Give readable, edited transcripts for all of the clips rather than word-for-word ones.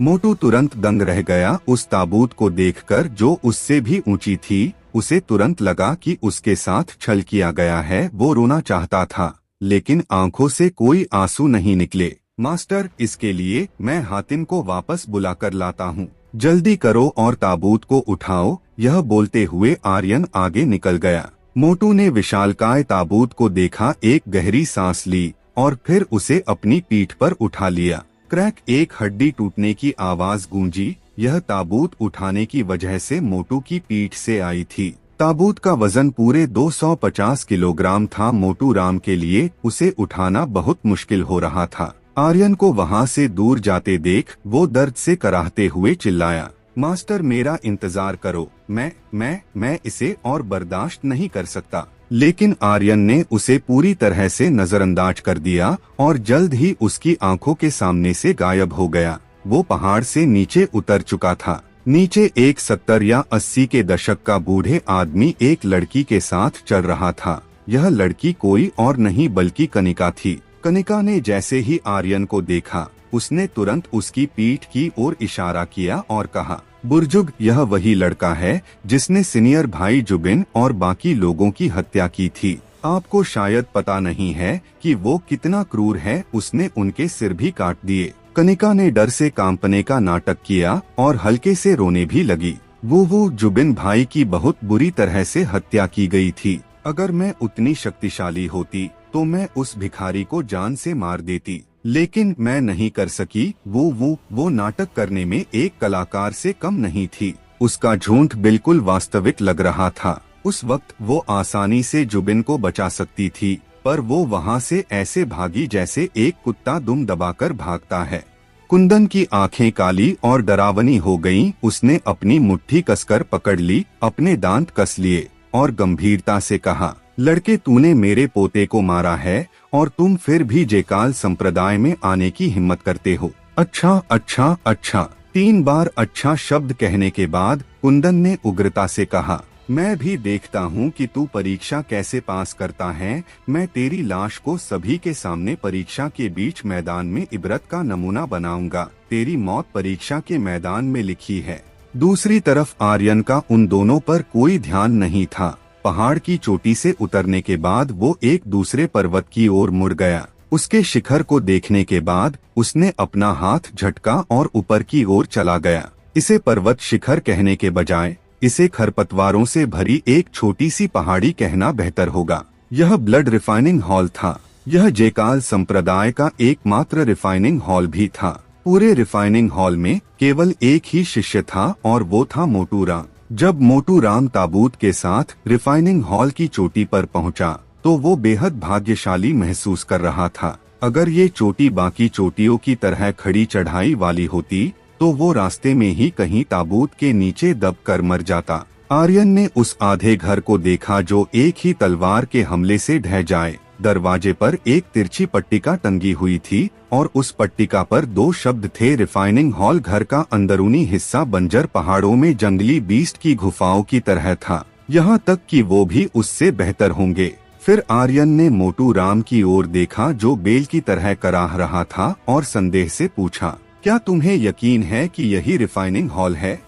मोटू तुरंत दंग रह गया उस ताबूत को देखकर जो उससे भी ऊंची थी। उसे तुरंत लगा कि उसके साथ छल किया गया है। वो रोना चाहता था लेकिन आंखों से कोई आंसू नहीं निकले। मास्टर, इसके लिए मैं हातिम को वापस बुलाकर लाता हूँ। जल्दी करो और ताबूत को उठाओ। यह बोलते हुए आर्यन आगे निकल गया। मोटू ने विशालकाय ताबूत को देखा, एक गहरी सांस ली और फिर उसे अपनी पीठ पर उठा लिया। क्रैक, एक हड्डी टूटने की आवाज गूंजी। यह ताबूत उठाने की वजह से मोटू की पीठ से आई थी। ताबूत का वजन पूरे 250 किलोग्राम था। मोटू राम के लिए उसे उठाना बहुत मुश्किल हो रहा था। आर्यन को वहां से दूर जाते देख वो दर्द से कराहते हुए चिल्लाया, मास्टर, मेरा इंतजार करो, मैं इसे और बर्दाश्त नहीं कर सकता। लेकिन आर्यन ने उसे पूरी तरह से नजरअंदाज कर दिया और जल्द ही उसकी आंखों के सामने से गायब हो गया। वो पहाड़ से नीचे उतर चुका था। नीचे एक 70 या 80 के दशक का बूढ़े आदमी एक लड़की के साथ चल रहा था। यह लड़की कोई और नहीं बल्कि कनिका थी। कनिका ने जैसे ही आर्यन को देखा उसने तुरंत उसकी पीठ की ओर इशारा किया और कहा, बुर्जुग, यह वही लड़का है जिसने सीनियर भाई जुबिन और बाकी लोगों की हत्या की थी। आपको शायद पता नहीं है कि वो कितना क्रूर है, उसने उनके सिर भी काट दिए। कनिका ने डर से कांपने का नाटक किया और हल्के से रोने भी लगी। वो जुबिन भाई की बहुत बुरी तरह से हत्या की गई थी। अगर मैं उतनी शक्तिशाली होती तो मैं उस भिखारी को जान से मार देती, लेकिन मैं नहीं कर सकी। वो नाटक करने में एक कलाकार से कम नहीं थी। उसका झूठ बिल्कुल वास्तविक लग रहा था। उस वक्त वो आसानी से जुबिन को बचा सकती थी, पर वो वहाँ से ऐसे भागी जैसे एक कुत्ता दुम दबाकर भागता है। कुंदन की आंखें काली और डरावनी हो गईं। उसने अपनी मुट्ठी कसकर पकड़ ली, अपने दांत कस लिए और गंभीरता से कहा, लड़के, तूने मेरे पोते को मारा है और तुम फिर भी जेकाल संप्रदाय में आने की हिम्मत करते हो। अच्छा। 3 बार अच्छा शब्द कहने के बाद कुंदन ने उग्रता से कहा, मैं भी देखता हूँ कि तू परीक्षा कैसे पास करता है। मैं तेरी लाश को सभी के सामने परीक्षा के बीच मैदान में इबरत का नमूना बनाऊंगा। तेरी मौत परीक्षा के मैदान में लिखी है। दूसरी तरफ आर्यन का उन दोनों पर कोई ध्यान नहीं था। पहाड़ की चोटी से उतरने के बाद वो एक दूसरे पर्वत की ओर मुड़ गया। उसके शिखर को देखने के बाद उसने अपना हाथ झटका और ऊपर की ओर चला गया। इसे पर्वत शिखर कहने के बजाय इसे खरपतवारों से भरी एक छोटी सी पहाड़ी कहना बेहतर होगा। यह ब्लड रिफाइनिंग हॉल था। यह जेकाल संप्रदाय का एकमात्र रिफाइनिंग हॉल भी था। पूरे रिफाइनिंग हॉल में केवल एक ही शिष्य था और वो था मोटू राम। जब मोटू राम ताबूत के साथ रिफाइनिंग हॉल की चोटी पर पहुंचा तो वो बेहद भाग्यशाली महसूस कर रहा था। अगर ये चोटी बाकी चोटियों की तरह खड़ी चढ़ाई वाली होती तो वो रास्ते में ही कहीं ताबूत के नीचे दबकर मर जाता। आर्यन ने उस आधे घर को देखा जो एक ही तलवार के हमले से ढह जाए। दरवाजे पर एक तिरछी पट्टिका टंगी हुई थी और उस पट्टिका पर 2 शब्द थे, रिफाइनिंग हॉल। घर का अंदरूनी हिस्सा बंजर पहाड़ों में जंगली बीस्ट की गुफाओं की तरह था, यहाँ तक कि वो भी उससे बेहतर होंगे। फिर आर्यन ने मोटू राम की ओर देखा जो बेल की तरह कराह रहा था और संदेह से पूछा, क्या तुम्हें यकीन है कि यही रिफाइनिंग हॉल है?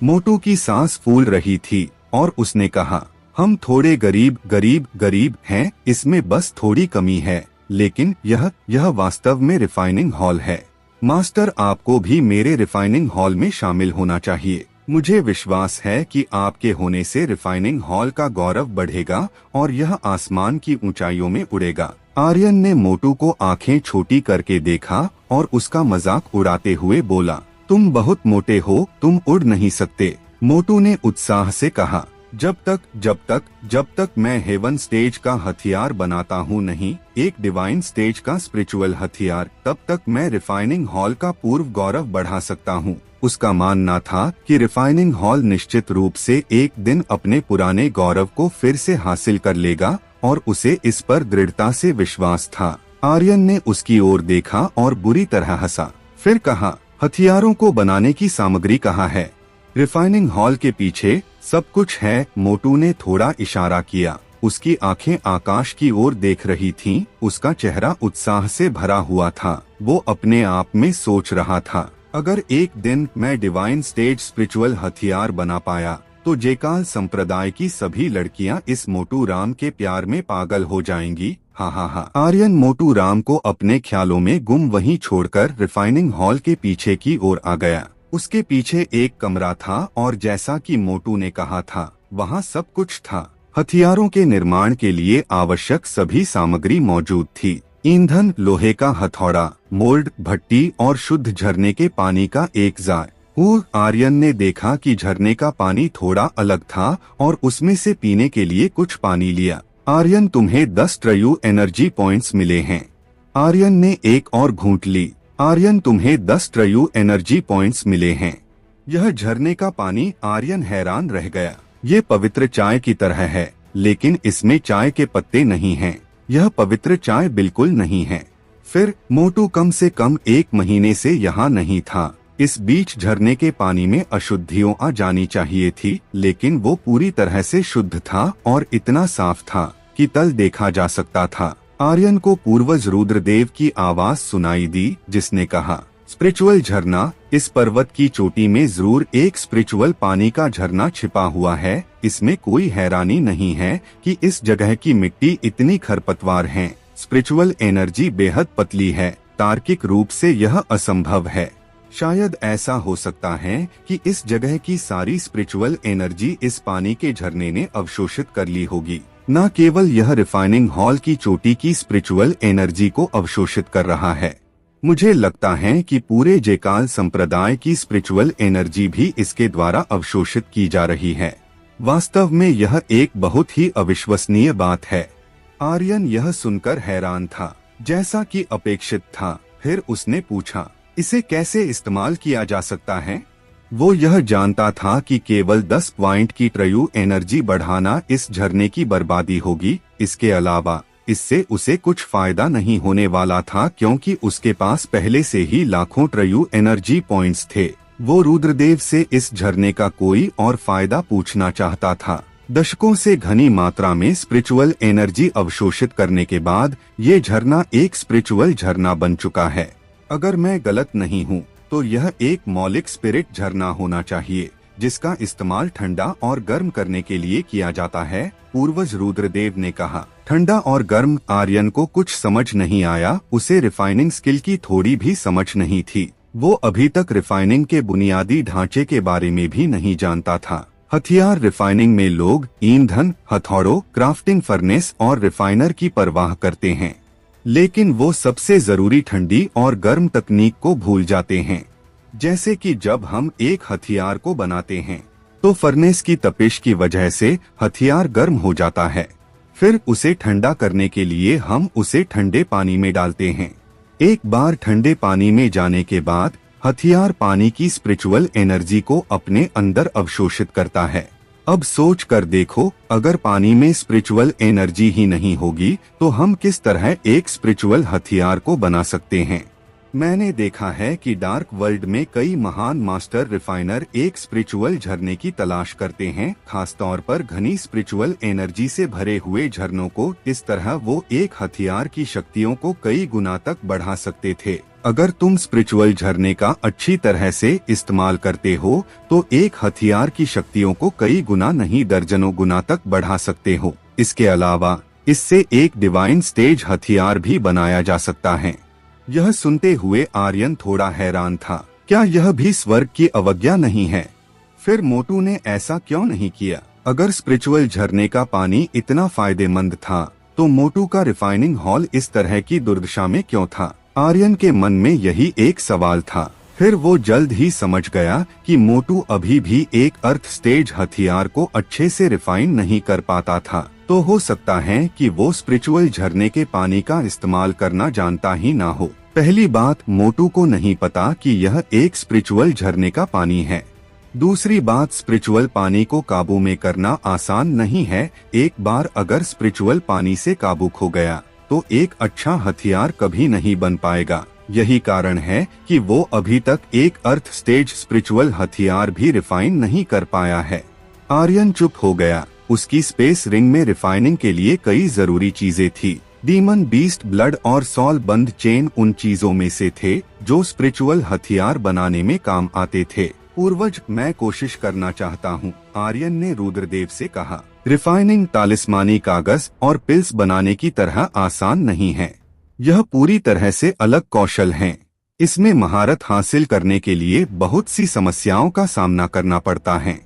मोटू की सांस फूल रही थी और उसने कहा, हम थोड़े गरीब हैं, इसमें बस थोड़ी कमी है, लेकिन यह वास्तव में रिफाइनिंग हॉल है। मास्टर, आपको भी मेरे रिफाइनिंग हॉल में शामिल होना चाहिए। मुझे विश्वास है कि आपके होने से रिफाइनिंग हॉल का गौरव बढ़ेगा और यह आसमान की ऊंचाइयों में उड़ेगा। आर्यन ने मोटू को आंखें छोटी करके देखा और उसका मजाक उड़ाते हुए बोला, तुम बहुत मोटे हो, तुम उड़ नहीं सकते। मोटू ने उत्साह से कहा, जब तक मैं हेवन स्टेज का हथियार बनाता हूँ नहीं, एक डिवाइन स्टेज का स्पिरिचुअल हथियार, तब तक मैं रिफाइनिंग हॉल का पूर्व गौरव बढ़ा सकता हूँ। उसका मानना था कि रिफाइनिंग हॉल निश्चित रूप से एक दिन अपने पुराने गौरव को फिर से हासिल कर लेगा और उसे इस पर दृढ़ता से विश्वास था। आर्यन ने उसकी ओर देखा और बुरी तरह हंसा, फिर कहा, हथियारों को बनाने की सामग्री कहाँ है? रिफाइनिंग हॉल के पीछे सब कुछ है। मोटू ने थोड़ा इशारा किया। उसकी आंखें आकाश की ओर देख रही थीं। उसका चेहरा उत्साह से भरा हुआ था। वो अपने आप में सोच रहा था, अगर एक दिन मैं डिवाइन स्टेज स्पिरिचुअल हथियार बना पाया तो जेकाल संप्रदाय की सभी लड़कियां इस मोटू राम के प्यार में पागल हो जाएंगी। हा हा हा। आर्यन मोटू राम को अपने ख्यालों में गुम वहीं छोड़कर रिफाइनिंग हॉल के पीछे की ओर आ गया। उसके पीछे एक कमरा था और जैसा कि मोटू ने कहा था वहाँ सब कुछ था। हथियारों के निर्माण के लिए आवश्यक सभी सामग्री मौजूद थी। ईंधन, लोहे का हथौड़ा, मोल्ड, भट्टी और शुद्ध झरने के पानी का एक जार। आर्यन ने देखा कि झरने का पानी थोड़ा अलग था और उसमें से पीने के लिए कुछ पानी लिया। आर्यन, तुम्हें 10 ट्रयू एनर्जी पॉइंट्स मिले हैं। आर्यन ने एक और घूंट ली। आर्यन, तुम्हें 10 ट्रयू एनर्जी पॉइंट्स मिले हैं। यह झरने का पानी। आर्यन हैरान रह गया। ये पवित्र चाय की तरह है, लेकिन इसमें चाय के पत्ते नहीं हैं। यह पवित्र चाय बिल्कुल नहीं है। फिर मोटू कम से कम 1 महीने से यहाँ नहीं था। इस बीच झरने के पानी में अशुद्धियों आ जानी चाहिए थी, लेकिन वो पूरी तरह से शुद्ध था और इतना साफ था कि तल देखा जा सकता था। आर्यन को पूर्वज रुद्रदेव की आवाज सुनाई दी, जिसने कहा, स्पिरिचुअल झरना। इस पर्वत की चोटी में जरूर एक स्पिरिचुअल पानी का झरना छिपा हुआ है। इसमें कोई हैरानी नहीं है कि इस जगह की मिट्टी इतनी खरपतवार है। स्पिरिचुअल एनर्जी बेहद पतली है। तार्किक रूप से यह असंभव है। शायद ऐसा हो सकता है कि इस जगह की सारी स्पिरिचुअल एनर्जी इस पानी के झरने ने अवशोषित कर ली होगी। न केवल यह रिफाइनिंग हॉल की चोटी की स्पिरिचुअल एनर्जी को अवशोषित कर रहा है, मुझे लगता है कि पूरे जेकाल संप्रदाय की स्पिरिचुअल एनर्जी भी इसके द्वारा अवशोषित की जा रही है। वास्तव में यह एक बहुत ही अविश्वसनीय बात है। आर्यन यह सुनकर हैरान था, जैसा कि अपेक्षित था। फिर उसने पूछा, इसे कैसे इस्तेमाल किया जा सकता है? वो यह जानता था कि केवल 10 पॉइंट की ट्रयू एनर्जी बढ़ाना इस झरने की बर्बादी होगी। इसके अलावा इससे उसे कुछ फायदा नहीं होने वाला था, क्योंकि उसके पास पहले से ही लाखों ट्रयू एनर्जी पॉइंट्स थे। वो रुद्रदेव से इस झरने का कोई और फायदा पूछना चाहता था। दशकों से घनी मात्रा में स्पिरिचुअल एनर्जी अवशोषित करने के बाद ये झरना एक स्पिरिचुअल झरना बन चुका है। अगर मैं गलत नहीं हूँ तो यह एक मौलिक स्पिरिट झरना होना चाहिए, जिसका इस्तेमाल ठंडा और गर्म करने के लिए किया जाता है, पूर्वज रुद्रदेव ने कहा। ठंडा और गर्म। आर्यन को कुछ समझ नहीं आया। उसे रिफाइनिंग स्किल की थोड़ी भी समझ नहीं थी। वो अभी तक रिफाइनिंग के बुनियादी ढांचे के बारे में भी नहीं जानता था। हथियार रिफाइनिंग में लोग ईंधन, हथौड़ों, क्राफ्टिंग फर्नेस और रिफाइनर की परवाह करते हैं, लेकिन वो सबसे जरूरी ठंडी और गर्म तकनीक को भूल जाते हैं। जैसे कि जब हम एक हथियार को बनाते हैं तो फर्नेस की तपिश की वजह से हथियार गर्म हो जाता है। फिर उसे ठंडा करने के लिए हम उसे ठंडे पानी में डालते हैं। एक बार ठंडे पानी में जाने के बाद हथियार पानी की स्पिरिचुअल एनर्जी को अपने अंदर अवशोषित करता है। अब सोच कर देखो, अगर पानी में स्पिरिचुअल एनर्जी ही नहीं होगी तो हम किस तरह एक स्पिरिचुअल हथियार को बना सकते हैं? मैंने देखा है कि डार्क वर्ल्ड में कई महान मास्टर रिफाइनर एक स्पिरिचुअल झरने की तलाश करते हैं, खासतौर पर घनी स्पिरिचुअल एनर्जी से भरे हुए झरनों को। इस तरह वो एक हथियार की शक्तियों को कई गुना तक बढ़ा सकते थे। अगर तुम स्पिरिचुअल झरने का अच्छी तरह से इस्तेमाल करते हो तो एक हथियार की शक्तियों को कई गुना नहीं दर्जनों गुना तक बढ़ा सकते हो। इसके अलावा इससे एक डिवाइन स्टेज हथियार भी बनाया जा सकता है। यह सुनते हुए आर्यन थोड़ा हैरान था। क्या यह भी स्वर्ग की अवज्ञा नहीं है? फिर मोटू ने ऐसा क्यों नहीं किया? अगर स्पिरिचुअल झरने का पानी इतना फायदेमंद था तो मोटू का रिफाइनिंग हॉल इस तरह की दुर्दशा में क्यों था? आर्यन के मन में यही एक सवाल था। फिर वो जल्द ही समझ गया कि मोटू अभी भी एक अर्थ स्टेज हथियार को अच्छे से रिफाइन नहीं कर पाता था। तो हो सकता है कि वो स्पिरिचुअल झरने के पानी का इस्तेमाल करना जानता ही ना हो। पहली बात, मोटू को नहीं पता कि यह एक स्पिरिचुअल झरने का पानी है। दूसरी बात, स्पिरिचुअल पानी को काबू में करना आसान नहीं है। एक बार अगर स्पिरिचुअल पानी से काबू खो गया तो एक अच्छा हथियार कभी नहीं बन पाएगा। यही कारण है कि वो अभी तक एक अर्थ स्टेज स्पिरिचुअल हथियार भी रिफाइन नहीं कर पाया है। आर्यन चुप हो गया। उसकी स्पेस रिंग में रिफाइनिंग के लिए कई जरूरी चीजें थी। डीमन बीस्ट ब्लड और सॉल बंद चेन उन चीजों में से थे जो स्पिरिचुअल हथियार बनाने में काम आते थे। पूर्वज, मैं कोशिश करना चाहता हूँ, आर्यन ने रुद्रदेव से कहा। रिफाइनिंग तालिस्मानी कागज और पिल्स बनाने की तरह आसान नहीं है। यह पूरी तरह से अलग कौशल है। इसमें महारत हासिल करने के लिए बहुत सी समस्याओं का सामना करना पड़ता है।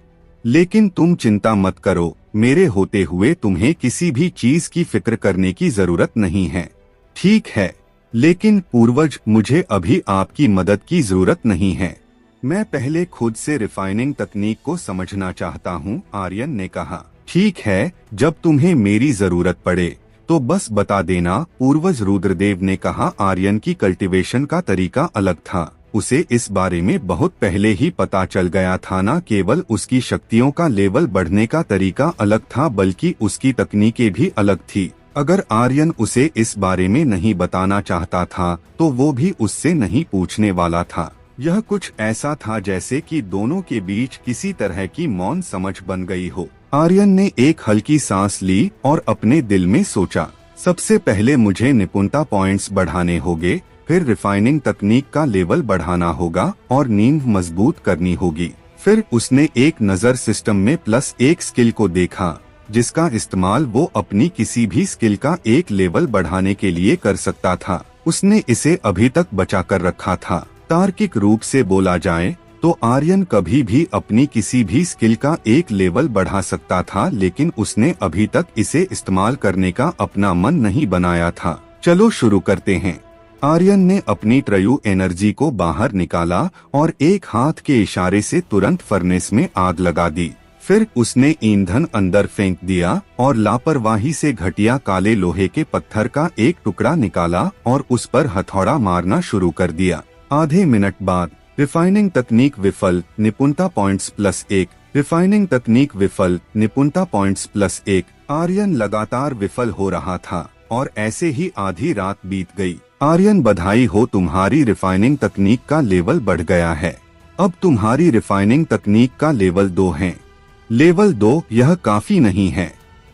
लेकिन तुम चिंता मत करो, मेरे होते हुए तुम्हें किसी भी चीज की फिक्र करने की जरूरत नहीं है। ठीक है, लेकिन पूर्वज, मुझे अभी आपकी मदद की जरूरत नहीं है। मैं पहले खुद से रिफाइनिंग तकनीक को समझना चाहता हूँ, आर्यन ने कहा। ठीक है, जब तुम्हें मेरी जरूरत पड़े तो बस बता देना, पूर्वज रुद्रदेव ने कहा। आर्यन की कल्टीवेशन का तरीका अलग था। उसे इस बारे में बहुत पहले ही पता चल गया था। न केवल उसकी शक्तियों का लेवल बढ़ने का तरीका अलग था, बल्कि उसकी तकनीकें भी अलग थी। अगर आर्यन उसे इस बारे में नहीं बताना चाहता था तो वो भी उससे नहीं पूछने वाला था। यह कुछ ऐसा था जैसे कि दोनों के बीच किसी तरह की मौन समझ बन गई हो। आर्यन ने एक हल्की सांस ली और अपने दिल में सोचा, सबसे पहले मुझे निपुणता पॉइंट्स बढ़ाने होंगे, फिर रिफाइनिंग तकनीक का लेवल बढ़ाना होगा और नींव मजबूत करनी होगी। फिर उसने एक नजर सिस्टम में +1 स्किल को देखा, जिसका इस्तेमाल वो अपनी किसी भी स्किल का एक लेवल बढ़ाने के लिए कर सकता था। उसने इसे अभी तक बचा कर रखा था। तार्किक रूप से बोला जाए तो आर्यन कभी भी अपनी किसी भी स्किल का एक लेवल बढ़ा सकता था, लेकिन उसने अभी तक इसे इस्तेमाल करने का अपना मन नहीं बनाया था। चलो शुरू करते हैं। आर्यन ने अपनी ट्रयू एनर्जी को बाहर निकाला और एक हाथ के इशारे से तुरंत फर्नेस में आग लगा दी। फिर उसने ईंधन अंदर फेंक दिया और लापरवाही से घटिया काले लोहे के पत्थर का एक टुकड़ा निकाला और उस पर हथौड़ा मारना शुरू कर दिया। आधे मिनट बाद रिफाइनिंग तकनीक विफल, निपुणता पॉइंट्स +1। रिफाइनिंग तकनीक विफल, निपुणता पॉइंट्स +1। आर्यन लगातार विफल हो रहा था और ऐसे ही आधी रात बीत गई। आर्यन, बधाई हो, तुम्हारी रिफाइनिंग तकनीक का लेवल बढ़ गया है। अब तुम्हारी रिफाइनिंग तकनीक का लेवल 2 है। लेवल 2, यह काफी नहीं है,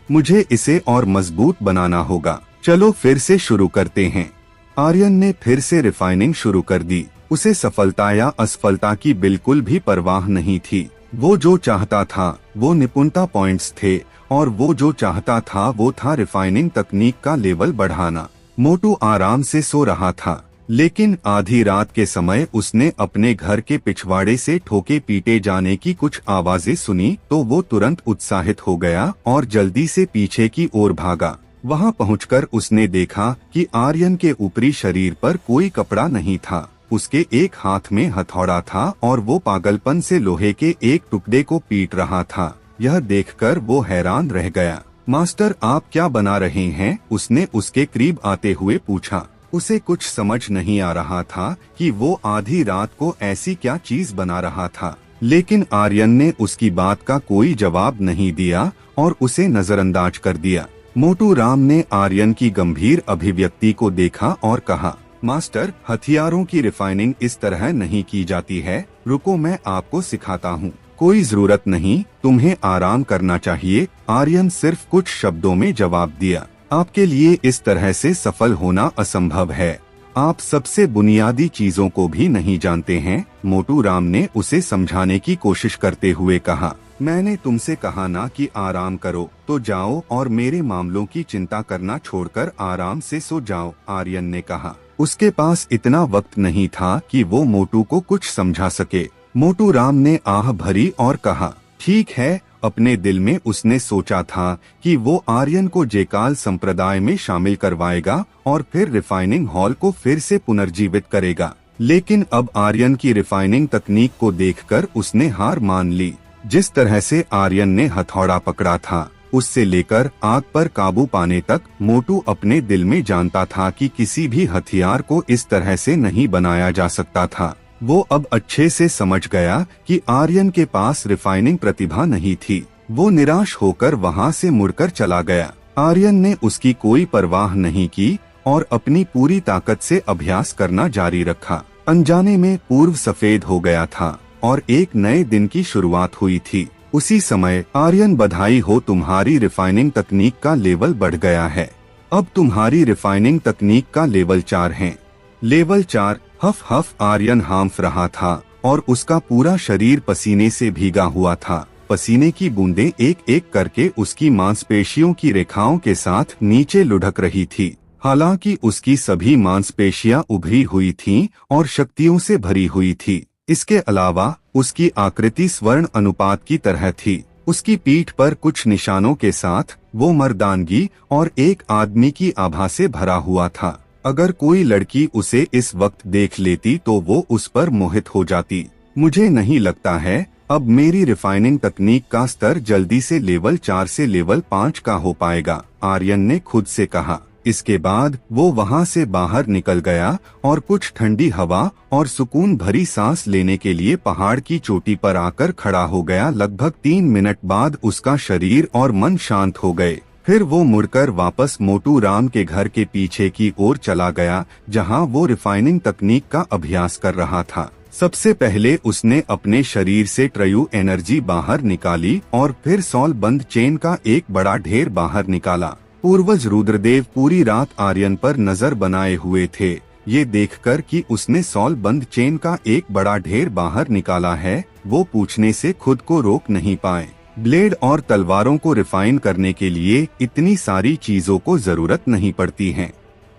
मुझे इसे और मजबूत बनाना होगा। चलो फिर से शुरू करते हैं। आर्यन ने फिर से रिफाइनिंग शुरू कर दी। उसे सफलता या असफलता की बिल्कुल भी परवाह नहीं थी। वो जो चाहता था वो निपुणता पॉइंट्स थे और वो जो चाहता था वो था रिफाइनिंग तकनीक का लेवल बढ़ाना। मोटू आराम से सो रहा था, लेकिन आधी रात के समय उसने अपने घर के पिछवाड़े से ठोके पीटे जाने की कुछ आवाजें सुनी तो वो तुरंत उत्साहित हो गया और जल्दी से पीछे की ओर भागा। वहां पहुंचकर उसने देखा कि आर्यन के ऊपरी शरीर पर कोई कपड़ा नहीं था। उसके एक हाथ में हथौड़ा था और वो पागलपन से लोहे के एक टुकड़े को पीट रहा था। यह देखकर वो हैरान रह गया। मास्टर, आप क्या बना रहे हैं? उसने उसके करीब आते हुए पूछा। उसे कुछ समझ नहीं आ रहा था कि वो आधी रात को ऐसी क्या चीज बना रहा था, लेकिन आर्यन ने उसकी बात का कोई जवाब नहीं दिया और उसे नजरअंदाज कर दिया। मोटू राम ने आर्यन की गंभीर अभिव्यक्ति को देखा और कहा, मास्टर, हथियारों की रिफाइनिंग इस तरह नहीं की जाती है। रुको, मैं आपको सिखाता हूँ। कोई जरूरत नहीं, तुम्हें आराम करना चाहिए। आर्यन सिर्फ कुछ शब्दों में जवाब दिया। आपके लिए इस तरह से सफल होना असंभव है। आप सबसे बुनियादी चीजों को भी नहीं जानते हैं। मोटू राम ने उसे समझाने की कोशिश करते हुए कहा, मैंने तुमसे कहा ना कि आराम करो, तो जाओ और मेरे मामलों की चिंता करना छोड़कर आराम से सो जाओ, आर्यन ने कहा। उसके पास इतना वक्त नहीं था कि वो मोटू को कुछ समझा सके। मोटू राम ने आह भरी और कहा, ठीक है। अपने दिल में उसने सोचा था कि वो आर्यन को जेकाल संप्रदाय में शामिल करवाएगा और फिर रिफाइनिंग हॉल को फिर से पुनर्जीवित करेगा, लेकिन अब आर्यन की रिफाइनिंग तकनीक को देखकर उसने हार मान ली। जिस तरह से आर्यन ने हथौड़ा पकड़ा था, उससे लेकर आग पर काबू पाने तक, मोटू अपने दिल में जानता था कि किसी भी हथियार को इस तरह से नहीं बनाया जा सकता था। वो अब अच्छे से समझ गया कि आर्यन के पास रिफाइनिंग प्रतिभा नहीं थी। वो निराश होकर वहां से मुड़कर चला गया। आर्यन ने उसकी कोई परवाह नहीं की और अपनी पूरी ताकत से अभ्यास करना जारी रखा। अनजाने में पूर्व सफेद हो गया था और एक नए दिन की शुरुआत हुई थी। उसी समय, आर्यन, बधाई हो, तुम्हारी रिफाइनिंग तकनीक का लेवल बढ़ गया है। अब तुम्हारी रिफाइनिंग तकनीक का लेवल 4 है। लेवल 4। हफ हफ आर्यन हांफ रहा था और उसका पूरा शरीर पसीने से भीगा हुआ था। पसीने की बूंदें एक एक करके उसकी मांसपेशियों की रेखाओं के साथ नीचे लुढ़क रही थी। हालांकि उसकी सभी मांसपेशियां उभरी हुई थीं और शक्तियों से भरी हुई थी। इसके अलावा उसकी आकृति स्वर्ण अनुपात की तरह थी। उसकी पीठ पर कुछ निशानों के साथ वो मर्दानगी और एक आदमी की आभा से भरा हुआ था। अगर कोई लड़की उसे इस वक्त देख लेती तो वो उस पर मोहित हो जाती। मुझे नहीं लगता है अब मेरी रिफाइनिंग तकनीक का स्तर जल्दी से लेवल 4 से लेवल 5 का हो पाएगा, आर्यन ने खुद से कहा। इसके बाद वो वहां से बाहर निकल गया और कुछ ठंडी हवा और सुकून भरी सांस लेने के लिए पहाड़ की चोटी पर आकर खड़ा हो गया। लगभग 3 मिनट बाद उसका शरीर और मन शांत हो गए। फिर वो मुड़कर वापस मोटू राम के घर के पीछे की ओर चला गया, जहां वो रिफाइनिंग तकनीक का अभ्यास कर रहा था। सबसे पहले उसने अपने शरीर से ट्रयू एनर्जी बाहर निकाली और फिर सॉल बंद चेन का एक बड़ा ढेर बाहर निकाला। पूर्वज रुद्रदेव पूरी रात आर्यन पर नजर बनाए हुए थे। ये देखकर कि उसने सॉल बंद चेन का एक बड़ा ढेर बाहर निकाला है, वो पूछने से खुद को रोक नहीं पाए। ब्लेड और तलवारों को रिफाइन करने के लिए इतनी सारी चीजों को जरूरत नहीं पड़ती है।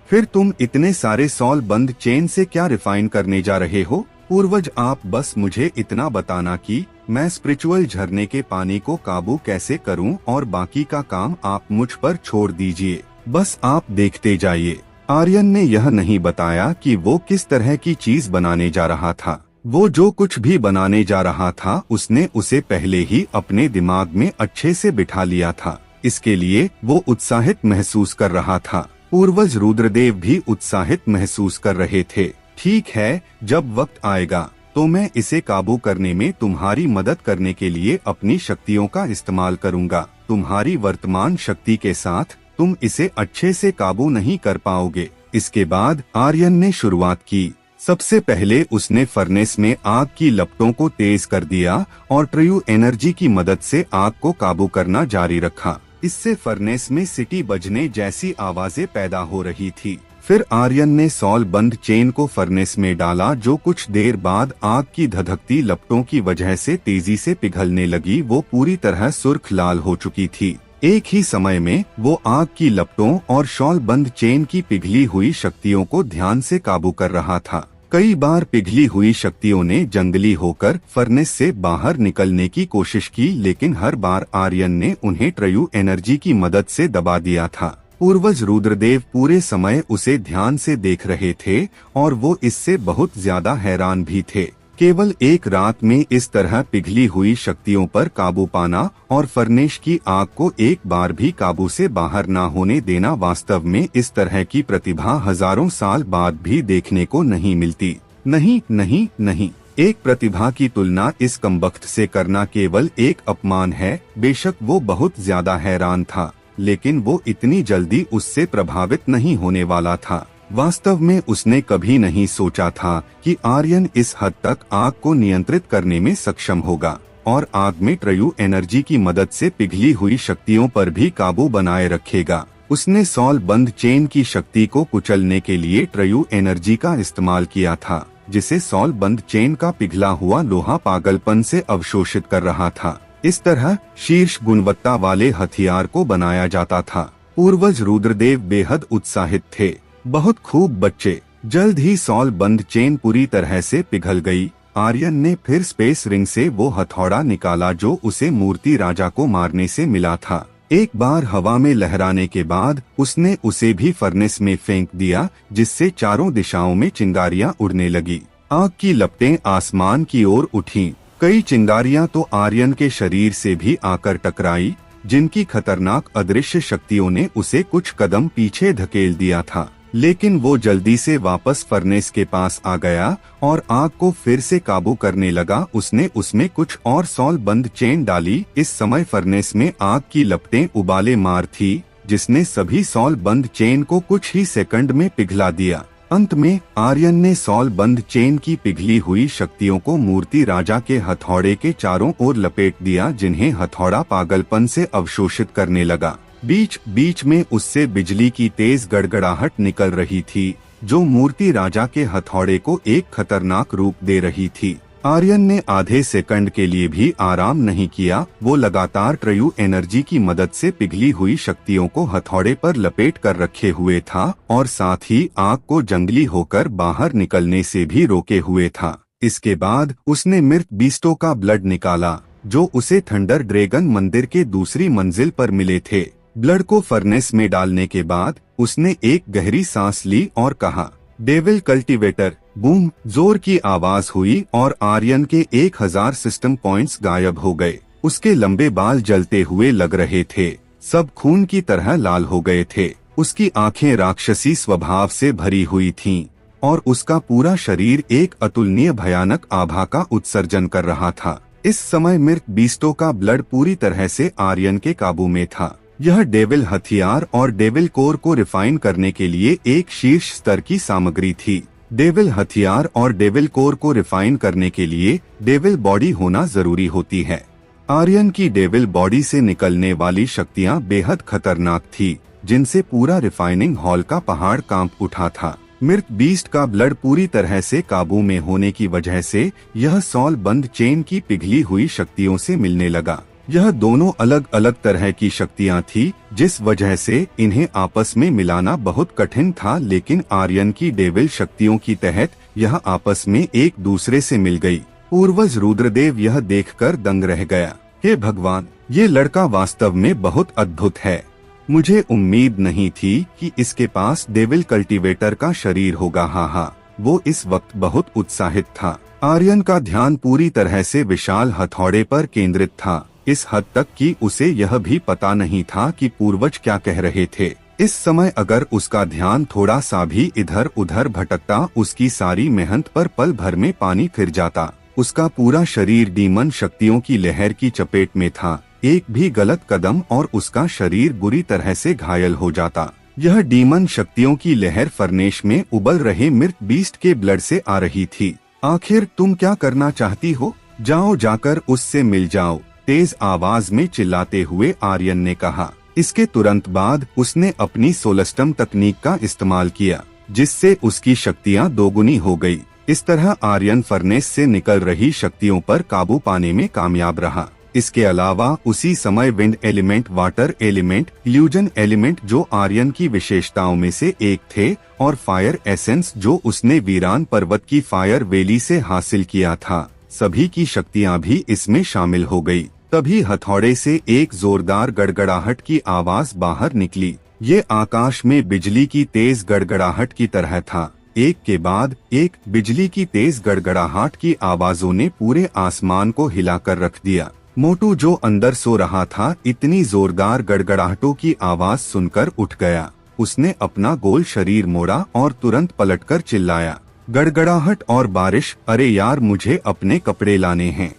फिर तुम इतने सारे सॉल बंद चेन से क्या रिफाइन करने जा रहे हो? पूर्वज, आप बस मुझे इतना बताना कि मैं स्पिरिचुअल झरने के पानी को काबू कैसे करूं और बाकी का काम आप मुझ पर छोड़ दीजिए। बस आप देखते जाइए। आर्यन ने यह नहीं बताया कि वो किस तरह की चीज बनाने जा रहा था। वो जो कुछ भी बनाने जा रहा था उसने उसे पहले ही अपने दिमाग में अच्छे से बिठा लिया था। इसके लिए वो उत्साहित महसूस कर रहा था। पूर्वज रुद्रदेव भी उत्साहित महसूस कर रहे थे। ठीक है, जब वक्त आएगा तो मैं इसे काबू करने में तुम्हारी मदद करने के लिए अपनी शक्तियों का इस्तेमाल करूंगा। तुम्हारी वर्तमान शक्ति के साथ तुम इसे अच्छे से काबू नहीं कर पाओगे। इसके बाद आर्यन ने शुरुआत की। सबसे पहले उसने फर्नेस में आग की लपटों को तेज कर दिया और ट्रयू एनर्जी की मदद से आग को काबू करना जारी रखा। इससे फर्नेस में सीटी बजने जैसी आवाजें पैदा हो रही थी। फिर आर्यन ने सॉल बंद चेन को फर्नेस में डाला, जो कुछ देर बाद आग की धधकती लपटों की वजह से तेजी से पिघलने लगी। वो पूरी तरह सुर्ख लाल हो चुकी थी। एक ही समय में वो आग की लपटों और सॉल बंद चेन की पिघली हुई शक्तियों को ध्यान से काबू कर रहा था। कई बार पिघली हुई शक्तियों ने जंगली होकर फर्नेस से बाहर निकलने की कोशिश की, लेकिन हर बार आर्यन ने उन्हें ट्रयू एनर्जी की मदद से दबा दिया था। पूर्वज रुद्रदेव पूरे समय उसे ध्यान से देख रहे थे और वो इससे बहुत ज्यादा हैरान भी थे। केवल एक रात में इस तरह पिघली हुई शक्तियों पर काबू पाना और फर्नेस की आग को एक बार भी काबू से बाहर ना होने देना, वास्तव में इस तरह की प्रतिभा हजारों साल बाद भी देखने को नहीं मिलती। नहीं नहीं नहीं, एक प्रतिभा की तुलना इस कमबख्त से करना केवल एक अपमान है। बेशक वो बहुत ज्यादा हैरान था, लेकिन वो इतनी जल्दी उससे प्रभावित नहीं होने वाला था। वास्तव में उसने कभी नहीं सोचा था कि आर्यन इस हद तक आग को नियंत्रित करने में सक्षम होगा और आग में ट्रयू एनर्जी की मदद से पिघली हुई शक्तियों पर भी काबू बनाए रखेगा। उसने सॉल बंद चेन की शक्ति को कुचलने के लिए ट्रयू एनर्जी का इस्तेमाल किया था, जिसे सॉल बंद चेन का पिघला हुआ लोहा पागलपन से अवशोषित कर रहा था। इस तरह शीर्ष गुणवत्ता वाले हथियार को बनाया जाता था। पूर्वज रुद्रदेव बेहद उत्साहित थे। बहुत खूब बच्चे। जल्द ही सॉल बंद चेन पूरी तरह से पिघल गई। आर्यन ने फिर स्पेस रिंग से वो हथौड़ा निकाला जो उसे मूर्ति राजा को मारने से मिला था। एक बार हवा में लहराने के बाद उसने उसे भी फर्नेस में फेंक दिया, जिससे चारों दिशाओं में चिंगारियां उड़ने लगी। आग की लपटें आसमान की ओर उठीं। कई चिंगारियां तो आर्यन के शरीर से भी आकर टकराई, जिनकी खतरनाक अदृश्य शक्तियों ने उसे कुछ कदम पीछे धकेल दिया था। लेकिन वो जल्दी से वापस फर्नेस के पास आ गया और आग को फिर से काबू करने लगा। उसने उसमें कुछ और सॉल बंद चेन डाली। इस समय फर्नेस में आग की लपटें उबाले मार थी, जिसने सभी सॉल बंद चेन को कुछ ही सेकंड में पिघला दिया। अंत में आर्यन ने सॉल बंद चेन की पिघली हुई शक्तियों को मूर्ति राजा के हथौड़े के चारों ओर लपेट दिया, जिन्हें हथौड़ा पागलपन से अवशोषित करने लगा। बीच बीच में उससे बिजली की तेज गड़गड़ाहट निकल रही थी, जो मूर्ति राजा के हथौड़े को एक खतरनाक रूप दे रही थी। आर्यन ने आधे सेकंड के लिए भी आराम नहीं किया। वो लगातार ट्रयू एनर्जी की मदद से पिघली हुई शक्तियों को हथौड़े पर लपेट कर रखे हुए था और साथ ही आग को जंगली होकर बाहर निकलने से भी रोके हुए था। इसके बाद उसने मृत बीस्टों का ब्लड निकाला, जो उसे थंडर ड्रैगन मंदिर के दूसरी मंजिल पर मिले थे। ब्लड को फर्नेस में डालने के बाद उसने एक गहरी सांस ली और कहा, डेविल कल्टीवेटर। बूम, जोर की आवाज हुई और आर्यन के 1000 सिस्टम पॉइंट्स गायब हो गए। उसके लंबे बाल जलते हुए लग रहे थे, सब खून की तरह लाल हो गए थे। उसकी आंखें राक्षसी स्वभाव से भरी हुई थीं और उसका पूरा शरीर एक अतुलनीय भयानक आभा का उत्सर्जन कर रहा था। इस समय मृत बीस्टों का ब्लड पूरी तरह से आर्यन के काबू में था। यह डेविल हथियार और डेविल कोर को रिफाइन करने के लिए एक शीर्ष स्तर की सामग्री थी। डेविल हथियार और डेविल कोर को रिफाइन करने के लिए डेविल बॉडी होना जरूरी होती है। आर्यन की डेविल बॉडी से निकलने वाली शक्तियां बेहद खतरनाक थी, जिनसे पूरा रिफाइनिंग हॉल का पहाड़ कांप उठा था। मृत बीस्ट का ब्लड पूरी तरह से काबू में होने की वजह से यह सॉल बंद चेन की पिघली हुई शक्तियों से मिलने लगा। यह दोनों अलग अलग तरह की शक्तियां थी, जिस वजह से इन्हें आपस में मिलाना बहुत कठिन था, लेकिन आर्यन की डेविल शक्तियों की तहत यह आपस में एक दूसरे से मिल गई। पूर्वज रुद्रदेव यह देखकर दंग रह गया। हे भगवान, ये लड़का वास्तव में बहुत अद्भुत है। मुझे उम्मीद नहीं थी कि इसके पास डेविल कल्टीवेटर का शरीर होगा। हाँ, वो इस वक्त बहुत उत्साहित था। आर्यन का ध्यान पूरी तरह से विशाल हथौड़े पर केंद्रित था, इस हद तक कि उसे यह भी पता नहीं था कि पूर्वज क्या कह रहे थे। इस समय अगर उसका ध्यान थोड़ा सा भी इधर उधर भटकता, उसकी सारी मेहनत पर पल भर में पानी फिर जाता। उसका पूरा शरीर डीमन शक्तियों की लहर की चपेट में था। एक भी गलत कदम और उसका शरीर बुरी तरह से घायल हो जाता। यह डीमन शक्तियों की लहर फर्नेस में उबल रहे मृत बीस्ट के ब्लड से आ रही थी। आखिर तुम क्या करना चाहती हो? जाओ, जाकर उससे मिल जाओ, तेज आवाज में चिल्लाते हुए आर्यन ने कहा। इसके तुरंत बाद उसने अपनी सोलस्टम तकनीक का इस्तेमाल किया, जिससे उसकी शक्तियां दोगुनी हो गई। इस तरह आर्यन फर्नेस से निकल रही शक्तियों पर काबू पाने में कामयाब रहा। इसके अलावा उसी समय wind element, water element, illusion element जो आर्यन की विशेषताओं में से एक थे, और फायर एसेंस जो उसने वीरान पर्वत की फायर वैली से हासिल किया था, सभी की शक्तियां भी इसमें शामिल हो गई। तभी हथौड़े से एक जोरदार गड़गड़ाहट की आवाज बाहर निकली। ये आकाश में बिजली की तेज गड़गड़ाहट की तरह था। एक के बाद एक बिजली की तेज गड़गड़ाहट की आवाजों ने पूरे आसमान को हिलाकर रख दिया। मोटू, जो अंदर सो रहा था, इतनी जोरदार गड़गड़ाहटों की आवाज सुनकर उठ गया। उसने अपना गोल शरीर मोड़ा और तुरंत पलटकर चिल्लाया, गड़गड़ाहट और बारिश! अरे यार, मुझे अपने कपड़े लाने हैं।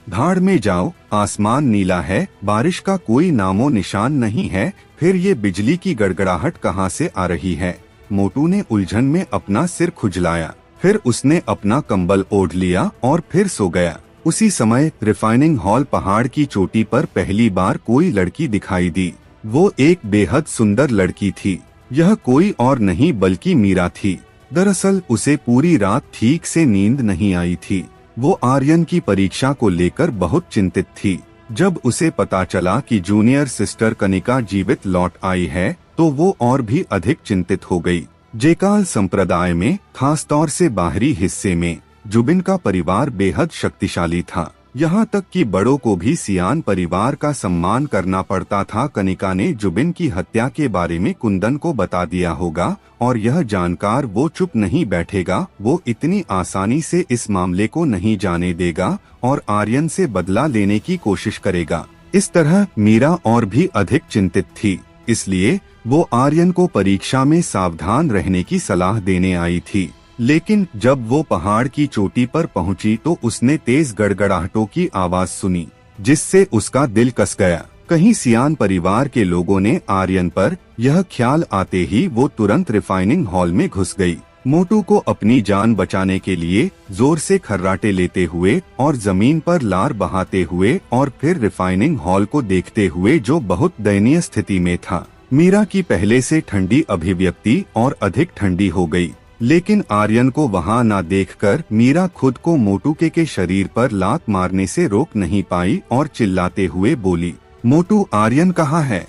भाड़ में जाओ, आसमान नीला है, बारिश का कोई नामो निशान नहीं है, फिर ये बिजली की गड़गड़ाहट कहाँ से आ रही है? मोटू ने उलझन में अपना सिर खुजलाया। फिर उसने अपना कंबल ओढ़ लिया और फिर सो गया। उसी समय रिफाइनिंग हॉल पहाड़ की चोटी पर पहली बार कोई लड़की दिखाई दी। वो एक बेहद सुंदर लड़की थी। यह कोई और नहीं बल्कि मीरा थी। दरअसल उसे पूरी रात ठीक से नींद नहीं आई थी। वो आर्यन की परीक्षा को लेकर बहुत चिंतित थी। जब उसे पता चला कि जूनियर सिस्टर कनिका जीवित लौट आई है, तो वो और भी अधिक चिंतित हो गई। जेकाल संप्रदाय में, खासतौर से बाहरी हिस्से में, जुबिन का परिवार बेहद शक्तिशाली था। यहाँ तक कि बड़ों को भी सियान परिवार का सम्मान करना पड़ता था। कनिका ने जुबिन की हत्या के बारे में कुंदन को बता दिया होगा और यह जानकर वो चुप नहीं बैठेगा। वो इतनी आसानी से इस मामले को नहीं जाने देगा और आर्यन से बदला लेने की कोशिश करेगा। इस तरह मीरा और भी अधिक चिंतित थी, इसलिए वो आर्यन को परीक्षा में सावधान रहने की सलाह देने आई थी। लेकिन जब वो पहाड़ की चोटी पर पहुंची तो उसने तेज गड़गड़ाहटों की आवाज सुनी, जिससे उसका दिल कस गया। कहीं सियान परिवार के लोगों ने आर्यन पर यह ख्याल आते ही वो तुरंत रिफाइनिंग हॉल में घुस गई। मोटू को अपनी जान बचाने के लिए जोर से खर्राटे लेते हुए और जमीन पर लार बहाते हुए और फिर रिफाइनिंग हॉल को देखते हुए जो बहुत दयनीय स्थिति में था, मीरा की पहले से ठंडी अभिव्यक्ति और अधिक ठंडी हो गई। लेकिन आर्यन को वहां न देखकर मीरा खुद को मोटू के शरीर पर लात मारने से रोक नहीं पाई और चिल्लाते हुए बोली, मोटू, आर्यन कहाँ है?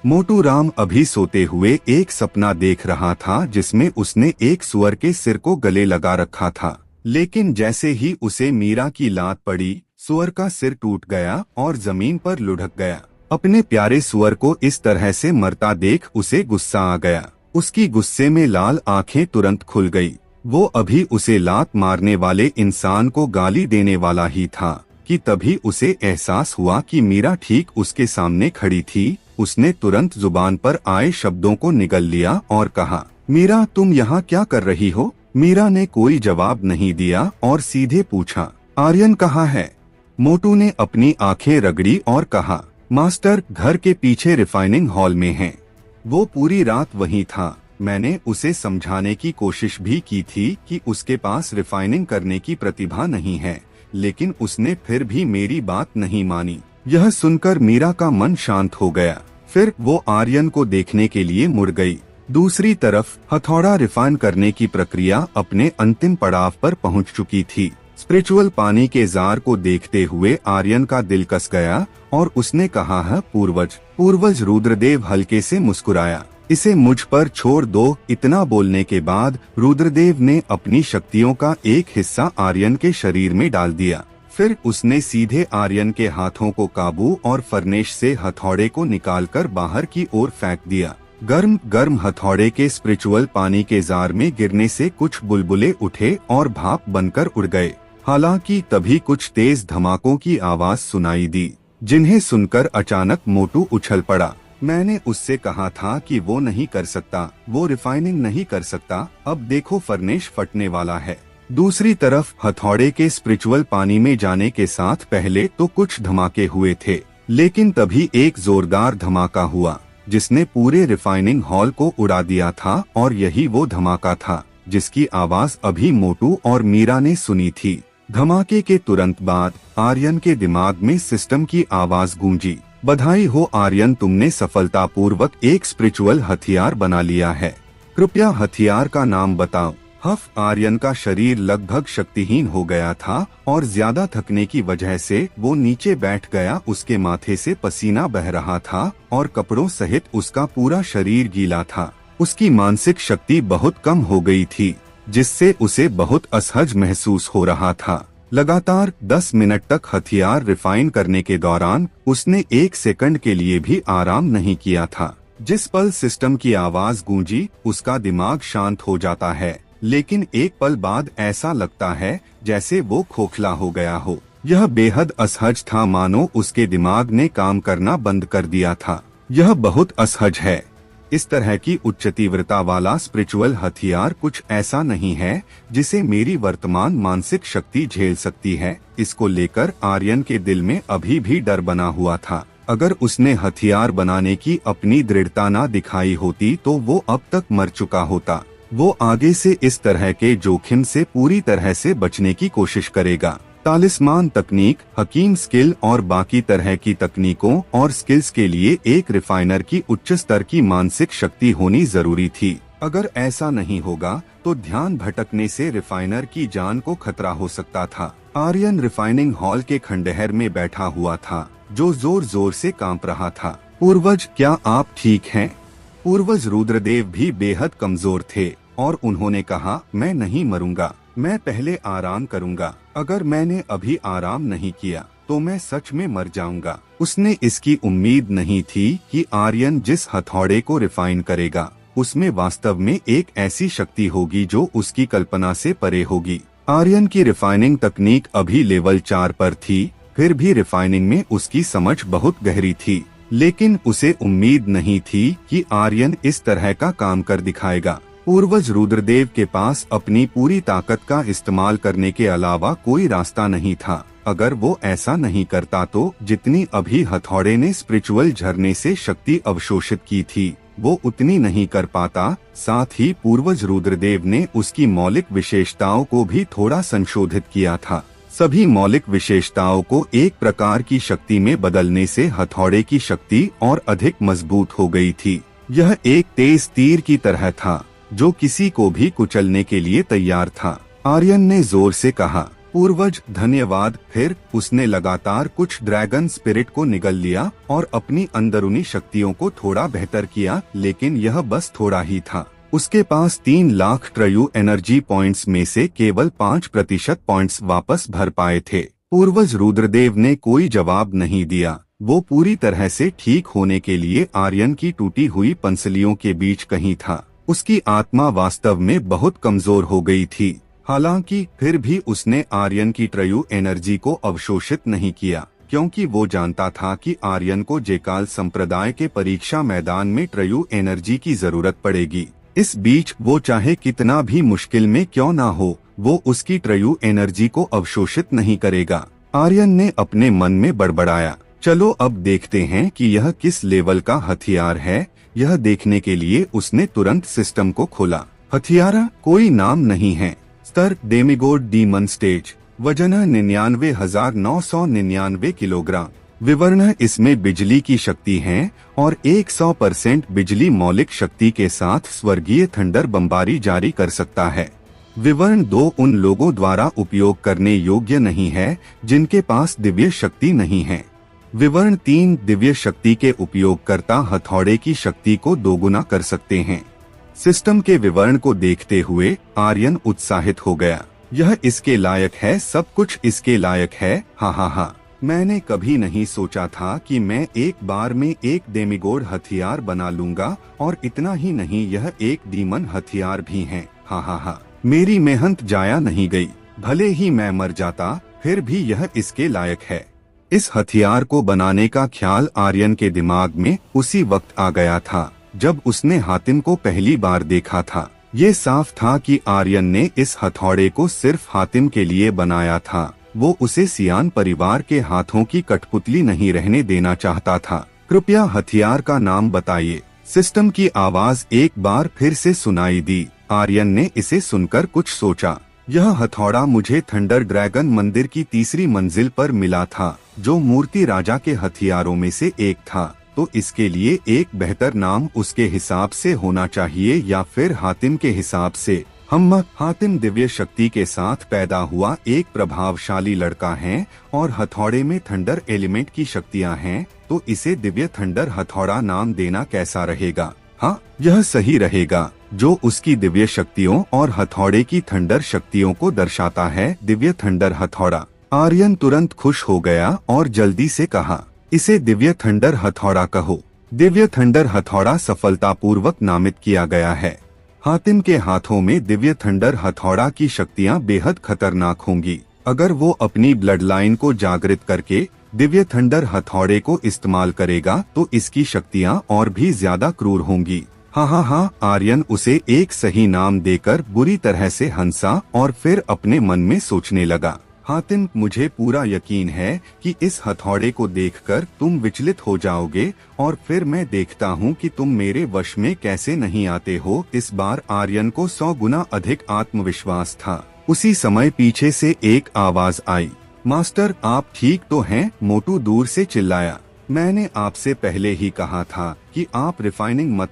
मोटू राम अभी सोते हुए एक सपना देख रहा था जिसमें उसने एक सुअर के सिर को गले लगा रखा था, लेकिन जैसे ही उसे मीरा की लात पड़ी, सुअर का सिर टूट गया और जमीन पर लुढ़क गया। अपने प्यारे सुअर को इस तरह से मरता देख उसे गुस्सा आ गया। उसकी गुस्से में लाल आंखें तुरंत खुल गई। वो अभी उसे लात मारने वाले इंसान को गाली देने वाला ही था कि तभी उसे एहसास हुआ कि मीरा ठीक उसके सामने खड़ी थी। उसने तुरंत जुबान पर आए शब्दों को निगल लिया और कहा, मीरा, तुम यहाँ क्या कर रही हो? मीरा ने कोई जवाब नहीं दिया और सीधे पूछा, आर्यन कहाँ है? मोटू ने अपनी आंखें रगड़ी और कहा, मास्टर, घर के पीछे रिफाइनिंग हॉल में है। वो पूरी रात वहीं था। मैंने उसे समझाने की कोशिश भी की थी कि उसके पास रिफाइनिंग करने की प्रतिभा नहीं है, लेकिन उसने फिर भी मेरी बात नहीं मानी। यह सुनकर मीरा का मन शांत हो गया। फिर वो आर्यन को देखने के लिए मुड़ गई। दूसरी तरफ हथौड़ा रिफाइन करने की प्रक्रिया अपने अंतिम पड़ाव पर पहुंच चुकी थी। स्पिरिचुअल पानी के जार को देखते हुए आर्यन का दिल कस गया और उसने कहा, है पूर्वज। पूर्वज रुद्रदेव हल्के से मुस्कुराया। इसे मुझ पर छोड़ दो। इतना बोलने के बाद रुद्रदेव ने अपनी शक्तियों का एक हिस्सा आर्यन के शरीर में डाल दिया। फिर उसने सीधे आर्यन के हाथों को काबू और फर्नेश से हथौड़े को निकालकर बाहर की ओर फेंक दिया। गर्म गर्म हथौड़े के स्पिरिचुअल पानी के जार में गिरने से कुछ बुलबुले उठे और भाप बनकर उड़ गए। हालांकि तभी कुछ तेज धमाकों की आवाज सुनाई दी, जिन्हें सुनकर अचानक मोटू उछल पड़ा। मैंने उससे कहा था कि वो नहीं कर सकता, वो रिफाइनिंग नहीं कर सकता। अब देखो, फर्नेश फटने वाला है। दूसरी तरफ हथौड़े के स्पिरिचुअल पानी में जाने के साथ पहले तो कुछ धमाके हुए थे, लेकिन तभी एक जोरदार धमाका हुआ जिसने पूरे रिफाइनिंग हॉल को उड़ा दिया था। और यही वो धमाका था जिसकी आवाज अभी मोटू और मीरा ने सुनी थी। धमाके के तुरंत बाद आर्यन के दिमाग में सिस्टम की आवाज गूंजी, बधाई हो आर्यन, तुमने सफलतापूर्वक एक स्पिरिचुअल हथियार बना लिया है। कृपया हथियार का नाम बताओ। आर्यन का शरीर लगभग शक्तिहीन हो गया था और ज्यादा थकने की वजह से वो नीचे बैठ गया। उसके माथे से पसीना बह रहा था और कपड़ों सहित उसका पूरा शरीर गीला था। उसकी मानसिक शक्ति बहुत कम हो गई थी, जिससे उसे बहुत असहज महसूस हो रहा था। लगातार 10 मिनट तक हथियार रिफाइन करने के दौरान उसने 1 सेकंड के लिए भी आराम नहीं किया था। जिस पल सिस्टम की आवाज गूंजी, उसका दिमाग शांत हो जाता है, लेकिन एक पल बाद ऐसा लगता है जैसे वो खोखला हो गया हो। यह बेहद असहज था, मानो उसके दिमाग ने काम करना बंद कर दिया था। यह बहुत असहज है। इस तरह की उच्च तीव्रता वाला स्पिरिचुअल हथियार कुछ ऐसा नहीं है जिसे मेरी वर्तमान मानसिक शक्ति झेल सकती है। इसको लेकर आर्यन के दिल में अभी भी डर बना हुआ था। अगर उसने हथियार बनाने की अपनी दृढ़ता न दिखाई होती तो वो अब तक मर चुका होता। वो आगे से इस तरह के जोखिम से पूरी तरह से बचने की कोशिश करेगा। तालिस्मान तकनीक, हकीम स्किल और बाकी तरह की तकनीकों और स्किल्स के लिए एक रिफाइनर की उच्च स्तर की मानसिक शक्ति होनी जरूरी थी। अगर ऐसा नहीं होगा तो ध्यान भटकने से रिफाइनर की जान को खतरा हो सकता था। आर्यन रिफाइनिंग हॉल के खंडहर में बैठा हुआ था, जो जोर जोर से कांप रहा था। पूर्वज, क्या आप ठीक हैं? पूर्वज रुद्रदेव भी बेहद कमजोर थे और उन्होंने कहा, मैं नहीं मरूंगा, मैं पहले आराम करूंगा। अगर मैंने अभी आराम नहीं किया तो मैं सच में मर जाऊंगा। उसने इसकी उम्मीद नहीं थी कि आर्यन जिस हथौड़े को रिफाइन करेगा उसमें वास्तव में एक ऐसी शक्ति होगी जो उसकी कल्पना से परे होगी। आर्यन की रिफाइनिंग तकनीक अभी लेवल 4 पर थी, फिर भी रिफाइनिंग में उसकी समझ बहुत गहरी थी। लेकिन उसे उम्मीद नहीं थी कि आर्यन इस तरह का काम कर दिखाएगा। पूर्वज रुद्रदेव के पास अपनी पूरी ताकत का इस्तेमाल करने के अलावा कोई रास्ता नहीं था। अगर वो ऐसा नहीं करता तो जितनी अभी हथौड़े ने स्पिरिचुअल झरने से शक्ति अवशोषित की थी, वो उतनी नहीं कर पाता। साथ ही पूर्वज रुद्रदेव ने उसकी मौलिक विशेषताओं को भी थोड़ा संशोधित किया था। सभी मौलिक विशेषताओं को एक प्रकार की शक्ति में बदलने से हथौड़े की शक्ति और अधिक मजबूत हो गई थी। यह एक तेज तीर की तरह था जो किसी को भी कुचलने के लिए तैयार था। आर्यन ने जोर से कहा, पूर्वज धन्यवाद। फिर उसने लगातार कुछ ड्रैगन स्पिरिट को निगल लिया और अपनी अंदरूनी शक्तियों को थोड़ा बेहतर किया, लेकिन यह बस थोड़ा ही था। उसके पास 3 लाख ट्रयू एनर्जी पॉइंट्स में से केवल 5% पॉइंट्स वापस भर पाए थे। पूर्वज रुद्रदेव ने कोई जवाब नहीं दिया। वो पूरी तरह से ठीक होने के लिए आर्यन की टूटी हुई पंसलियों के बीच कहीं था। उसकी आत्मा वास्तव में बहुत कमजोर हो गई थी। हालांकि फिर भी उसने आर्यन की ट्रयू एनर्जी को अवशोषित नहीं किया, क्योंकि वो जानता था कि आर्यन को जेकाल संप्रदाय के परीक्षा मैदान में ट्रयू एनर्जी की जरूरत पड़ेगी। इस बीच वो चाहे कितना भी मुश्किल में क्यों ना हो, वो उसकी ट्रयू एनर्जी को अवशोषित नहीं करेगा। आर्यन ने अपने मन में बड़बड़ाया, चलो अब देखते हैं कि यह किस लेवल का हथियार है। यह देखने के लिए उसने तुरंत सिस्टम को खोला। हथियार कोई नाम नहीं है। स्तर डेमिगोड डीमन स्टेज। वजन 99,999 किलोग्राम। विवरण इसमें बिजली की शक्ति है और 100% बिजली मौलिक शक्ति के साथ स्वर्गीय थंडर बमबारी जारी कर सकता है। विवरण 2 उन लोगों द्वारा उपयोग करने योग्य नहीं है जिनके पास दिव्य शक्ति नहीं है। विवरण 3 दिव्य शक्ति के उपयोगकर्ता हथौड़े की शक्ति को दोगुना कर सकते हैं। सिस्टम के विवरण को देखते हुए आर्यन उत्साहित हो गया। यह इसके लायक है, सब कुछ इसके लायक है। हा हा हा, मैंने कभी नहीं सोचा था कि मैं एक बार में एक डेमिगोड हथियार बना लूंगा, और इतना ही नहीं, यह एक डीमन हथियार भी है। हा हा हा, मेरी मेहनत जाया नहीं गई। भले ही मैं मर जाता, फिर भी यह इसके लायक है। इस हथियार को बनाने का ख्याल आर्यन के दिमाग में उसी वक्त आ गया था जब उसने हातिम को पहली बार देखा था। ये साफ था कि आर्यन ने इस हथौड़े को सिर्फ हातिम के लिए बनाया था। वो उसे सियान परिवार के हाथों की कठपुतली नहीं रहने देना चाहता था। कृपया हथियार का नाम बताइए। सिस्टम की आवाज एक बार फिर से सुनाई दी। आर्यन ने इसे सुनकर कुछ सोचा। यह हथौड़ा मुझे थंडर ड्रैगन मंदिर की तीसरी मंजिल पर मिला था, जो मूर्ति राजा के हथियारों में से एक था। तो इसके लिए एक बेहतर नाम उसके हिसाब से होना चाहिए, या फिर हातिम के हिसाब से। हातिम दिव्य शक्ति के साथ पैदा हुआ एक प्रभावशाली लड़का है और हथौड़े में थंडर एलिमेंट की शक्तियां हैं, तो इसे दिव्य थंडर हथौड़ा नाम देना कैसा रहेगा? हाँ, यह सही रहेगा, जो उसकी दिव्य शक्तियों और हथौड़े की थंडर शक्तियों को दर्शाता है। दिव्य थंडर हथौड़ा। आर्यन तुरंत खुश हो गया और जल्दी से कहा, इसे दिव्य थंडर हथौड़ा कहो। दिव्य थंडर हथौड़ा सफलतापूर्वक नामित किया गया है। हातिम के हाथों में दिव्य थंडर हथौड़ा की शक्तियां बेहद खतरनाक होंगी। अगर वो अपनी ब्लड लाइन को जागृत करके दिव्य थंडर हथौड़े को इस्तेमाल करेगा तो इसकी शक्तियां और भी ज्यादा क्रूर होंगी। हाँ, आर्यन उसे एक सही नाम देकर बुरी तरह से हंसा और फिर अपने मन में सोचने लगा, हातिम, मुझे पूरा यकीन है कि इस हथौड़े को देखकर तुम विचलित हो जाओगे, और फिर मैं देखता हूँ कि तुम मेरे वश में कैसे नहीं आते हो। इस बार आर्यन को 100 गुना अधिक आत्मविश्वास था। उसी समय पीछे से एक आवाज आई, मास्टर आप ठीक तो हैं? मोटू दूर से चिल्लाया। मैंने आपसे पहले ही कहा था कि आप रिफाइनिंग मत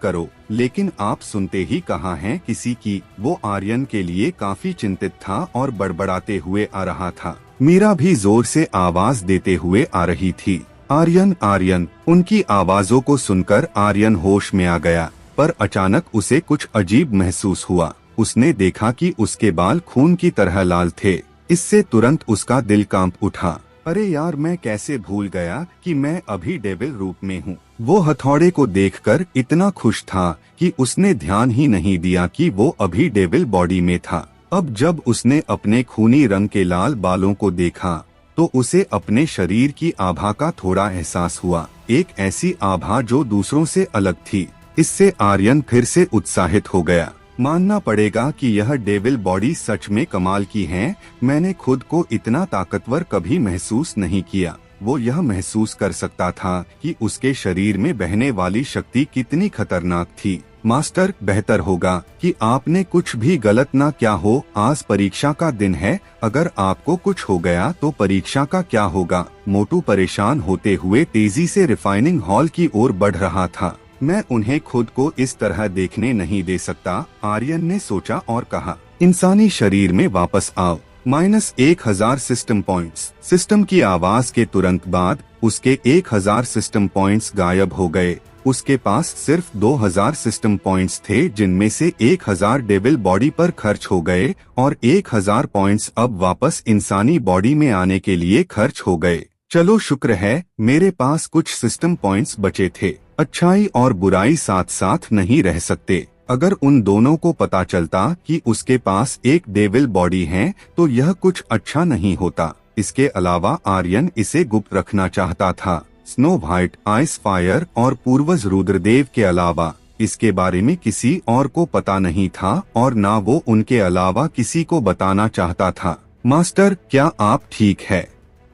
करो, लेकिन आप सुनते ही कहाँ हैं किसी की। वो आर्यन के लिए काफी चिंतित था और बड़बड़ाते हुए आ रहा था। मीरा भी जोर से आवाज देते हुए आ रही थी, आर्यन। उनकी आवाजों को सुनकर आर्यन होश में आ गया, पर अचानक उसे कुछ अजीब महसूस हुआ। उसने देखा कि उसके बाल खून की तरह लाल थे। इससे तुरंत उसका दिल कांप उठा। अरे यार, मैं कैसे भूल गया कि मैं अभी डेविल रूप में हूँ। वो हथौड़े को देखकर इतना खुश था कि उसने ध्यान ही नहीं दिया कि वो अभी डेविल बॉडी में था। अब जब उसने अपने खूनी रंग के लाल बालों को देखा तो उसे अपने शरीर की आभा का थोड़ा एहसास हुआ, एक ऐसी आभा जो दूसरों से अलग थी। इससे आर्यन फिर से उत्साहित हो गया। मानना पड़ेगा कि यह डेविल बॉडी सच में कमाल की है। मैंने खुद को इतना ताकतवर कभी महसूस नहीं किया। वो यह महसूस कर सकता था कि उसके शरीर में बहने वाली शक्ति कितनी खतरनाक थी। मास्टर, बेहतर होगा कि आपने कुछ भी गलत ना किया हो। आज परीक्षा का दिन है, अगर आपको कुछ हो गया तो परीक्षा का क्या होगा? मोटू परेशान होते हुए तेजी से रिफाइनिंग हॉल की ओर बढ़ रहा था। मैं उन्हें खुद को इस तरह देखने नहीं दे सकता, आर्यन ने सोचा और कहा। इंसानी शरीर में वापस आओ। -1000 सिस्टम पॉइंट्स। सिस्टम की आवाज के तुरंत बाद उसके 1000 सिस्टम पॉइंट्स गायब हो गए। उसके पास सिर्फ 2000 सिस्टम पॉइंट्स थे, जिनमें से 1000 डेविल बॉडी पर खर्च हो गए और 1000 पॉइंट्स अब वापस इंसानी बॉडी में आने के लिए खर्च हो गए। चलो, शुक्र है मेरे पास कुछ सिस्टम पॉइंट्स बचे थे। अच्छाई और बुराई साथ साथ नहीं रह सकते। अगर उन दोनों को पता चलता कि उसके पास एक डेविल बॉडी है तो यह कुछ अच्छा नहीं होता। इसके अलावा आर्यन इसे गुप्त रखना चाहता था। स्नो व्हाइट, आइस फायर और पूर्वज रुद्रदेव के अलावा इसके बारे में किसी और को पता नहीं था और ना वो उनके अलावा किसी को बताना चाहता था। मास्टर, क्या आप ठीक है?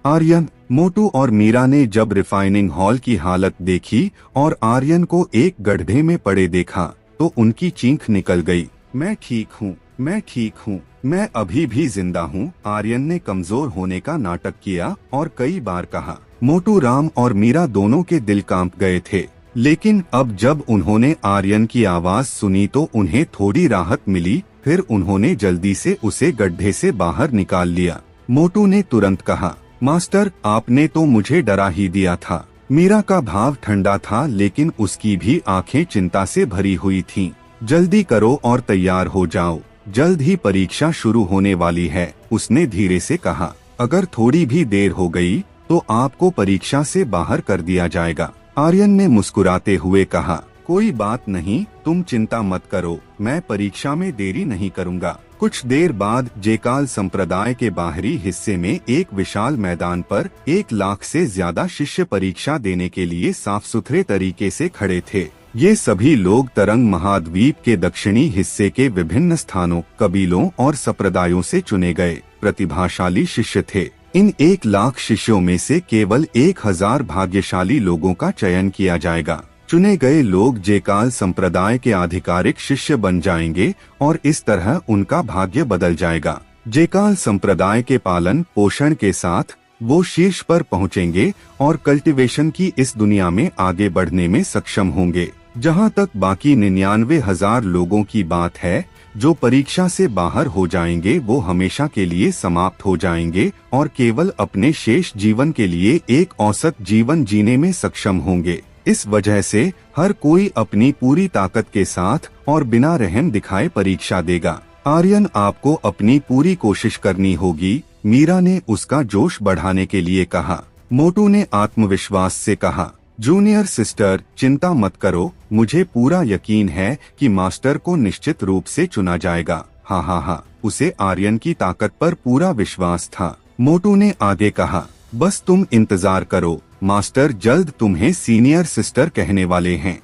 आर्यन, मोटू और मीरा ने जब रिफाइनिंग हॉल की हालत देखी और आर्यन को एक गड्ढे में पड़े देखा तो उनकी चीख निकल गई। मैं ठीक हूँ, मैं ठीक हूँ, मैं अभी भी जिंदा हूँ। आर्यन ने कमजोर होने का नाटक किया और कई बार कहा। मोटू, राम और मीरा दोनों के दिल कांप गए थे, लेकिन अब जब उन्होंने आर्यन की आवाज सुनी तो उन्हें थोड़ी राहत मिली। फिर उन्होंने जल्दी से उसे गड्ढे से बाहर निकाल लिया। मोटू ने तुरंत कहा, मास्टर, आपने तो मुझे डरा ही दिया था। मीरा का भाव ठंडा था, लेकिन उसकी भी आंखें चिंता से भरी हुई थीं। जल्दी करो और तैयार हो जाओ, जल्द ही परीक्षा शुरू होने वाली है, उसने धीरे से कहा। अगर थोड़ी भी देर हो गई तो आपको परीक्षा से बाहर कर दिया जाएगा। आर्यन ने मुस्कुराते हुए कहा, कोई बात नहीं, तुम चिंता मत करो, मैं परीक्षा में देरी नहीं करूंगा। कुछ देर बाद जेकाल संप्रदाय के बाहरी हिस्से में एक विशाल मैदान पर 1 लाख से ज्यादा शिष्य परीक्षा देने के लिए साफ सुथरे तरीके से खड़े थे। ये सभी लोग तरंग महाद्वीप के दक्षिणी हिस्से के विभिन्न स्थानों, कबीलों और संप्रदायों से चुने गए प्रतिभाशाली शिष्य थे। इन 1 लाख शिष्यों में से केवल 1000 भाग्यशाली लोगों का चयन किया जाएगा। चुने गए लोग जेकाल संप्रदाय के आधिकारिक शिष्य बन जाएंगे और इस तरह उनका भाग्य बदल जाएगा। जेकाल संप्रदाय के पालन पोषण के साथ वो शीर्ष पर पहुंचेंगे और कल्टीवेशन की इस दुनिया में आगे बढ़ने में सक्षम होंगे। जहां तक बाकी 99,000 लोगों की बात है जो परीक्षा से बाहर हो जाएंगे, वो हमेशा के लिए समाप्त हो जाएंगे और केवल अपने शेष जीवन के लिए एक औसत जीवन जीने में सक्षम होंगे। इस वजह से हर कोई अपनी पूरी ताकत के साथ और बिना रहम दिखाए परीक्षा देगा। आर्यन, आपको अपनी पूरी कोशिश करनी होगी, मीरा ने उसका जोश बढ़ाने के लिए कहा। मोटू ने आत्मविश्वास से कहा, जूनियर सिस्टर, चिंता मत करो, मुझे पूरा यकीन है कि मास्टर को निश्चित रूप से चुना जाएगा। हाँ हाँ हाँ, उसे आर्यन की ताकत पर पूरा विश्वास था। मोटू ने आगे कहा, बस तुम इंतजार करो, मास्टर जल्द तुम्हें सीनियर सिस्टर कहने वाले हैं।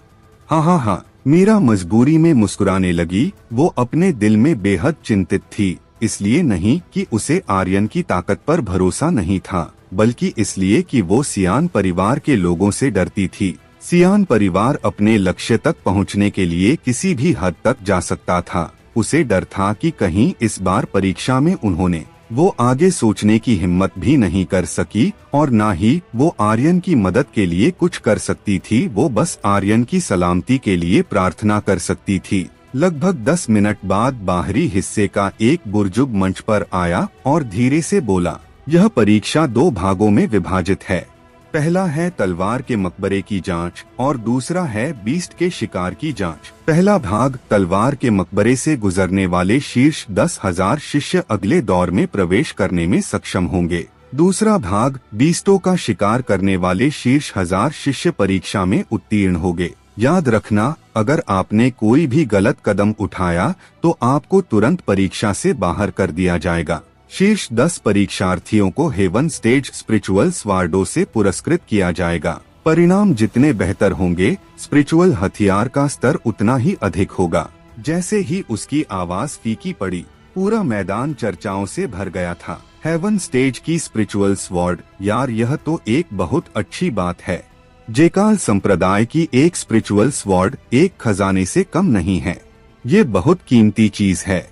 हाँ हाँ हाँ, मीरा मजबूरी में मुस्कुराने लगी। वो अपने दिल में बेहद चिंतित थी, इसलिए नहीं कि उसे आर्यन की ताकत पर भरोसा नहीं था, बल्कि इसलिए कि वो सियान परिवार के लोगों से डरती थी। सियान परिवार अपने लक्ष्य तक पहुंचने के लिए किसी भी हद तक जा सकता था। उसे डर था कि कहीं इस बार परीक्षा में उन्होंने वो आगे सोचने की हिम्मत भी नहीं कर सकी और ना ही वो आर्यन की मदद के लिए कुछ कर सकती थी। वो बस आर्यन की सलामती के लिए प्रार्थना कर सकती थी। लगभग 10 मिनट बाद बाहरी हिस्से का एक बुर्जुग मंच पर आया और धीरे से बोला, यह परीक्षा 2 भागों में विभाजित है। पहला है तलवार के मकबरे की जांच और दूसरा है बीस्ट के शिकार की जांच। पहला भाग, तलवार के मकबरे से गुजरने वाले शीर्ष 10,000 शिष्य अगले दौर में प्रवेश करने में सक्षम होंगे। दूसरा भाग, बीस्टों का शिकार करने वाले शीर्ष 1000 शिष्य परीक्षा में उत्तीर्ण होंगे। याद रखना, अगर आपने कोई भी गलत कदम उठाया तो आपको तुरंत परीक्षा से बाहर कर दिया जाएगा। शीर्ष 10 परीक्षार्थियों को हेवन स्टेज स्पिरिचुअल स्वार्डो से पुरस्कृत किया जाएगा। परिणाम जितने बेहतर होंगे, स्पिरिचुअल हथियार का स्तर उतना ही अधिक होगा। जैसे ही उसकी आवाज फीकी पड़ी, पूरा मैदान चर्चाओं से भर गया था। हेवन स्टेज की स्पिरिचुअल स्वॉर्ड, यार यह तो एक बहुत अच्छी बात है। जेकाल संप्रदाय की एक स्पिरिचुअल स्वॉर्ड एक खजाने से कम नहीं है। ये बहुत कीमती चीज है।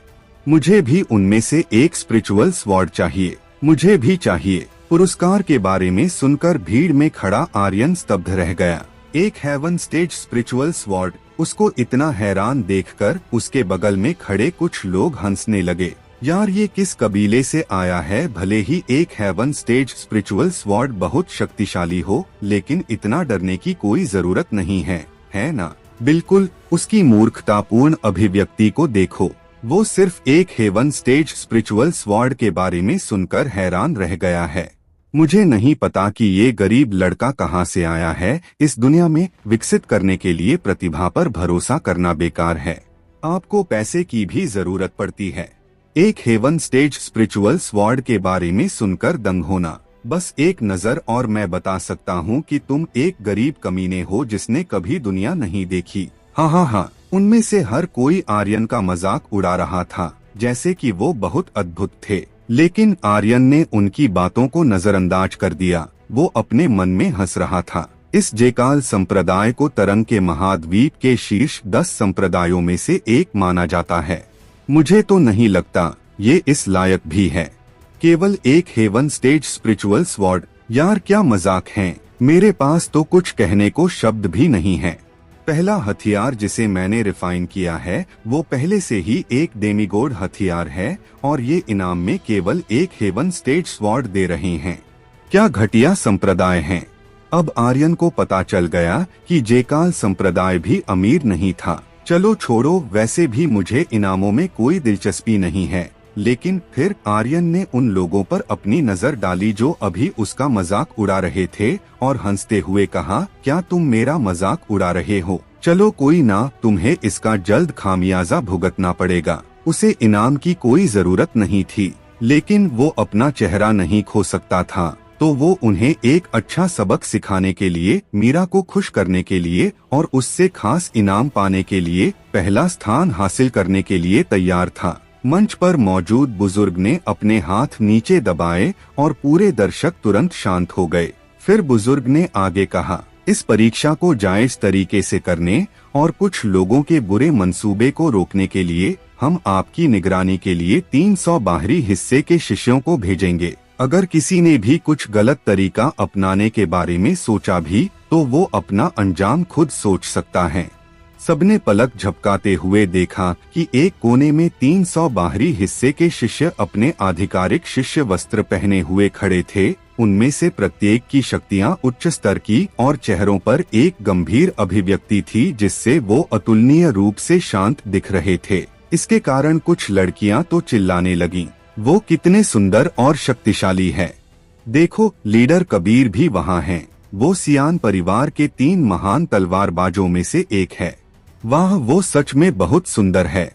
मुझे भी उनमें से एक स्पिरिचुअल स्वॉर्ड चाहिए। मुझे भी चाहिए। पुरस्कार के बारे में सुनकर भीड़ में खड़ा आर्यन स्तब्ध रह गया। एक हेवन स्टेज स्पिरिचुअल स्वॉर्ड, उसको इतना हैरान देखकर उसके बगल में खड़े कुछ लोग हंसने लगे। यार ये किस कबीले से आया है? भले ही एक हेवन स्टेज स्पिरिचुअल स्वॉर्ड बहुत शक्तिशाली हो, लेकिन इतना डरने की कोई जरूरत नहीं है ना? बिल्कुल। उसकी मूर्खतापूर्ण अभिव्यक्ति को देखो। वो सिर्फ एक हेवन स्टेज स्पिरिचुअल स्वॉर्ड के बारे में सुनकर हैरान रह गया है। मुझे नहीं पता कि ये गरीब लड़का कहाँ से आया है। इस दुनिया में विकसित करने के लिए प्रतिभा पर भरोसा करना बेकार है। आपको पैसे की भी जरूरत पड़ती है। एक हेवन स्टेज स्पिरिचुअल स्वॉर्ड के बारे में सुनकर दंग होना। बस एक नजर और मैं बता सकता हूँ कि तुम एक गरीब कमीने हो जिसने कभी दुनिया नहीं देखी। हाँ। उनमें से हर कोई आर्यन का मजाक उड़ा रहा था, जैसे कि वो बहुत अद्भुत थे। लेकिन आर्यन ने उनकी बातों को नजरअंदाज कर दिया। वो अपने मन में हंस रहा था। इस जेकाल संप्रदाय को तरंग के महाद्वीप के शीर्ष 10 संप्रदायों में से एक माना जाता है। मुझे तो नहीं लगता ये इस लायक भी है। केवल एक हेवन स्टेज स्पिरिचुअल स्वॉर्ड, यार क्या मजाक है। मेरे पास तो कुछ कहने को शब्द भी नहीं है। पहला हथियार जिसे मैंने रिफाइन किया है वो पहले से ही एक डेमिगॉड हथियार है, और ये इनाम में केवल एक हेवन स्टेज स्वॉर्ड दे रहे हैं। क्या घटिया संप्रदाय हैं। अब आर्यन को पता चल गया कि जेकाल संप्रदाय भी अमीर नहीं था। चलो छोड़ो, वैसे भी मुझे इनामों में कोई दिलचस्पी नहीं है। लेकिन फिर आर्यन ने उन लोगों पर अपनी नजर डाली जो अभी उसका मजाक उड़ा रहे थे, और हंसते हुए कहा, क्या तुम मेरा मजाक उड़ा रहे हो? चलो कोई ना, तुम्हें इसका जल्द खामियाजा भुगतना पड़ेगा। उसे इनाम की कोई जरूरत नहीं थी, लेकिन वो अपना चेहरा नहीं खो सकता था, तो वो उन्हें एक अच्छा सबक सिखाने के लिए, मीरा को खुश करने के लिए और उससे खास इनाम पाने के लिए, पहला स्थान हासिल करने के लिए तैयार था। मंच पर मौजूद बुजुर्ग ने अपने हाथ नीचे दबाए और पूरे दर्शक तुरंत शांत हो गए। फिर बुजुर्ग ने आगे कहा, इस परीक्षा को जायज तरीके से करने और कुछ लोगों के बुरे मंसूबे को रोकने के लिए हम आपकी निगरानी के लिए 300 बाहरी हिस्से के शिष्यों को भेजेंगे। अगर किसी ने भी कुछ गलत तरीका अपनाने के बारे में सोचा भी, तो वो अपना अंजाम खुद सोच सकता है। सबने पलक झपकाते हुए देखा कि एक कोने में 300 बाहरी हिस्से के शिष्य अपने आधिकारिक शिष्य वस्त्र पहने हुए खड़े थे। उनमें से प्रत्येक की शक्तियां उच्च स्तर की और चेहरों पर एक गंभीर अभिव्यक्ति थी जिससे वो अतुलनीय रूप से शांत दिख रहे थे। इसके कारण कुछ लड़कियां तो चिल्लाने लगीं, वो कितने सुंदर और शक्तिशाली है। देखो, लीडर कबीर भी वहाँ हैं। वो सियान परिवार के 3 महान तलवारबाजों में से एक है। वाह, वो सच में बहुत सुंदर है।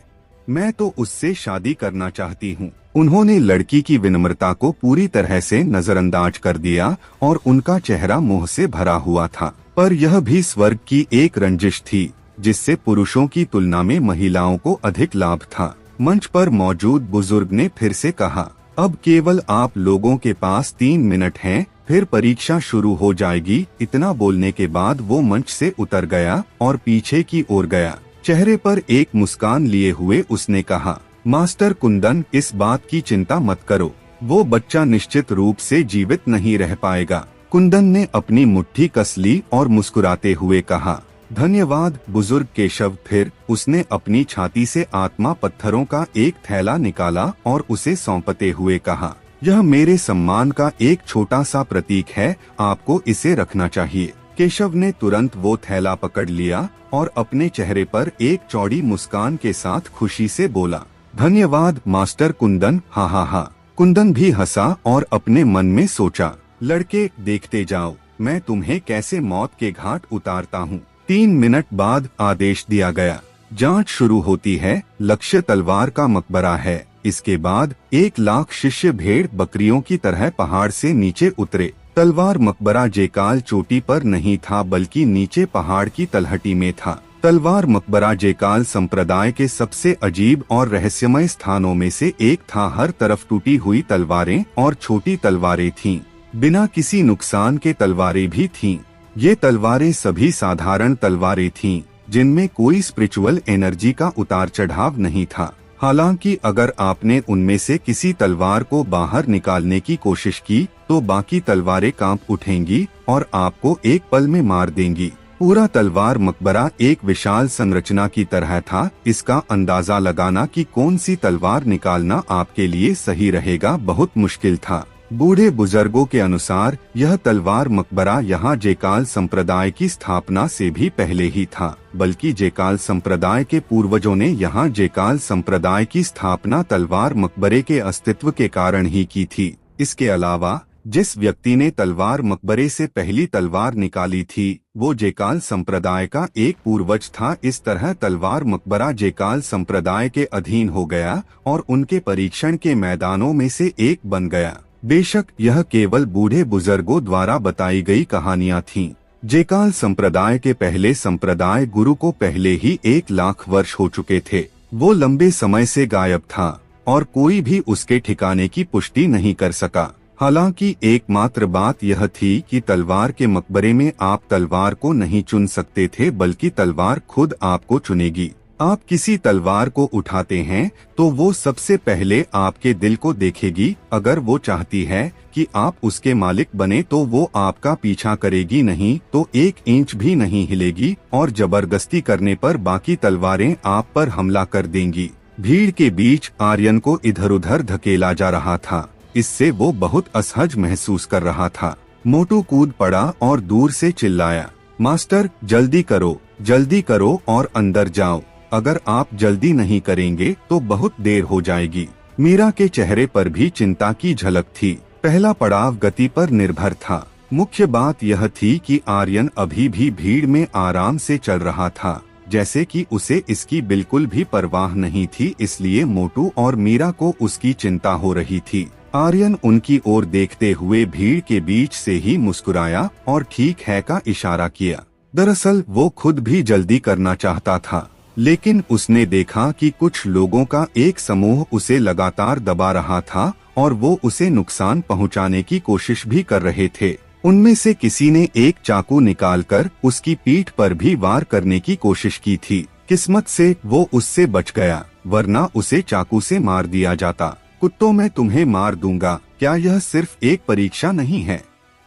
मैं तो उससे शादी करना चाहती हूँ। उन्होंने लड़की की विनम्रता को पूरी तरह से नजरअंदाज कर दिया और उनका चेहरा मोह से भरा हुआ था। पर यह भी स्वर्ग की एक रंजिश थी जिससे पुरुषों की तुलना में महिलाओं को अधिक लाभ था। मंच पर मौजूद बुजुर्ग ने फिर से कहा, अब केवल आप लोगों के पास 3 मिनट हैं, फिर परीक्षा शुरू हो जाएगी। इतना बोलने के बाद वो मंच से उतर गया और पीछे की ओर गया। चेहरे पर एक मुस्कान लिए हुए उसने कहा, मास्टर कुंदन, इस बात की चिंता मत करो, वो बच्चा निश्चित रूप से जीवित नहीं रह पाएगा। कुंदन ने अपनी मुट्ठी कस ली और मुस्कुराते हुए कहा, धन्यवाद बुजुर्ग केशव। फिर उसने अपनी छाती से आत्मा पत्थरों का एक थैला निकाला और उसे सौंपते हुए कहा, यह मेरे सम्मान का एक छोटा सा प्रतीक है, आपको इसे रखना चाहिए। केशव ने तुरंत वो थैला पकड़ लिया और अपने चेहरे पर एक चौड़ी मुस्कान के साथ खुशी से बोला, धन्यवाद मास्टर कुंदन। हा। कुंदन भी हंसा और अपने मन में सोचा, लड़के देखते जाओ, मैं तुम्हें कैसे मौत के घाट उतारता हूँ। 3 मिनट बाद आदेश दिया गया। जांच शुरू होती है। लक्ष्य तलवार का मकबरा है। इसके बाद 1 लाख शिष्य भेड़ बकरियों की तरह पहाड़ से नीचे उतरे। तलवार मकबरा जेकाल चोटी पर नहीं था बल्कि नीचे पहाड़ की तलहटी में था। तलवार मकबरा जेकाल संप्रदाय के सबसे अजीब और रहस्यमय स्थानों में से एक था। हर तरफ टूटी हुई तलवारें और छोटी तलवारें थीं। बिना किसी नुकसान के तलवारें भी थीं। ये तलवारें सभी साधारण तलवारें थीं, जिनमें कोई स्पिरिचुअल एनर्जी का उतार चढ़ाव नहीं था। हालांकि अगर आपने उनमें से किसी तलवार को बाहर निकालने की कोशिश की तो बाकी तलवारें कांप उठेंगी और आपको एक पल में मार देंगी। पूरा तलवार मकबरा एक विशाल संरचना की तरह था। इसका अंदाजा लगाना कि कौन सी तलवार निकालना आपके लिए सही रहेगा बहुत मुश्किल था। बूढ़े बुजुर्गों के अनुसार यह तलवार मकबरा यहाँ जेकाल संप्रदाय की स्थापना से भी पहले ही था, बल्कि जेकाल संप्रदाय के पूर्वजों ने यहाँ जेकाल संप्रदाय की स्थापना तलवार मकबरे के अस्तित्व के कारण ही की थी। इसके अलावा जिस व्यक्ति ने तलवार मकबरे से पहली तलवार निकाली थी वो जेकाल संप्रदाय का एक पूर्वज था। इस तरह तलवार मकबरा जेकाल संप्रदाय के अधीन हो गया और उनके परीक्षण के मैदानों में से एक बन गया। बेशक यह केवल बूढ़े बुजुर्गों द्वारा बताई गई कहानियां थीं। जेकाल संप्रदाय के पहले संप्रदाय गुरु को पहले ही 1 लाख वर्ष हो चुके थे। वो लंबे समय से गायब था और कोई भी उसके ठिकाने की पुष्टि नहीं कर सका। हालांकि एकमात्र बात यह थी कि तलवार के मकबरे में आप तलवार को नहीं चुन सकते थे, बल्कि तलवार खुद आपको चुनेगी। आप किसी तलवार को उठाते हैं तो वो सबसे पहले आपके दिल को देखेगी। अगर वो चाहती है कि आप उसके मालिक बने तो वो आपका पीछा करेगी, नहीं तो 1 इंच भी नहीं हिलेगी और जबरदस्ती करने पर बाकी तलवारें आप पर हमला कर देंगी। भीड़ के बीच आर्यन को इधर उधर धकेला जा रहा था। इससे वो बहुत असहज महसूस कर रहा था। मोटू कूद पड़ा और दूर से चिल्लाया, मास्टर जल्दी करो और अंदर जाओ। अगर आप जल्दी नहीं करेंगे तो बहुत देर हो जाएगी। मीरा के चेहरे पर भी चिंता की झलक थी। पहला पड़ाव गति पर निर्भर था। मुख्य बात यह थी कि आर्यन अभी भी भीड़ में आराम से चल रहा था, जैसे कि उसे इसकी बिल्कुल भी परवाह नहीं थी। इसलिए मोटू और मीरा को उसकी चिंता हो रही थी। आर्यन उनकी ओर देखते हुए भीड़ के बीच से ही मुस्कुराया और ठीक है का इशारा किया। दरअसल वो खुद भी जल्दी करना चाहता था, लेकिन उसने देखा कि कुछ लोगों का एक समूह उसे लगातार दबा रहा था और वो उसे नुकसान पहुंचाने की कोशिश भी कर रहे थे। उनमें से किसी ने एक चाकू निकालकर उसकी पीठ पर भी वार करने की कोशिश की थी। किस्मत से वो उससे बच गया, वरना उसे चाकू से मार दिया जाता। कुत्तों, मैं तुम्हें मार दूंगा। क्या यह सिर्फ एक परीक्षा नहीं है?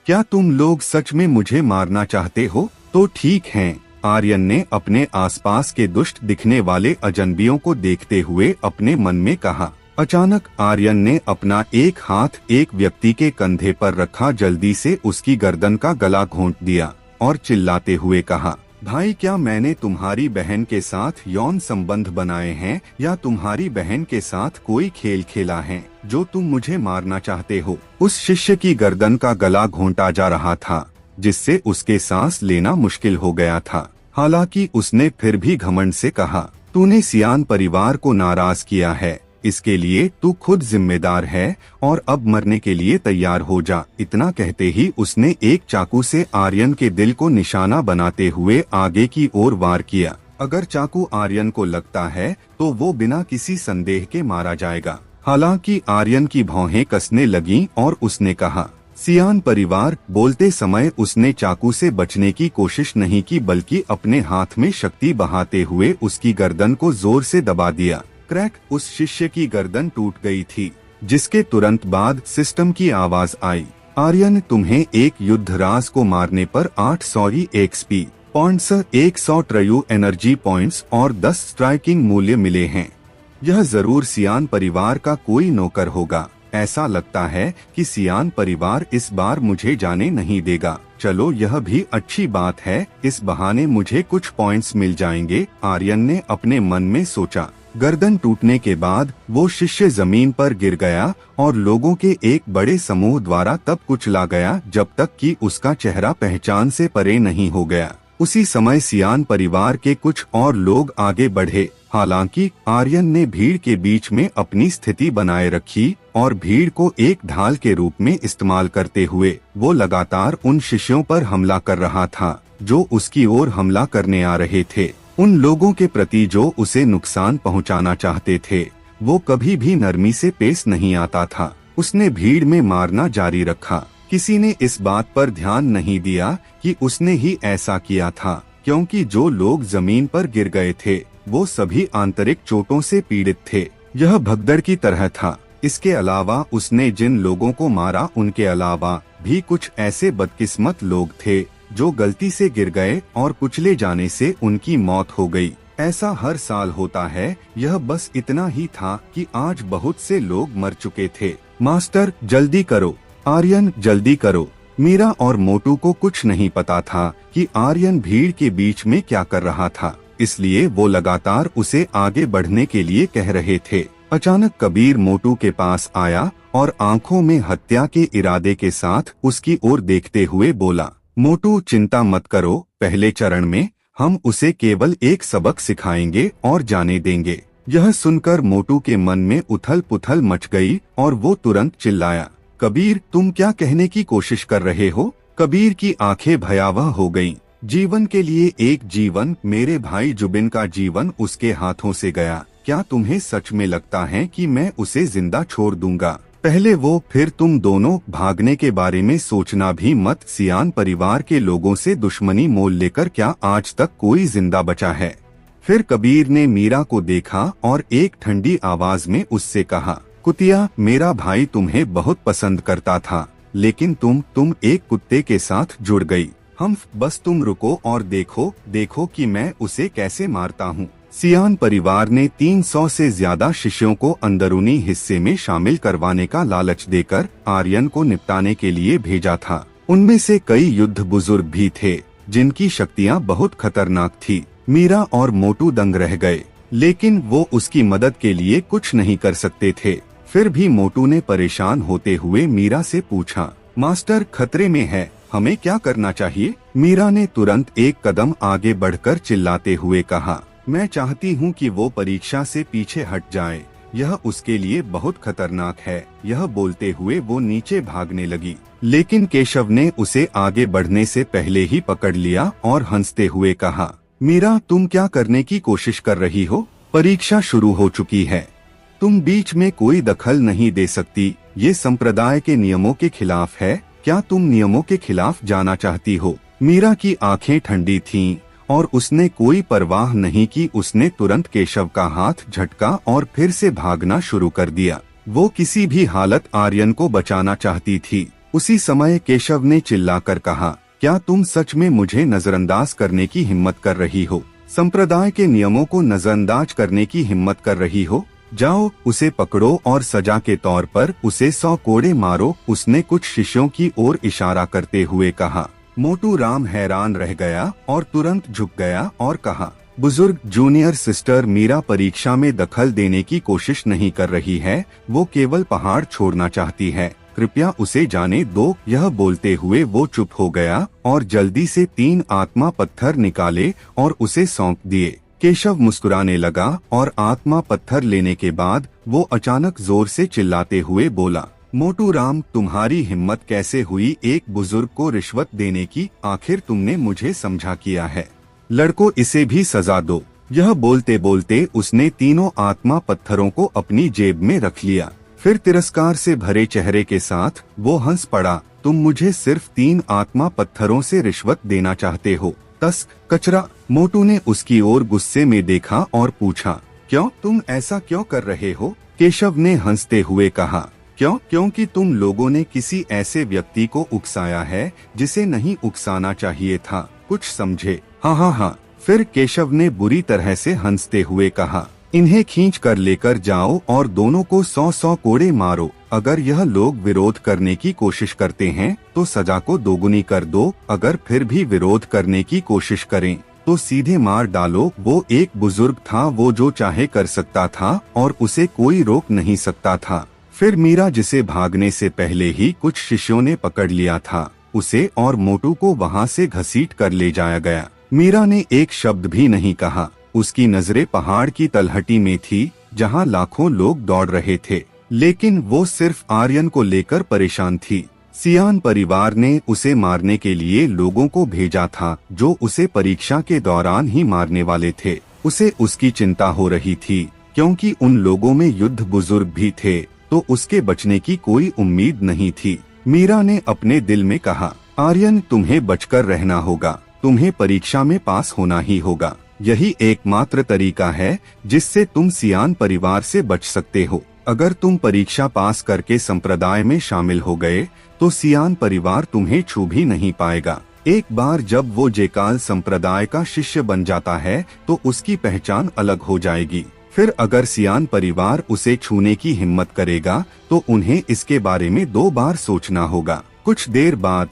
क्या तुम लोग सच में मुझे मारना चाहते हो? तो ठीक है। आर्यन ने अपने आसपास के दुष्ट दिखने वाले अजनबियों को देखते हुए अपने मन में कहा। अचानक आर्यन ने अपना एक हाथ एक व्यक्ति के कंधे पर रखा, जल्दी से उसकी गर्दन का गला घोंट दिया और चिल्लाते हुए कहा, भाई, क्या मैंने तुम्हारी बहन के साथ यौन संबंध बनाए हैं या तुम्हारी बहन के साथ कोई खेल खेला है जो तुम मुझे मारना चाहते हो? उस शिष्य की गर्दन का गला घोंटा जा रहा था, जिससे उसके सांस लेना मुश्किल हो गया था। हालांकि उसने फिर भी घमंड से कहा, तूने सियान परिवार को नाराज किया है, इसके लिए तू खुद जिम्मेदार है और अब मरने के लिए तैयार हो जा। इतना कहते ही उसने एक चाकू से आर्यन के दिल को निशाना बनाते हुए आगे की ओर वार किया। अगर चाकू आर्यन को लगता है तो वो बिना किसी संदेह के मारा जाएगा। हालांकि आर्यन की भौहें कसने लगीं और उसने कहा, सियान परिवार। बोलते समय उसने चाकू से बचने की कोशिश नहीं की, बल्कि अपने हाथ में शक्ति बहाते हुए उसकी गर्दन को जोर से दबा दिया। क्रैक! उस शिष्य की गर्दन टूट गई थी, जिसके तुरंत बाद सिस्टम की आवाज आई, आर्यन, तुम्हें एक युद्धराज को मारने पर 800 XP points, 100 true energy points और 10 स्ट्राइकिंग मूल्य मिले हैं। यह जरूर सियान परिवार का कोई नौकर होगा। ऐसा लगता है कि सियान परिवार इस बार मुझे जाने नहीं देगा। चलो, यह भी अच्छी बात है, इस बहाने मुझे कुछ पॉइंट्स मिल जाएंगे। आर्यन ने अपने मन में सोचा। गर्दन टूटने के बाद वो शिष्य जमीन पर गिर गया और लोगों के एक बड़े समूह द्वारा तब कुचला गया जब तक कि उसका चेहरा पहचान से परे नहीं हो गया। उसी समय सियान परिवार के कुछ और लोग आगे बढ़े। हालांकि आर्यन ने भीड़ के बीच में अपनी स्थिति बनाए रखी और भीड़ को एक ढाल के रूप में इस्तेमाल करते हुए वो लगातार उन शिष्यों पर हमला कर रहा था जो उसकी ओर हमला करने आ रहे थे। उन लोगों के प्रति जो उसे नुकसान पहुंचाना चाहते थे वो कभी भी नरमी से पेश नहीं आता था। उसने भीड़ में मारना जारी रखा। किसी ने इस बात पर ध्यान नहीं दिया कि उसने ही ऐसा किया था, क्योंकि जो लोग जमीन पर गिर गए थे वो सभी आंतरिक चोटों से पीड़ित थे। यह भगदड़ की तरह था। इसके अलावा उसने जिन लोगों को मारा उनके अलावा भी कुछ ऐसे बदकिस्मत लोग थे जो गलती से गिर गए और कुचले जाने से उनकी मौत हो गई। ऐसा हर साल होता है। यह बस इतना ही था कि आज बहुत से लोग मर चुके थे। मास्टर जल्दी करो, आर्यन जल्दी करो। मीरा और मोटू को कुछ नहीं पता था कि आर्यन भीड़ के बीच में क्या कर रहा था, इसलिए वो लगातार उसे आगे बढ़ने के लिए कह रहे थे। अचानक कबीर मोटू के पास आया और आंखों में हत्या के इरादे के साथ उसकी ओर देखते हुए बोला, मोटू चिंता मत करो, पहले चरण में हम उसे केवल एक सबक सिखाएंगे और जाने देंगे। यह सुनकर मोटू के मन में उथल पुथल मच गई और वो तुरंत चिल्लाया, कबीर तुम क्या कहने की कोशिश कर रहे हो? कबीर की आंखें भयावह हो गईं। जीवन के लिए एक जीवन, मेरे भाई जुबिन का जीवन उसके हाथों से गया। क्या तुम्हें सच में लगता है कि मैं उसे जिंदा छोड़ दूंगा? पहले वो फिर तुम दोनों भागने के बारे में सोचना भी मत। सियान परिवार के लोगों से दुश्मनी मोल लेकर क्या आज तक कोई जिंदा बचा है? फिर कबीर ने मीरा को देखा और एक ठंडी आवाज में उससे कहा, कुतिया मेरा भाई तुम्हें बहुत पसंद करता था, लेकिन तुम एक कुत्ते के साथ जुड़ गई। हम बस तुम रुको और देखो कि मैं उसे कैसे मारता हूँ। सियान परिवार ने 300 से ज्यादा शिष्यों को अंदरूनी हिस्से में शामिल करवाने का लालच देकर आर्यन को निपटाने के लिए भेजा था। उनमें से कई युद्ध बुजुर्ग भी थे जिनकी शक्तियां बहुत खतरनाक थी। मीरा और मोटू दंग रह गए, लेकिन वो उसकी मदद के लिए कुछ नहीं कर सकते थे। फिर भी मोटू ने परेशान होते हुए मीरा से पूछा, मास्टर खतरे में है, हमें क्या करना चाहिए? मीरा ने तुरंत एक कदम आगे बढ़कर चिल्लाते हुए कहा, मैं चाहती हूँ कि वो परीक्षा से पीछे हट जाए, यह उसके लिए बहुत खतरनाक है। यह बोलते हुए वो नीचे भागने लगी, लेकिन केशव ने उसे आगे बढ़ने से पहले ही पकड़ लिया और हंसते हुए कहा, मीरा तुम क्या करने की कोशिश कर रही हो? परीक्षा शुरू हो चुकी है, तुम बीच में कोई दखल नहीं दे सकती। ये संप्रदाय के नियमों के खिलाफ है। क्या तुम नियमों के खिलाफ जाना चाहती हो? मीरा की आंखें ठंडी थीं और उसने कोई परवाह नहीं की। उसने तुरंत केशव का हाथ झटका और फिर से भागना शुरू कर दिया। वो किसी भी हालत आर्यन को बचाना चाहती थी। उसी समय केशव ने चिल्लाकर कहा, क्या तुम सच में मुझे नजरअंदाज करने की हिम्मत कर रही हो? संप्रदाय के नियमों को नजरअंदाज करने की हिम्मत कर रही हो? जाओ उसे पकड़ो और सजा के तौर पर उसे 100 कोड़े मारो। उसने कुछ शिष्यों की ओर इशारा करते हुए कहा। मोटू राम हैरान रह गया और तुरंत झुक गया और कहा, बुजुर्ग जूनियर सिस्टर मीरा परीक्षा में दखल देने की कोशिश नहीं कर रही है, वो केवल पहाड़ छोड़ना चाहती है, कृपया उसे जाने दो। यह बोलते हुए वो चुप हो गया और जल्दी से 3 आत्मा पत्थर निकाले और उसे सौंप दिए। केशव मुस्कुराने लगा और आत्मा पत्थर लेने के बाद वो अचानक जोर से चिल्लाते हुए बोला, मोटू राम तुम्हारी हिम्मत कैसे हुई एक बुजुर्ग को रिश्वत देने की? आखिर तुमने मुझे समझा किया है, लड़को इसे भी सजा दो। यह बोलते बोलते उसने तीनों आत्मा पत्थरों को अपनी जेब में रख लिया। फिर तिरस्कार से भरे चेहरे के साथ वो हंस पड़ा, तुम मुझे सिर्फ 3 आत्मा पत्थरों से रिश्वत देना चाहते हो? तस्क कचरा। मोटू ने उसकी ओर गुस्से में देखा और पूछा, क्यों? तुम ऐसा क्यों कर रहे हो? केशव ने हंसते हुए कहा, क्योंकि तुम लोगों ने किसी ऐसे व्यक्ति को उकसाया है जिसे नहीं उकसाना चाहिए था। कुछ समझे? हाँ। फिर केशव ने बुरी तरह से हंसते हुए कहा, इन्हें खींच कर लेकर जाओ और दोनों को 100 कोड़े मारो। अगर यह लोग विरोध करने की कोशिश करते हैं तो सजा को दोगुनी कर दो। अगर फिर भी विरोध करने की कोशिश करें तो सीधे मार डालो। वो एक बुजुर्ग था, वो जो चाहे कर सकता था और उसे कोई रोक नहीं सकता था। फिर मीरा, जिसे भागने से पहले ही कुछ शिष्यों ने पकड़ लिया था, उसे और मोटू को वहां से घसीट कर ले जाया गया। मीरा ने एक शब्द भी नहीं कहा। उसकी नजरें पहाड़ की तलहटी में थी जहां लाखों लोग दौड़ रहे थे, लेकिन वो सिर्फ आर्यन को लेकर परेशान थी। सियान परिवार ने उसे मारने के लिए लोगों को भेजा था जो उसे परीक्षा के दौरान ही मारने वाले थे। उसे उसकी चिंता हो रही थी क्योंकि उन लोगों में युद्ध बुजुर्ग भी थे, तो उसके बचने की कोई उम्मीद नहीं थी। मीरा ने अपने दिल में कहा, आर्यन तुम्हें बचकर रहना होगा, तुम्हें परीक्षा में पास होना ही होगा। यही एकमात्र तरीका है जिससे तुम सियान परिवार से बच सकते हो। अगर तुम परीक्षा पास करके संप्रदाय में शामिल हो गए तो सियान परिवार तुम्हें छू भी नहीं पाएगा। एक बार जब वो जेकाल संप्रदाय का शिष्य बन जाता है तो उसकी पहचान अलग हो जाएगी। फिर अगर सियान परिवार उसे छूने की हिम्मत करेगा तो उन्हें इसके बारे में 2 बार सोचना होगा। कुछ देर बाद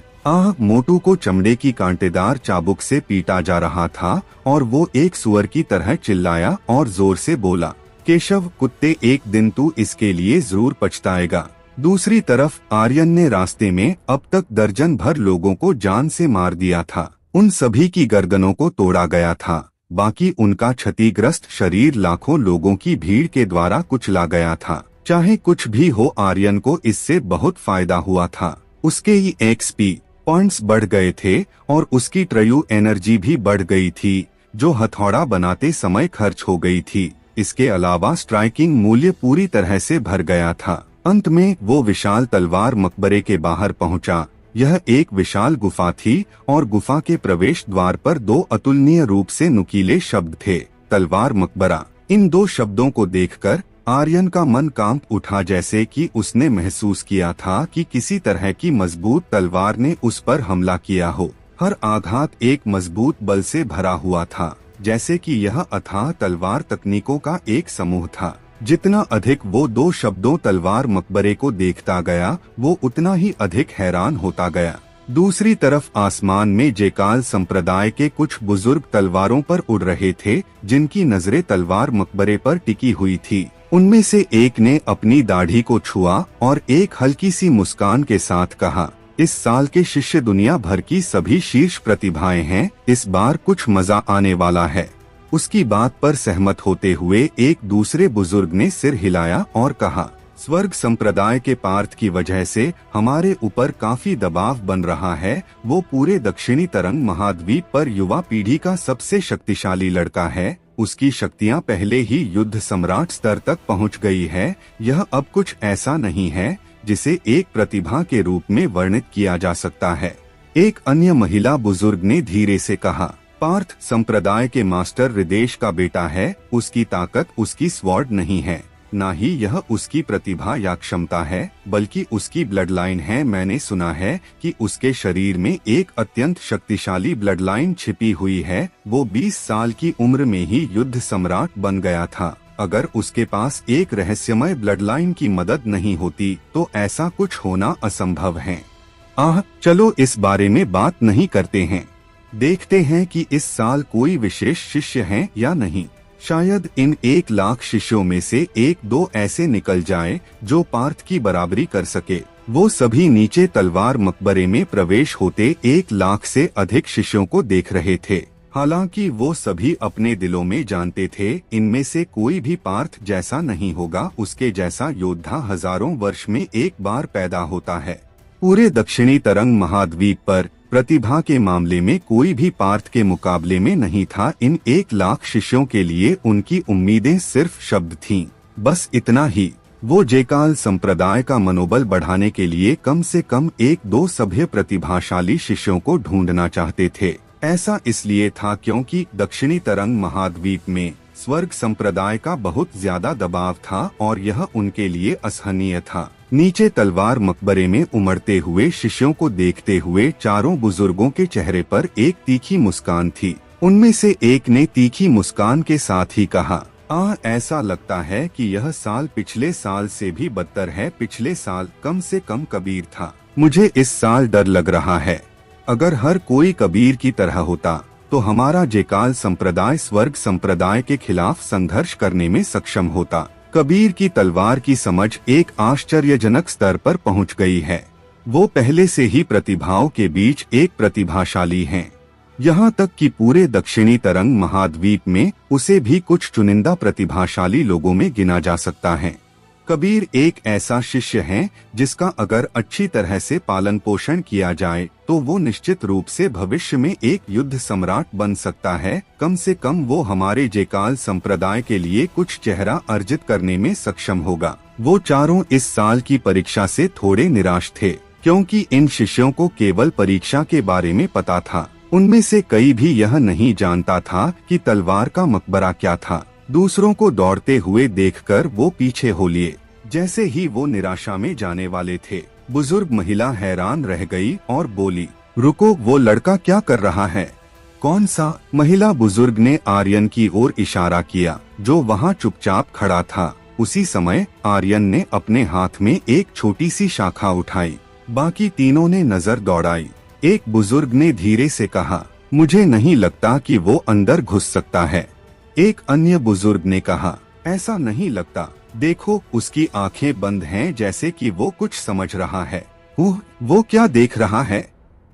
मोटू को चमड़े की कांटेदार चाबुक से पीटा जा रहा था और वो एक सुअर की तरह चिल्लाया और जोर से बोला, केशव कुत्ते, एक दिन तू इसके लिए जरूर पछताएगा। दूसरी तरफ आर्यन ने रास्ते में अब तक दर्जन भर लोगों को जान से मार दिया था। उन सभी की गर्दनों को तोड़ा गया था, बाकी उनका क्षतिग्रस्त शरीर लाखों लोगों की भीड़ के द्वारा कुचला गया था। चाहे कुछ भी हो, आर्यन को इससे बहुत फायदा हुआ था। उसके EXP पॉइंट्स बढ़ गए थे और उसकी ट्रयू एनर्जी भी बढ़ गई थी जो हथौड़ा बनाते समय खर्च हो गई थी। इसके अलावा स्ट्राइकिंग मूल्य पूरी तरह से भर गया था। अंत में वो विशाल तलवार मकबरे के बाहर पहुंचा। यह एक विशाल गुफा थी और गुफा के प्रवेश द्वार पर 2 अतुलनीय रूप से नुकीले शब्द थे, तलवार मकबरा। इन 2 शब्दों को देखकर आर्यन का मन कांप उठा, जैसे कि उसने महसूस किया था कि किसी तरह की मजबूत तलवार ने उस पर हमला किया हो। हर आघात एक मजबूत बल से भरा हुआ था, जैसे कि यह अथाह तलवार तकनीकों का एक समूह था। जितना अधिक वो 2 शब्दों तलवार मकबरे को देखता गया, वो उतना ही अधिक हैरान होता गया। दूसरी तरफ आसमान में जेकाल संप्रदाय के कुछ बुजुर्ग तलवारों पर उड़ रहे थे, जिनकी नजरें तलवार मकबरे पर टिकी हुई थी। उनमें से एक ने अपनी दाढ़ी को छुआ और एक हल्की सी मुस्कान के साथ कहा, इस साल के शिष्य दुनिया भर की सभी शीर्ष प्रतिभाएं हैं, इस बार कुछ मजा आने वाला है। उसकी बात पर सहमत होते हुए एक दूसरे बुजुर्ग ने सिर हिलाया और कहा, स्वर्ग संप्रदाय के पार्थ की वजह से हमारे ऊपर काफी दबाव बन रहा है। वो पूरे दक्षिणी तरंग महाद्वीप पर युवा पीढ़ी का सबसे शक्तिशाली लड़का है। उसकी शक्तियां पहले ही युद्ध सम्राट स्तर तक पहुंच गई है। यह अब कुछ ऐसा नहीं है जिसे एक प्रतिभा के रूप में वर्णित किया जा सकता है। एक अन्य महिला बुजुर्ग ने धीरे से कहा, पार्थ संप्रदाय के मास्टर हृदेश का बेटा है। उसकी ताकत उसकी स्वॉर्ड नहीं है, ना ही यह उसकी प्रतिभा या क्षमता है, बल्कि उसकी ब्लड लाइन है। मैंने सुना है कि उसके शरीर में एक अत्यंत शक्तिशाली ब्लड लाइन छिपी हुई है। वो 20 साल की उम्र में ही युद्ध सम्राट बन गया था। अगर उसके पास एक रहस्यमय ब्लड लाइन की मदद नहीं होती तो ऐसा कुछ होना असंभव है। चलो इस बारे में बात नहीं करते हैं। देखते हैं कि इस साल कोई विशेष शिष्य हैं या नहीं। शायद इन 1 लाख शिष्यों में से 1-2 ऐसे निकल जाएं जो पार्थ की बराबरी कर सके। वो सभी नीचे तलवार मकबरे में प्रवेश होते 1 लाख से अधिक शिष्यों को देख रहे थे। हालांकि वो सभी अपने दिलों में जानते थे इनमें से कोई भी पार्थ जैसा नहीं होगा। उसके जैसा योद्धा हजारों वर्ष में एक बार पैदा होता है। पूरे दक्षिणी तरंग महाद्वीप पर प्रतिभा के मामले में कोई भी पार्थ के मुकाबले में नहीं था। इन 1 लाख शिष्यों के लिए उनकी उम्मीदें सिर्फ शब्द थीं। बस इतना ही। वो जेकाल संप्रदाय का मनोबल बढ़ाने के लिए कम से कम 1-2 सभ्य प्रतिभाशाली शिष्यों को ढूंढना चाहते थे। ऐसा इसलिए था क्योंकि दक्षिणी तरंग महाद्वीप में स्वर्ग संप्रदाय का बहुत ज्यादा दबाव था और यह उनके लिए असहनीय था। नीचे तलवार मकबरे में उमड़ते हुए शिष्यों को देखते हुए चारों बुजुर्गों के चेहरे पर एक तीखी मुस्कान थी। उनमें से एक ने तीखी मुस्कान के साथ ही कहा, ऐसा लगता है कि यह साल पिछले साल से भी बदतर है। पिछले साल कम से कम कबीर था, मुझे इस साल डर लग रहा है। अगर हर कोई कबीर की तरह होता तो हमारा जेकाल संप्रदाय स्वर्ग संप्रदाय के खिलाफ संघर्ष करने में सक्षम होता। कबीर की तलवार की समझ एक आश्चर्यजनक स्तर पर पहुंच गई है। वो पहले से ही प्रतिभाओं के बीच एक प्रतिभाशाली हैं। यहाँ तक कि पूरे दक्षिणी तरंग महाद्वीप में उसे भी कुछ चुनिंदा प्रतिभाशाली लोगों में गिना जा सकता है। कबीर एक ऐसा शिष्य है जिसका अगर अच्छी तरह से पालन पोषण किया जाए तो वो निश्चित रूप से भविष्य में एक युद्ध सम्राट बन सकता है। कम से कम वो हमारे जेकाल संप्रदाय के लिए कुछ चेहरा अर्जित करने में सक्षम होगा। वो चारों इस साल की परीक्षा से थोड़े निराश थे, क्योंकि इन शिष्यों को केवल परीक्षा के बारे में पता था। उनमें से कई भी यह नहीं जानता था कि तलवार का मकबरा क्या था। दूसरों को दौड़ते हुए देखकर वो पीछे हो लिए। जैसे ही वो निराशा में जाने वाले थे, बुजुर्ग महिला हैरान रह गई और बोली, रुको, वो लड़का क्या कर रहा है? कौन सा? महिला बुजुर्ग ने आर्यन की ओर इशारा किया, जो वहाँ चुपचाप खड़ा था। उसी समय आर्यन ने अपने हाथ में एक छोटी सी शाखा उठाई। बाकी तीनों ने नजर दौड़ाई। एक बुजुर्ग ने धीरे से कहा, मुझे नहीं लगता कि वो अंदर घुस सकता है। एक अन्य बुजुर्ग ने कहा, ऐसा नहीं लगता, देखो उसकी आंखें बंद हैं, जैसे कि वो कुछ समझ रहा है। वो क्या देख रहा है?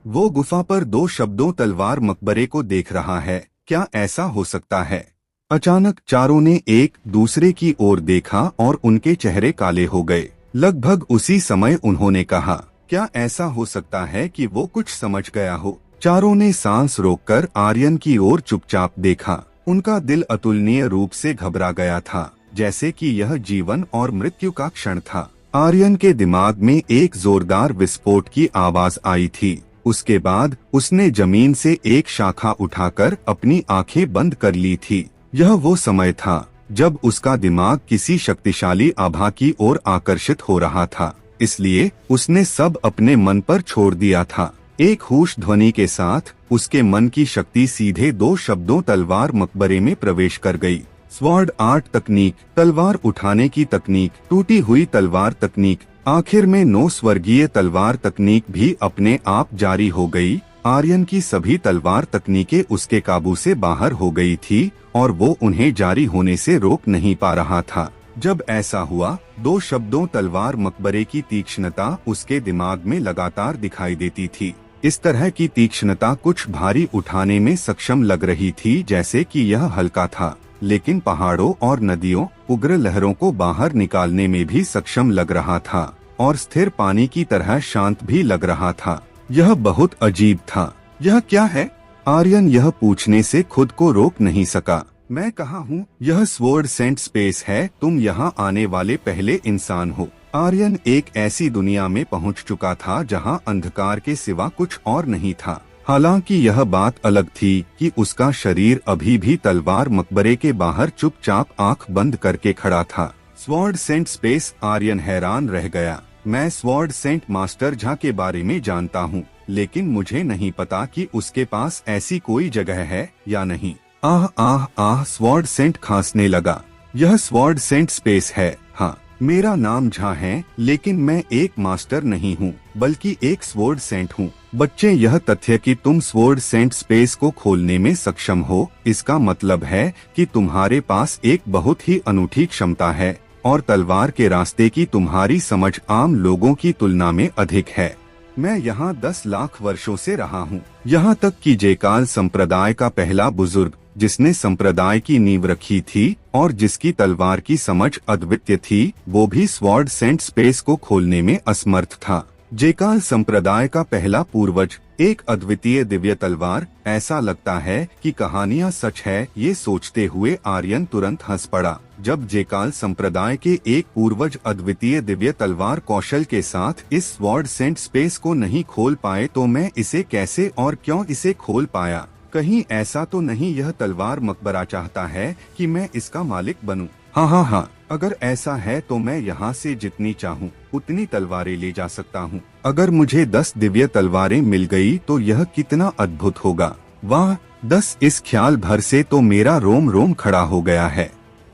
वो गुफा पर दो शब्दों तलवार मकबरे को देख रहा है। क्या ऐसा हो सकता है? अचानक चारों ने एक दूसरे की ओर देखा और उनके चेहरे काले हो गए। लगभग उसी समय उन्होंने कहा, क्या ऐसा हो सकता है कि वो कुछ समझ गया हो? चारों ने सांस रोककर आर्यन की ओर चुपचाप देखा। उनका दिल अतुलनीय रूप से घबरा गया था, जैसे कि यह जीवन और मृत्यु का क्षण था। आर्यन के दिमाग में एक जोरदार विस्फोट की आवाज आई थी। उसके बाद उसने जमीन से एक शाखा उठाकर अपनी आंखें बंद कर ली थी। यह वो समय था जब उसका दिमाग किसी शक्तिशाली आभा की ओर आकर्षित हो रहा था, इसलिए उसने सब अपने मन पर छोड़ दिया था। एक होश ध्वनि के साथ उसके मन की शक्ति सीधे दो शब्दों तलवार मकबरे में प्रवेश कर गई। स्वॉर्ड आर्ट तकनीक, तलवार उठाने की तकनीक, टूटी हुई तलवार तकनीक, आखिर में 9 स्वर्गीय तलवार तकनीक भी अपने आप जारी हो गई। आर्यन की सभी तलवार तकनीकें उसके काबू से बाहर हो गई थी और वो उन्हें जारी होने से रोक नहीं पा रहा था। जब ऐसा हुआ, 2 शब्दों तलवार मकबरे की तीक्ष्णता उसके दिमाग में लगातार दिखाई देती थी। इस तरह की तीक्ष्णता कुछ भारी उठाने में सक्षम लग रही थी, जैसे कि यह हल्का था, लेकिन पहाड़ों और नदियों, उग्र लहरों को बाहर निकालने में भी सक्षम लग रहा था और स्थिर पानी की तरह शांत भी लग रहा था। यह बहुत अजीब था। यह क्या है? आर्यन यह पूछने से खुद को रोक नहीं सका। मैं कहाँ हूँ? यह स्वॉर्ड सेंट स्पेस है। तुम यहाँ आने वाले पहले इंसान हो। आर्यन एक ऐसी दुनिया में पहुँच चुका था जहाँ अंधकार के सिवा कुछ और नहीं था। हालांकि यह बात अलग थी कि उसका शरीर अभी भी तलवार मकबरे के बाहर चुपचाप आंख बंद करके खड़ा था। Sword Saint space? आर्यन हैरान रह गया। मैं स्वॉर्ड सेंट मास्टर झा के बारे में जानता हूँ, लेकिन मुझे नहीं पता कि उसके पास ऐसी कोई जगह है या नहीं। आह आह आह, स्वॉर्ड सेंट खांसने लगा। यह स्वॉर्ड सेंट स्पेस है। हाँ, मेरा नाम झा है, लेकिन मैं एक मास्टर नहीं हूँ, बल्कि एक स्वॉर्ड सेंट हूँ। बच्चे, यह तथ्य कि तुम स्वॉर्ड सेंट स्पेस को खोलने में सक्षम हो, इसका मतलब है कि तुम्हारे पास एक बहुत ही अनूठी क्षमता है और तलवार के रास्ते की तुम्हारी समझ आम लोगों की तुलना में अधिक है। मैं यहाँ 10 लाख वर्षों से रहा हूँ, यहाँ तक कि जेकाल संप्रदाय का पहला बुजुर्ग, जिसने संप्रदाय की नींव रखी थी और जिसकी तलवार की समझ अद्वितीय थी, वो भी स्वॉर्ड सेंट स्पेस को खोलने में असमर्थ था। जेकाल संप्रदाय का पहला पूर्वज, एक अद्वितीय दिव्य तलवार। ऐसा लगता है कि कहानियां सच है। ये सोचते हुए आर्यन तुरंत हंस पड़ा। जब जेकाल संप्रदाय के एक पूर्वज अद्वितीय दिव्य तलवार कौशल के साथ इस स्वॉर्ड सेंट स्पेस को नहीं खोल पाए, तो मैं इसे कैसे और क्यों इसे खोल पाया? कहीं ऐसा तो नहीं यह तलवार मकबरा चाहता है कि मैं इसका मालिक बनूं? हाँ, अगर ऐसा है तो मैं यहाँ से जितनी चाहूँ उतनी तलवारें ले जा सकता हूँ। अगर मुझे 10 दिव्य तलवारें मिल गई तो यह कितना अद्भुत होगा। वाह, 10! इस ख्याल भर से तो मेरा रोम रोम खड़ा हो गया है।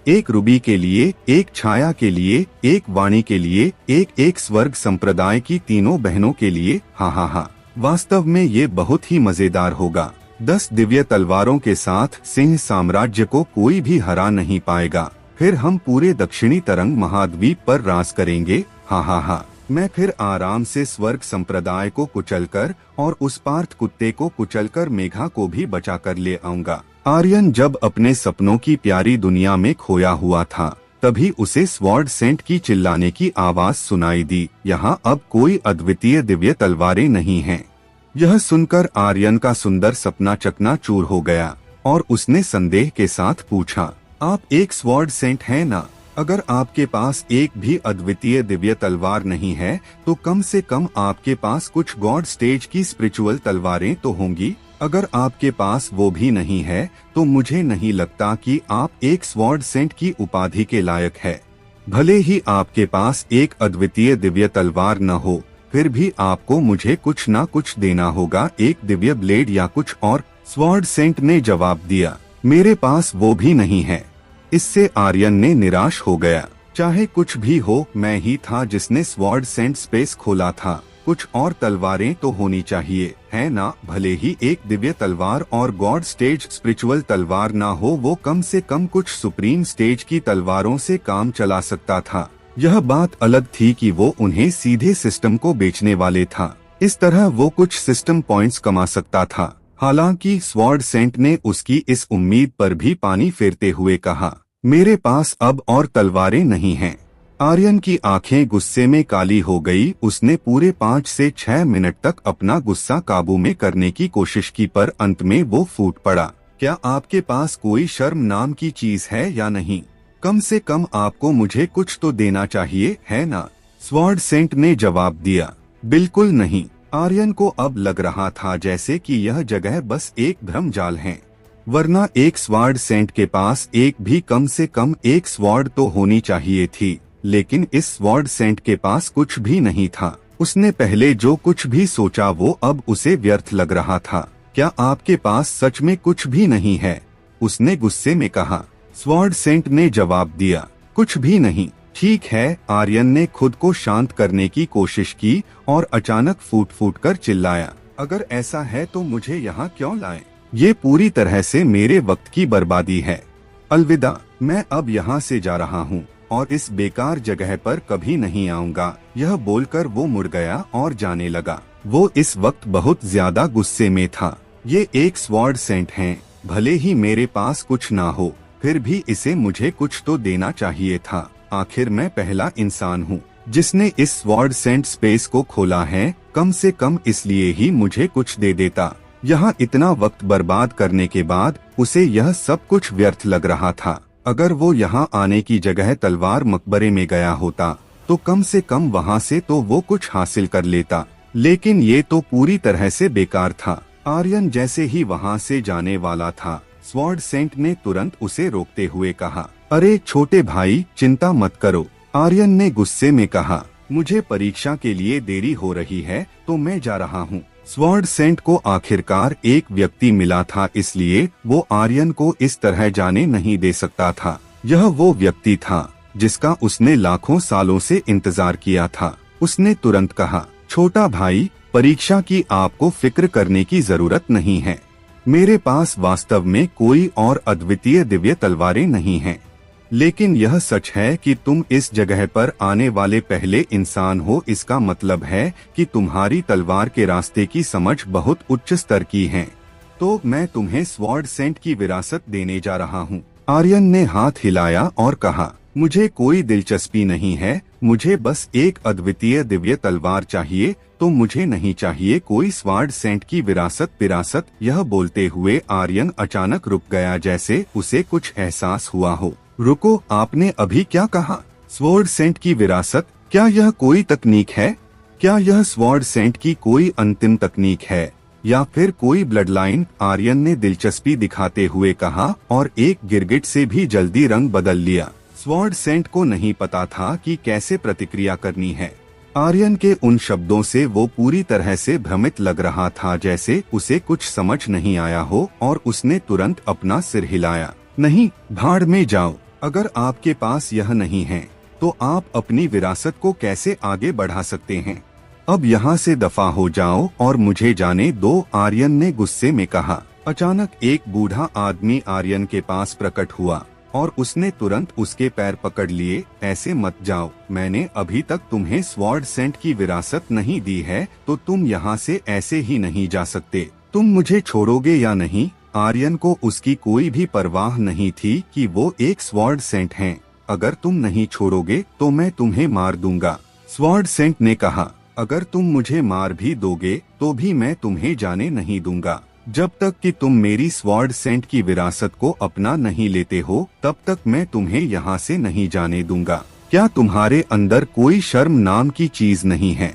एक रूबी के लिए, एक छाया के लिए, एक वाणी के लिए, एक स्वर्ग संप्रदाय की तीनों बहनों के लिए। हाँ, वास्तव में ये बहुत ही मजेदार होगा। 10 दिव्य तलवारों के साथ सिंह साम्राज्य को कोई भी हरा नहीं पाएगा। फिर हम पूरे दक्षिणी तरंग महाद्वीप पर राज करेंगे। हाँ, मैं फिर आराम से स्वर्ग संप्रदाय को कुचलकर और उस पार्थ कुत्ते को कुचलकर मेघा को भी बचाकर ले आऊंगा। आर्यन जब अपने सपनों की प्यारी दुनिया में खोया हुआ था, तभी उसे स्वॉर्ड सेंट की चिल्लाने की आवाज सुनाई दी, यहाँ अब कोई अद्वितीय दिव्य तलवारें नहीं हैं। यह सुनकर आर्यन का सुंदर सपना चकनाचूर हो गया और उसने संदेह के साथ पूछा, आप एक स्वॉर्ड सेंट हैं ना? अगर आपके पास एक भी अद्वितीय दिव्य तलवार नहीं है तो कम से कम आपके पास कुछ गॉड स्टेज की स्पिरिचुअल तलवारें तो होंगी। अगर आपके पास वो भी नहीं है तो मुझे नहीं लगता कि आप एक स्वॉर्ड सेंट की उपाधि के लायक है। भले ही आपके पास एक अद्वितीय दिव्य तलवार न हो, फिर भी आपको मुझे कुछ ना कुछ देना होगा, एक दिव्य ब्लेड या कुछ और। स्वॉर्ड सेंट ने जवाब दिया, मेरे पास वो भी नहीं है। इससे आर्यन ने निराश हो गया। चाहे कुछ भी हो, मैं ही था जिसने स्वॉर्ड सेंट स्पेस खोला था। कुछ और तलवारें तो होनी चाहिए, है ना? भले ही एक दिव्य तलवार और गॉड स्टेज स्पिरिचुअल तलवार ना हो, वो कम से कम कुछ सुप्रीम स्टेज की तलवारों से काम चला सकता था। यह बात अलग थी कि वो उन्हें सीधे सिस्टम को बेचने वाले था। इस तरह वो कुछ सिस्टम पॉइंट्स कमा सकता था। हालांकि स्वॉर्ड सेंट ने उसकी इस उम्मीद पर भी पानी फेरते हुए कहा, मेरे पास अब और तलवारें नहीं हैं। आर्यन की आंखें गुस्से में काली हो गई। उसने पूरे 5 से 6 मिनट तक अपना गुस्सा काबू में करने की कोशिश की, पर अंत में वो फूट पड़ा। क्या आपके पास कोई शर्म नाम की चीज है या नहीं? कम से कम आपको मुझे कुछ तो देना चाहिए, है ना? स्वॉर्ड सेंट ने जवाब दिया, बिल्कुल नहीं। आर्यन को अब लग रहा था जैसे कि यह जगह बस एक भ्रमजाल है, वरना एक स्वॉर्ड सेंट के पास कम से कम एक स्वॉर्ड तो होनी चाहिए थी। लेकिन इस स्वॉर्ड सेंट के पास कुछ भी नहीं था। उसने पहले जो कुछ भी सोचा वो अब उसे व्यर्थ लग रहा था। क्या आपके पास सच में कुछ भी नहीं है? उसने गुस्से में कहा। स्वॉर्ड सेंट ने जवाब दिया, कुछ भी नहीं। ठीक है। आर्यन ने खुद को शांत करने की कोशिश की और अचानक फूट फूट कर चिल्लाया, अगर ऐसा है तो मुझे यहाँ क्यों लाए? ये पूरी तरह से मेरे वक्त की बर्बादी है। अलविदा, मैं अब यहाँ से जा रहा हूँ और इस बेकार जगह पर कभी नहीं आऊँगा। यह बोलकर वो मुड़ गया और जाने लगा। वो इस वक्त बहुत ज्यादा गुस्से में था। ये एक स्वॉर्ड सेंट हैं, भले ही मेरे पास कुछ ना हो, फिर भी इसे मुझे कुछ तो देना चाहिए था। आखिर मैं पहला इंसान हूँ जिसने इस स्वॉर्ड सेंट स्पेस को खोला है। कम से कम इसलिए ही मुझे कुछ दे देता। यहाँ इतना वक्त बर्बाद करने के बाद उसे यह सब कुछ व्यर्थ लग रहा था। अगर वो यहाँ आने की जगह तलवार मकबरे में गया होता तो कम से कम वहाँ से तो वो कुछ हासिल कर लेता, लेकिन ये तो पूरी तरह से बेकार था। आर्यन जैसे ही वहाँ से जाने वाला था, स्वॉर्ड सेंट ने तुरंत उसे रोकते हुए कहा, अरे छोटे भाई, चिंता मत करो। आर्यन ने गुस्से में कहा, मुझे परीक्षा के लिए देरी हो रही है तो मैं जा रहा हूँ। स्वॉर्ड सेंट को आखिरकार एक व्यक्ति मिला था, इसलिए वो आर्यन को इस तरह जाने नहीं दे सकता था। यह वो व्यक्ति था जिसका उसने लाखों सालों से इंतजार किया था। उसने तुरंत कहा, छोटा भाई, परीक्षा की आपको फिक्र करने की जरूरत नहीं है। मेरे पास वास्तव में कोई और अद्वितीय दिव्य तलवारें नहीं हैं। लेकिन यह सच है कि तुम इस जगह पर आने वाले पहले इंसान हो। इसका मतलब है कि तुम्हारी तलवार के रास्ते की समझ बहुत उच्च स्तर की है। तो मैं तुम्हें स्वॉर्ड सेंट की विरासत देने जा रहा हूँ। आर्यन ने हाथ हिलाया और कहा, मुझे कोई दिलचस्पी नहीं है, मुझे बस एक अद्वितीय दिव्य तलवार चाहिए। तो मुझे नहीं चाहिए कोई स्वॉर्ड सेंट की विरासत। यह बोलते हुए आर्यन अचानक रुक गया, जैसे उसे कुछ एहसास हुआ हो। रुको, आपने अभी क्या कहा? स्वॉर्ड सेंट की विरासत? क्या यह कोई तकनीक है? क्या यह स्वॉर्ड सेंट की कोई अंतिम तकनीक है या फिर कोई ब्लड लाइन? आर्यन ने दिलचस्पी दिखाते हुए कहा और एक गिरगिट से भी जल्दी रंग बदल लिया। स्वॉर्ड सेंट को नहीं पता था कि कैसे प्रतिक्रिया करनी है। आर्यन के उन शब्दों से वो पूरी तरह से भ्रमित लग रहा था, जैसे उसे कुछ समझ नहीं आया हो, और उसने तुरंत अपना सिर हिलाया। नहीं, भाड़ में जाओ। अगर आपके पास यह नहीं है तो आप अपनी विरासत को कैसे आगे बढ़ा सकते हैं? अब यहाँ से दफा हो जाओ और मुझे जाने दो, आर्यन ने गुस्से में कहा। अचानक एक बूढ़ा आदमी आर्यन के पास प्रकट हुआ और उसने तुरंत उसके पैर पकड़ लिए। ऐसे मत जाओ, मैंने अभी तक तुम्हें स्वॉर्ड सेंट की विरासत नहीं दी है, तो तुम यहाँ से ऐसे ही नहीं जा सकते। तुम मुझे छोड़ोगे या नहीं? आर्यन को उसकी कोई भी परवाह नहीं थी कि वो एक स्वॉर्ड सेंट हैं। अगर तुम नहीं छोड़ोगे तो मैं तुम्हें मार दूंगा। स्वॉर्ड सेंट ने कहा, अगर तुम मुझे मार भी दोगे तो भी मैं तुम्हें जाने नहीं दूंगा। जब तक कि तुम मेरी स्वॉर्ड सेंट की विरासत को अपना नहीं लेते हो तब तक मैं तुम्हें यहाँ से नहीं जाने दूंगा। क्या तुम्हारे अंदर कोई शर्म नाम की चीज नहीं है?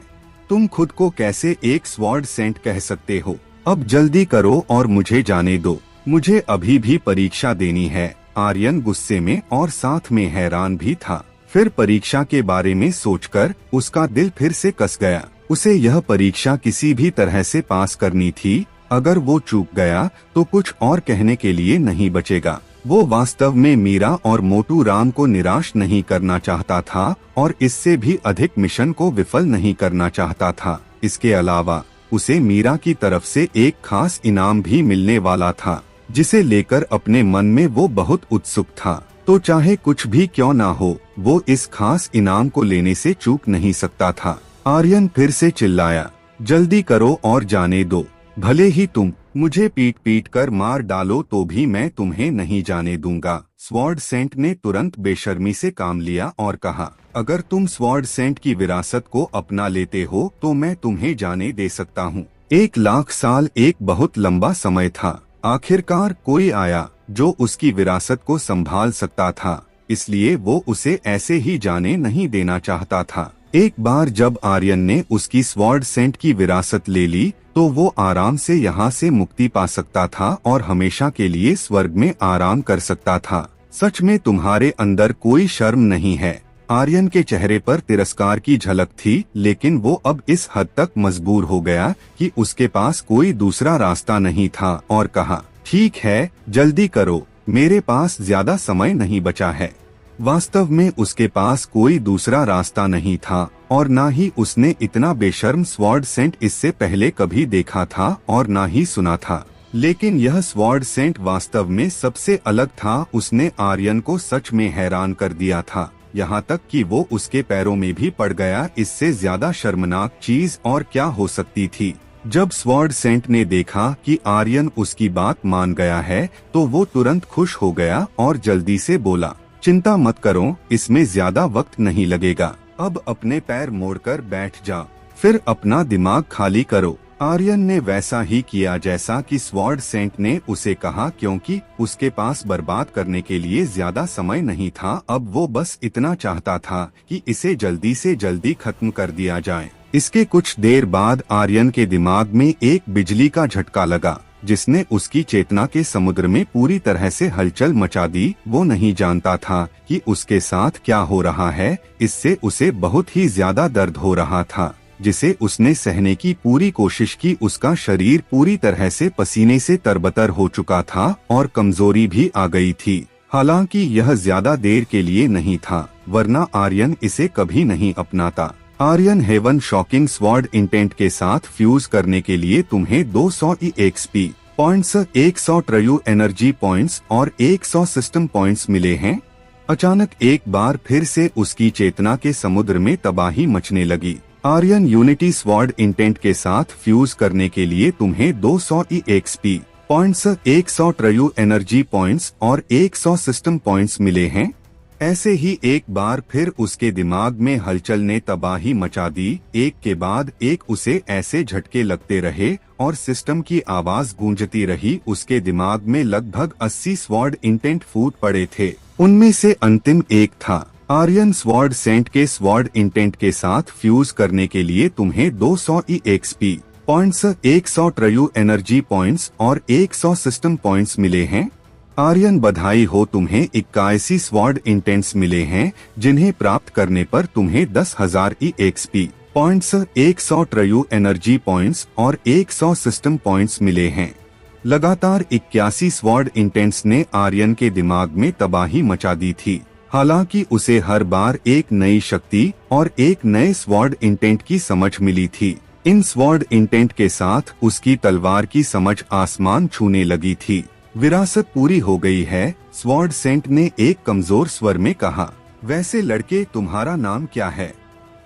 तुम खुद को कैसे एक स्वॉर्ड सेंट कह सकते हो? अब जल्दी करो और मुझे जाने दो, मुझे अभी भी परीक्षा देनी है। आर्यन गुस्से में और साथ में हैरान भी था। फिर परीक्षा के बारे में सोचकर उसका दिल फिर से कस गया। उसे यह परीक्षा किसी भी तरह से पास करनी थी। अगर वो चूक गया तो कुछ और कहने के लिए नहीं बचेगा। वो वास्तव में मीरा और मोटू राम को निराश नहीं करना चाहता था और इससे भी अधिक मिशन को विफल नहीं करना चाहता था। इसके अलावा उसे मीरा की तरफ से एक खास इनाम भी मिलने वाला था, जिसे लेकर अपने मन में वो बहुत उत्सुक था। तो चाहे कुछ भी क्यों ना हो, वो इस खास इनाम को लेने से चूक नहीं सकता था। आर्यन फिर से चिल्लाया, जल्दी करो और जाने दो। भले ही तुम मुझे पीट पीट कर मार डालो तो भी मैं तुम्हें नहीं जाने दूंगा। स्वॉर्ड सेंट ने तुरंत बेशर्मी से काम लिया और कहा, अगर तुम स्वॉर्ड सेंट की विरासत को अपना लेते हो तो मैं तुम्हें जाने दे सकता हूँ। 1,00,000 साल एक बहुत लंबा समय था। आखिरकार कोई आया जो उसकी विरासत को संभाल सकता था, इसलिए वो उसे ऐसे ही जाने नहीं देना चाहता था। एक बार जब आर्यन ने उसकी स्वॉर्ड सेंट की विरासत ले ली तो वो आराम से यहाँ से मुक्ति पा सकता था और हमेशा के लिए स्वर्ग में आराम कर सकता था। सच में तुम्हारे अंदर कोई शर्म नहीं है। आर्यन के चेहरे पर तिरस्कार की झलक थी, लेकिन वो अब इस हद तक मजबूर हो गया कि उसके पास कोई दूसरा रास्ता नहीं था और कहा, ठीक है, जल्दी करो, मेरे पास ज्यादा समय नहीं बचा है। वास्तव में उसके पास कोई दूसरा रास्ता नहीं था और न ही उसने इतना बेशर्म स्वॉर्ड सेंट इससे पहले कभी देखा था और न ही सुना था। लेकिन यह स्वॉर्ड सेंट वास्तव में सबसे अलग था। उसने आर्यन को सच में हैरान कर दिया था, यहाँ तक कि वो उसके पैरों में भी पड़ गया। इससे ज्यादा शर्मनाक चीज और क्या हो सकती थी। जब स्वॉर्ड सेंट ने देखा कि आर्यन उसकी बात मान गया है तो वो तुरंत खुश हो गया और जल्दी से बोला, चिंता मत करो, इसमें ज्यादा वक्त नहीं लगेगा। अब अपने पैर मोड़कर बैठ जा, फिर अपना दिमाग खाली करो। आर्यन ने वैसा ही किया जैसा कि स्वॉर्ड सेंट ने उसे कहा, क्योंकि उसके पास बर्बाद करने के लिए ज्यादा समय नहीं था। अब वो बस इतना चाहता था कि इसे जल्दी से जल्दी खत्म कर दिया जाए। इसके कुछ देर बाद आर्यन के दिमाग में एक बिजली का झटका लगा, जिसने उसकी चेतना के समुद्र में पूरी तरह से हलचल मचा दी। वो नहीं जानता था कि उसके साथ क्या हो रहा है। इससे उसे बहुत ही ज्यादा दर्द हो रहा था, जिसे उसने सहने की पूरी कोशिश की। उसका शरीर पूरी तरह से पसीने से तरबतर हो चुका था और कमजोरी भी आ गई थी। हालांकि यह ज्यादा देर के लिए नहीं था, वरना आर्यन इसे कभी नहीं अपनाता। Aryan heaven shocking sword intent के साथ फ्यूज करने के लिए तुम्हें 200 EXP points, 100 true energy points और 100 सिस्टम पॉइंट्स मिले हैं। अचानक एक बार फिर से उसकी चेतना के समुद्र में तबाही मचने लगी। आर्यन यूनिटी स्वॉर्ड इंटेंट के साथ फ्यूज करने के लिए तुम्हें 200 EXP points, 100 true energy points और 100 सिस्टम पॉइंट्स मिले हैं। ऐसे ही एक बार फिर उसके दिमाग में हलचल ने तबाही मचा दी। एक के बाद एक उसे ऐसे झटके लगते रहे और सिस्टम की आवाज गूंजती रही। उसके दिमाग में लगभग 80 स्वॉर्ड इंटेंट फूट पड़े थे। उनमें से अंतिम एक था। आर्यन स्वॉर्ड सेंट के स्वॉर्ड इंटेंट के साथ फ्यूज करने के लिए तुम्हें 200 EXP points, 100 true energy points और 100 सिस्टम पॉइंट्स मिले हैं। आर्यन, बधाई हो, तुम्हें 81 स्वॉर्ड इंटेंट्स मिले हैं, जिन्हें प्राप्त करने पर तुम्हें 10,000 EXP points, 100 true energy points और 100 सिस्टम पॉइंट्स मिले हैं। लगातार 81 स्वॉर्ड इंटेंट्स ने आर्यन के दिमाग में तबाही मचा दी थी। हालांकि उसे हर बार एक नई शक्ति और एक नए स्वॉर्ड इंटेंट की समझ मिली थी। इन स्वॉर्ड इंटेंट के साथ उसकी तलवार की समझ आसमान छूने लगी थी। विरासत पूरी हो गई है, स्वॉर्ड सेंट ने एक कमजोर स्वर में कहा। वैसे लड़के, तुम्हारा नाम क्या है?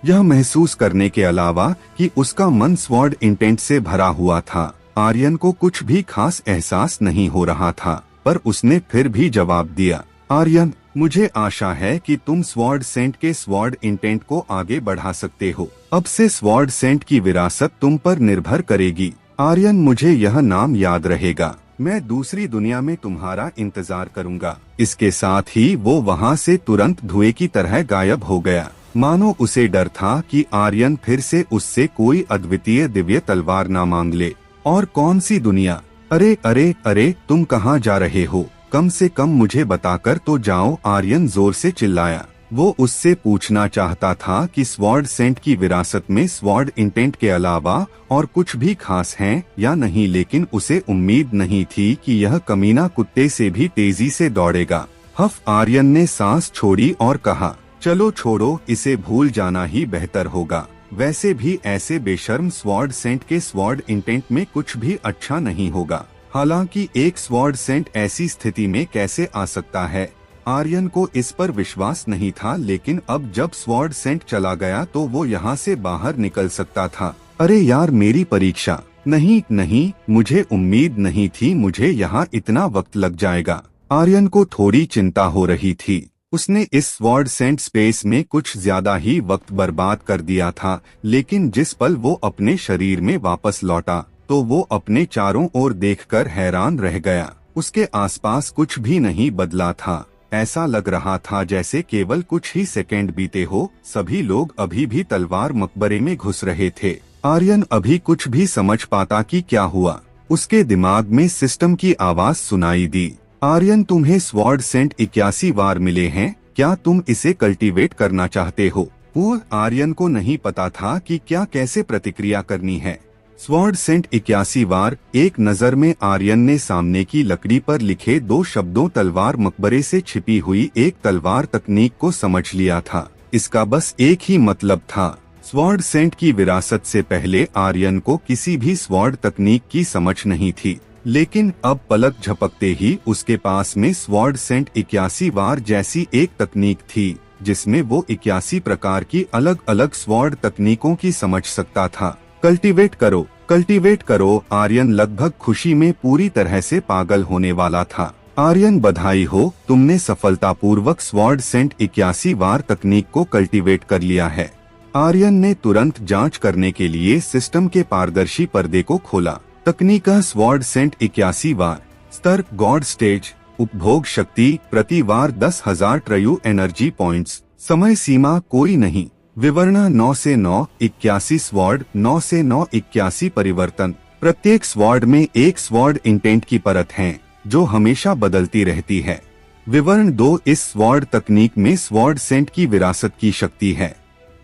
यह महसूस करने के अलावा कि उसका मन स्वॉर्ड इंटेंट से भरा हुआ था, आर्यन को कुछ भी खास एहसास नहीं हो रहा था, पर उसने फिर भी जवाब दिया, आर्यन, मुझे आशा है कि तुम स्वॉर्ड सेंट के स्वॉर्ड इंटेंट को आगे बढ़ा सकते हो। अब से स्वॉर्ड सेंट की विरासत तुम पर निर्भर करेगी। आर्यन, मुझे यह नाम याद रहेगा। मैं दूसरी दुनिया में तुम्हारा इंतजार करूंगा। इसके साथ ही वो वहाँ से तुरंत धुएं की तरह गायब हो गया, मानो उसे डर था कि आर्यन फिर से उससे कोई अद्वितीय दिव्य तलवार ना मांग ले। और कौन सी दुनिया? अरे अरे अरे, तुम कहाँ जा रहे हो? कम से कम मुझे बताकर तो जाओ, आर्यन जोर से चिल्लाया। वो उससे पूछना चाहता था कि स्वॉर्ड सेंट की विरासत में स्वॉर्ड इंटेंट के अलावा और कुछ भी खास है या नहीं, लेकिन उसे उम्मीद नहीं थी कि यह कमीना कुत्ते से भी तेजी से दौड़ेगा। हफ, आर्यन ने सांस छोड़ी और कहा, चलो छोड़ो, इसे भूल जाना ही बेहतर होगा। वैसे भी ऐसे बेशर्म स्वॉर्ड सेंट के स्वॉर्ड इंटेंट में कुछ भी अच्छा नहीं होगा। हालांकि एक स्वॉर्ड सेंट ऐसी स्थिति में कैसे आ सकता है? आर्यन को इस पर विश्वास नहीं था, लेकिन अब जब स्वॉर्ड सेंट चला गया तो वो यहाँ से बाहर निकल सकता था। अरे यार, मेरी परीक्षा? नहीं नहीं, मुझे उम्मीद नहीं थी मुझे यहाँ इतना वक्त लग जाएगा। आर्यन को थोड़ी चिंता हो रही थी। उसने इस स्वॉर्ड सेंट स्पेस में कुछ ज्यादा ही वक्त बर्बाद कर दिया था, लेकिन जिस पल वो अपने शरीर में वापस लौटा तो वो अपने चारों ओर देखकर हैरान रह गया। उसके आसपास कुछ भी नहीं बदला था। ऐसा लग रहा था जैसे केवल कुछ ही सेकंड बीते हो। सभी लोग अभी भी तलवार मकबरे में घुस रहे थे। आर्यन अभी कुछ भी समझ पाता कि क्या हुआ। उसके दिमाग में सिस्टम की आवाज सुनाई दी। आर्यन, तुम्हें स्वॉर्ड सेंट 81 वार मिले हैं, क्या तुम इसे कल्टीवेट करना चाहते हो? वो आर्यन को नहीं पता था कि क्या कैसे प्रतिक्रिया करनी है। स्वॉर्ड सेंट 81 वार। एक नजर में आर्यन ने सामने की लकड़ी पर लिखे 2 शब्दों तलवार मकबरे से छिपी हुई एक तलवार तकनीक को समझ लिया था। इसका बस एक ही मतलब था। स्वॉर्ड सेंट की विरासत से पहले आर्यन को किसी भी स्वॉर्ड तकनीक की समझ नहीं थी, लेकिन अब पलक झपकते ही उसके पास में स्वॉर्ड सेंट 81 वार जैसी एक तकनीक थी, जिसमें वो 81 प्रकार की अलग अलग स्वॉर्ड तकनीकों की समझ सकता था। कल्टीवेट करो, कल्टीवेट करो। आर्यन लगभग खुशी में पूरी तरह से पागल होने वाला था। आर्यन, बधाई हो, तुमने सफलतापूर्वक स्वॉर्ड सेंट 81 वार तकनीक को कल्टीवेट कर लिया है। आर्यन ने तुरंत जांच करने के लिए सिस्टम के पारदर्शी पर्दे को खोला। तकनीक स्वॉर्ड सेंट 81 वार। स्तर गॉड स्टेज। उपभोग शक्ति प्रति वार 10,000 ट्रयू एनर्जी पॉइंट्स। समय सीमा कोई नहीं। विवरण 9 से 9 81 स्वॉर्ड। 9 से 9 81 परिवर्तन। प्रत्येक स्वॉर्ड में एक स्वॉर्ड इंटेंट की परत है जो हमेशा बदलती रहती है। विवरण 2 इस स्वॉर्ड तकनीक में स्वॉर्ड सेंट की विरासत की शक्ति है।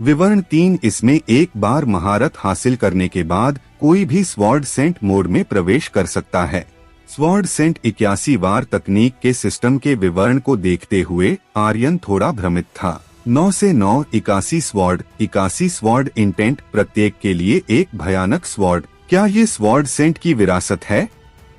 विवरण 3 इसमें एक बार महारत हासिल करने के बाद कोई भी स्वॉर्ड सेंट मोड में प्रवेश कर सकता है। स्वॉर्ड सेंट 81 वार तकनीक के सिस्टम के विवरण को देखते हुए आर्यन थोड़ा भ्रमित था। 9 से 9 81 स्वॉर्ड। 81 स्वॉर्ड इंटेंट, प्रत्येक के लिए एक भयानक स्वॉर्ड। क्या ये स्वॉर्ड सेंट की विरासत है?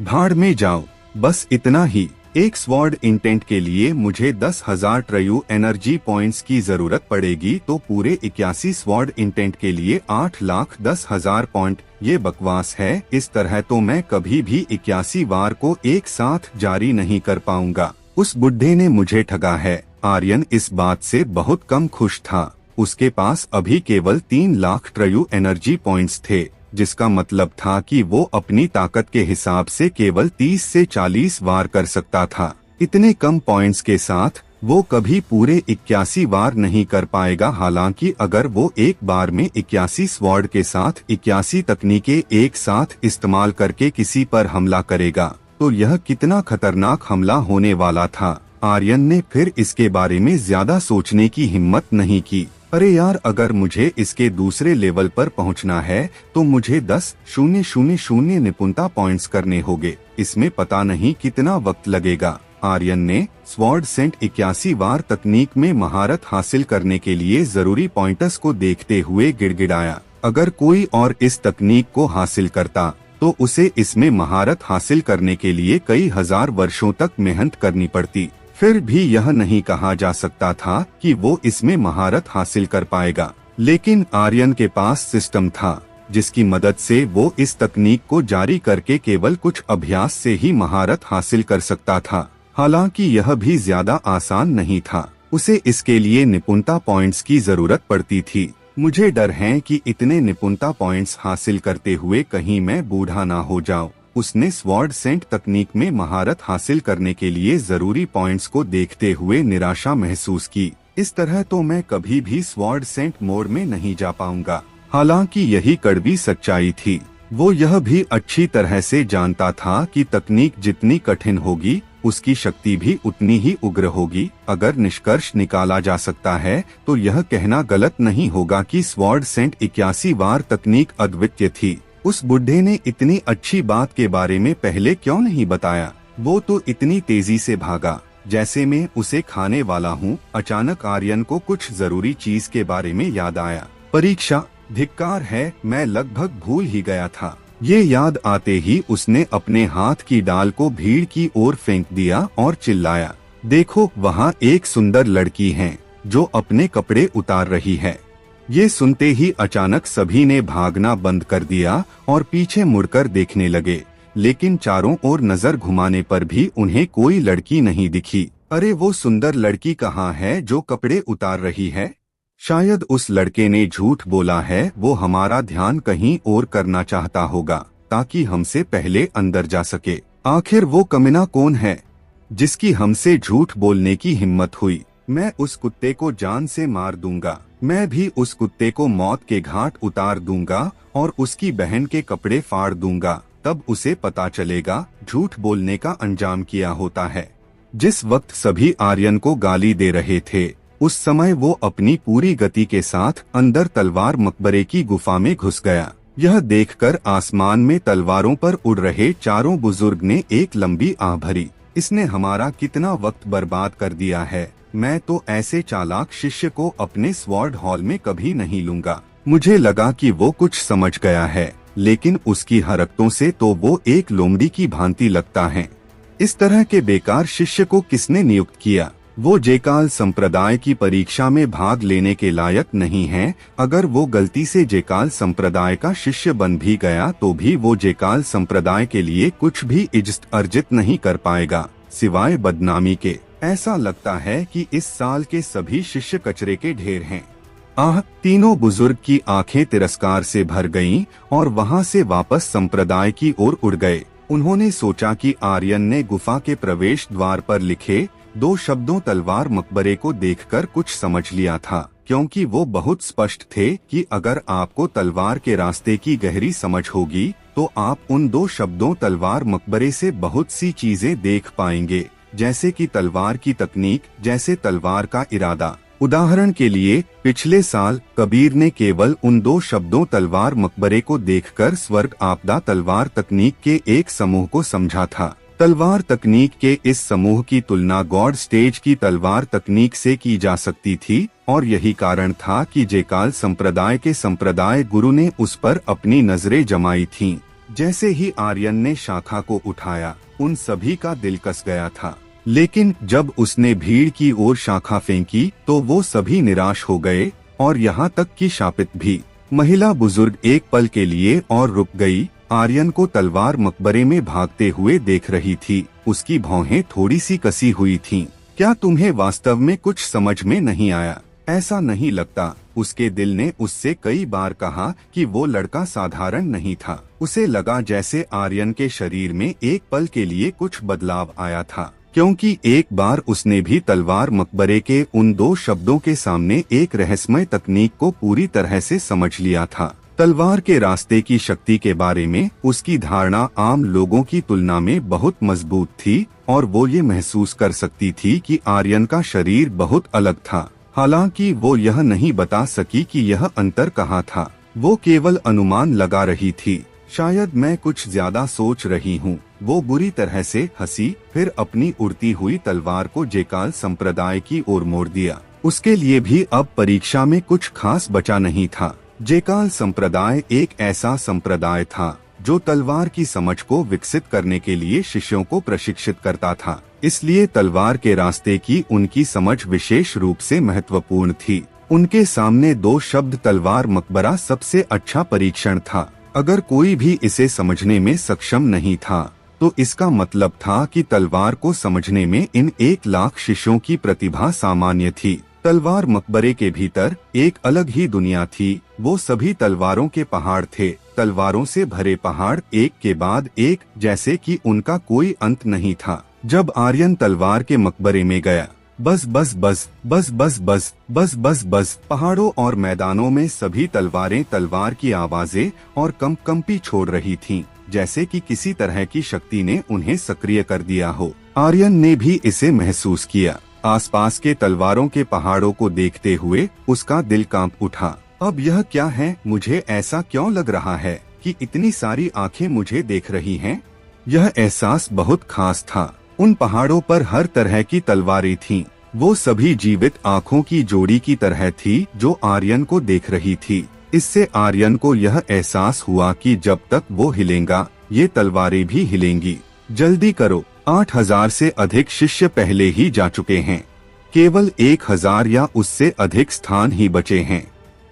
भाड़ में जाओ, बस इतना ही। एक स्वॉर्ड इंटेंट के लिए मुझे 10,000 ट्रयू एनर्जी पॉइंट्स की जरूरत पड़ेगी, तो पूरे 81 स्वॉर्ड इंटेंट के लिए 8,10,000 पॉइंट। ये बकवास है। इस तरह तो मैं कभी भी 81 वार को एक साथ जारी नहीं कर पाऊंगा। उस बुड्ढे ने मुझे ठगा है। आर्यन इस बात से बहुत कम खुश था। उसके पास अभी केवल 3 लाख ट्रयू एनर्जी पॉइंट्स थे, जिसका मतलब था कि वो अपनी ताकत के हिसाब से केवल 30 से 40 वार कर सकता था। इतने कम पॉइंट्स के साथ वो कभी पूरे 81 वार नहीं कर पाएगा। हालांकि अगर वो एक बार में 81 स्वॉर्ड के साथ 81 तकनीकें एक साथ इस्तेमाल करके किसी पर हमला करेगा तो यह कितना खतरनाक हमला होने वाला था। आर्यन ने फिर इसके बारे में ज्यादा सोचने की हिम्मत नहीं की। अरे यार, अगर मुझे इसके दूसरे लेवल पर पहुंचना है तो मुझे 10,000 निपुणता पॉइंट्स करने होंगे। इसमें पता नहीं कितना वक्त लगेगा। आर्यन ने स्वॉर्ड सेंट 81 वार तकनीक में महारत हासिल करने के लिए जरूरी पॉइंटर्स को देखते हुए गिड़गिड़ाया। अगर कोई और इस तकनीक को हासिल करता तो उसे इसमें महारत हासिल करने के लिए कई हजार वर्षों तक मेहनत करनी पड़ती। फिर भी यह नहीं कहा जा सकता था कि वो इसमें महारत हासिल कर पाएगा। लेकिन आर्यन के पास सिस्टम था जिसकी मदद से वो इस तकनीक को जारी करके केवल कुछ अभ्यास से ही महारत हासिल कर सकता था। हालांकि यह भी ज्यादा आसान नहीं था। उसे इसके लिए निपुणता पॉइंट्स की जरूरत पड़ती थी। मुझे डर है कि इतने निपुणता पॉइंट्स हासिल करते हुए कहीं मैं बूढ़ा ना हो जाऊं। उसने स्वॉर्ड सेंट तकनीक में महारत हासिल करने के लिए जरूरी पॉइंट्स को देखते हुए निराशा महसूस की। इस तरह तो मैं कभी भी स्वॉर्ड सेंट मोड में नहीं जा पाऊंगा। हालांकि यही कड़वी सच्चाई थी। वो यह भी अच्छी तरह से जानता था कि तकनीक जितनी कठिन होगी उसकी शक्ति भी उतनी ही उग्र होगी। अगर निष्कर्ष निकाला जा सकता है तो यह कहना गलत नहीं होगा कि स्वॉर्ड सेंट 81 वार तकनीक अद्वितीय थी। उस बुढ़े ने इतनी अच्छी बात के बारे में पहले क्यों नहीं बताया? वो तो इतनी तेजी से भागा जैसे मैं उसे खाने वाला हूँ। अचानक आर्यन को कुछ जरूरी चीज के बारे में याद आया। परीक्षा। धिक्कार है, मैं लगभग भूल ही गया था। ये याद आते ही उसने अपने हाथ की डाल को भीड़ की ओर फेंक दिया और चिल्लाया, देखो वहाँ एक सुंदर लड़की है जो अपने कपड़े उतार रही है। ये सुनते ही अचानक सभी ने भागना बंद कर दिया और पीछे मुड़कर देखने लगे, लेकिन चारों ओर नजर घुमाने पर भी उन्हें कोई लड़की नहीं दिखी। अरे वो सुंदर लड़की कहाँ है जो कपड़े उतार रही है? शायद उस लड़के ने झूठ बोला है। वो हमारा ध्यान कहीं और करना चाहता होगा ताकि हमसे पहले अंदर जा सके। आखिर वो कमीना कौन है जिसकी हमसे झूठ बोलने की हिम्मत हुई? मैं उस कुत्ते को जान से मार दूंगा। मैं भी उस कुत्ते को मौत के घाट उतार दूंगा और उसकी बहन के कपड़े फाड़ दूंगा। तब उसे पता चलेगा झूठ बोलने का अंजाम क्या होता है। जिस वक्त सभी आर्यन को गाली दे रहे थे उस समय वो अपनी पूरी गति के साथ अंदर तलवार मकबरे की गुफा में घुस गया। यह देखकर आसमान में तलवारों पर उड़ रहे चारों बुजुर्ग ने एक लंबी आह भरी। इसने हमारा कितना वक्त बर्बाद कर दिया है। मैं तो ऐसे चालाक शिष्य को अपने स्वॉर्ड हॉल में कभी नहीं लूंगा। मुझे लगा कि वो कुछ समझ गया है, लेकिन उसकी हरकतों से तो वो एक लोमड़ी की भांति लगता है। इस तरह के बेकार शिष्य को किसने नियुक्त किया? वो जेकाल संप्रदाय की परीक्षा में भाग लेने के लायक नहीं है। अगर वो गलती से जेकाल संप्रदाय का शिष्य बन भी गया तो भी वो जेकाल संप्रदाय के लिए कुछ भी इज्जत अर्जित नहीं कर पाएगा सिवाय बदनामी के। ऐसा लगता है कि इस साल के सभी शिष्य कचरे के ढेर हैं। तीनों बुजुर्ग की आंखें तिरस्कार से भर गईं और वहां से वापस संप्रदाय की ओर उड़ गए। उन्होंने सोचा कि आर्यन ने गुफा के प्रवेश द्वार पर लिखे 2 शब्दों तलवार मकबरे को देखकर कुछ समझ लिया था, क्योंकि वो बहुत स्पष्ट थे कि अगर आपको तलवार के रास्ते की गहरी समझ होगी तो आप उन 2 शब्दों तलवार मकबरे से बहुत सी चीजें देख पाएंगे, जैसे कि तलवार की तकनीक, जैसे तलवार का इरादा। उदाहरण के लिए पिछले साल कबीर ने केवल उन 2 शब्दों तलवार मकबरे को देखकर स्वर्ग आपदा तलवार तकनीक के एक समूह को समझा था। तलवार तकनीक के इस समूह की तुलना गॉड स्टेज की तलवार तकनीक से की जा सकती थी और यही कारण था कि जेकाल संप्रदाय के संप्रदाय गुरु ने उस पर अपनी नजरें जमाई थीं। जैसे ही आर्यन ने शाखा को उठाया उन सभी का दिल कस गया था, लेकिन जब उसने भीड़ की ओर शाखा फेंकी तो वो सभी निराश हो गए और यहाँ तक कि शापित भी। महिला बुजुर्ग एक पल के लिए और रुक गई। आर्यन को तलवार मकबरे में भागते हुए देख रही थी। उसकी भौहें थोड़ी सी कसी हुई थीं। क्या तुम्हें वास्तव में कुछ समझ में नहीं आया? ऐसा नहीं लगता। उसके दिल ने उससे कई बार कहा कि वो लड़का साधारण नहीं था। उसे लगा जैसे आर्यन के शरीर में एक पल के लिए कुछ बदलाव आया था, क्योंकि एक बार उसने भी तलवार मकबरे के उन 2 शब्दों के सामने एक रहस्यमय तकनीक को पूरी तरह से समझ लिया था। तलवार के रास्ते की शक्ति के बारे में उसकी धारणा आम लोगों की तुलना में बहुत मजबूत थी और वो ये महसूस कर सकती थी कि आर्यन का शरीर बहुत अलग था। हालांकि वो यह नहीं बता सकी कि यह अंतर कहाँ था। वो केवल अनुमान लगा रही थी। शायद मैं कुछ ज्यादा सोच रही हूँ। वो बुरी तरह से हंसी, फिर अपनी उड़ती हुई तलवार को जेकाल संप्रदाय की ओर मोड़ दिया। उसके लिए भी अब परीक्षा में कुछ खास बचा नहीं था। जेकाल संप्रदाय एक ऐसा संप्रदाय था जो तलवार की समझ को विकसित करने के लिए शिष्यों को प्रशिक्षित करता था। इसलिए तलवार के रास्ते की उनकी समझ विशेष रूप से महत्वपूर्ण थी। उनके सामने 2 शब्द तलवार मकबरा सबसे अच्छा परीक्षण था। अगर कोई भी इसे समझने में सक्षम नहीं था तो इसका मतलब था कि तलवार को समझने में इन 1,00,000 शिष्यों की प्रतिभा सामान्य थी। तलवार मकबरे के भीतर एक अलग ही दुनिया थी। वो सभी तलवारों के पहाड़ थे, तलवारों से भरे पहाड़ एक के बाद एक, जैसे कि उनका कोई अंत नहीं था। जब आर्यन तलवार के मकबरे में गया, बस बस बस बस बस बस बस बस बस पहाड़ों और मैदानों में सभी तलवारें तलवार की आवाजें और कंपी छोड़ रही थीं, जैसे कि किसी तरह की शक्ति ने उन्हें सक्रिय कर दिया हो। आर्यन ने भी इसे महसूस किया। आसपास के तलवारों के पहाड़ों को देखते हुए उसका दिल कांप उठा। अब यह क्या है? मुझे ऐसा क्यों लग रहा है कि इतनी सारी आंखें मुझे देख रही हैं? यह एहसास बहुत खास था। उन पहाड़ों पर हर तरह की तलवारें थीं। वो सभी जीवित आंखों की जोड़ी की तरह थी जो आर्यन को देख रही थी। इससे आर्यन को यह एहसास हुआ कि जब तक वो हिलेगा, ये तलवारें भी हिलेंगी। जल्दी करो, 8,000 से अधिक शिष्य पहले ही जा चुके हैं। केवल 1,000 या उससे अधिक स्थान ही बचे हैं।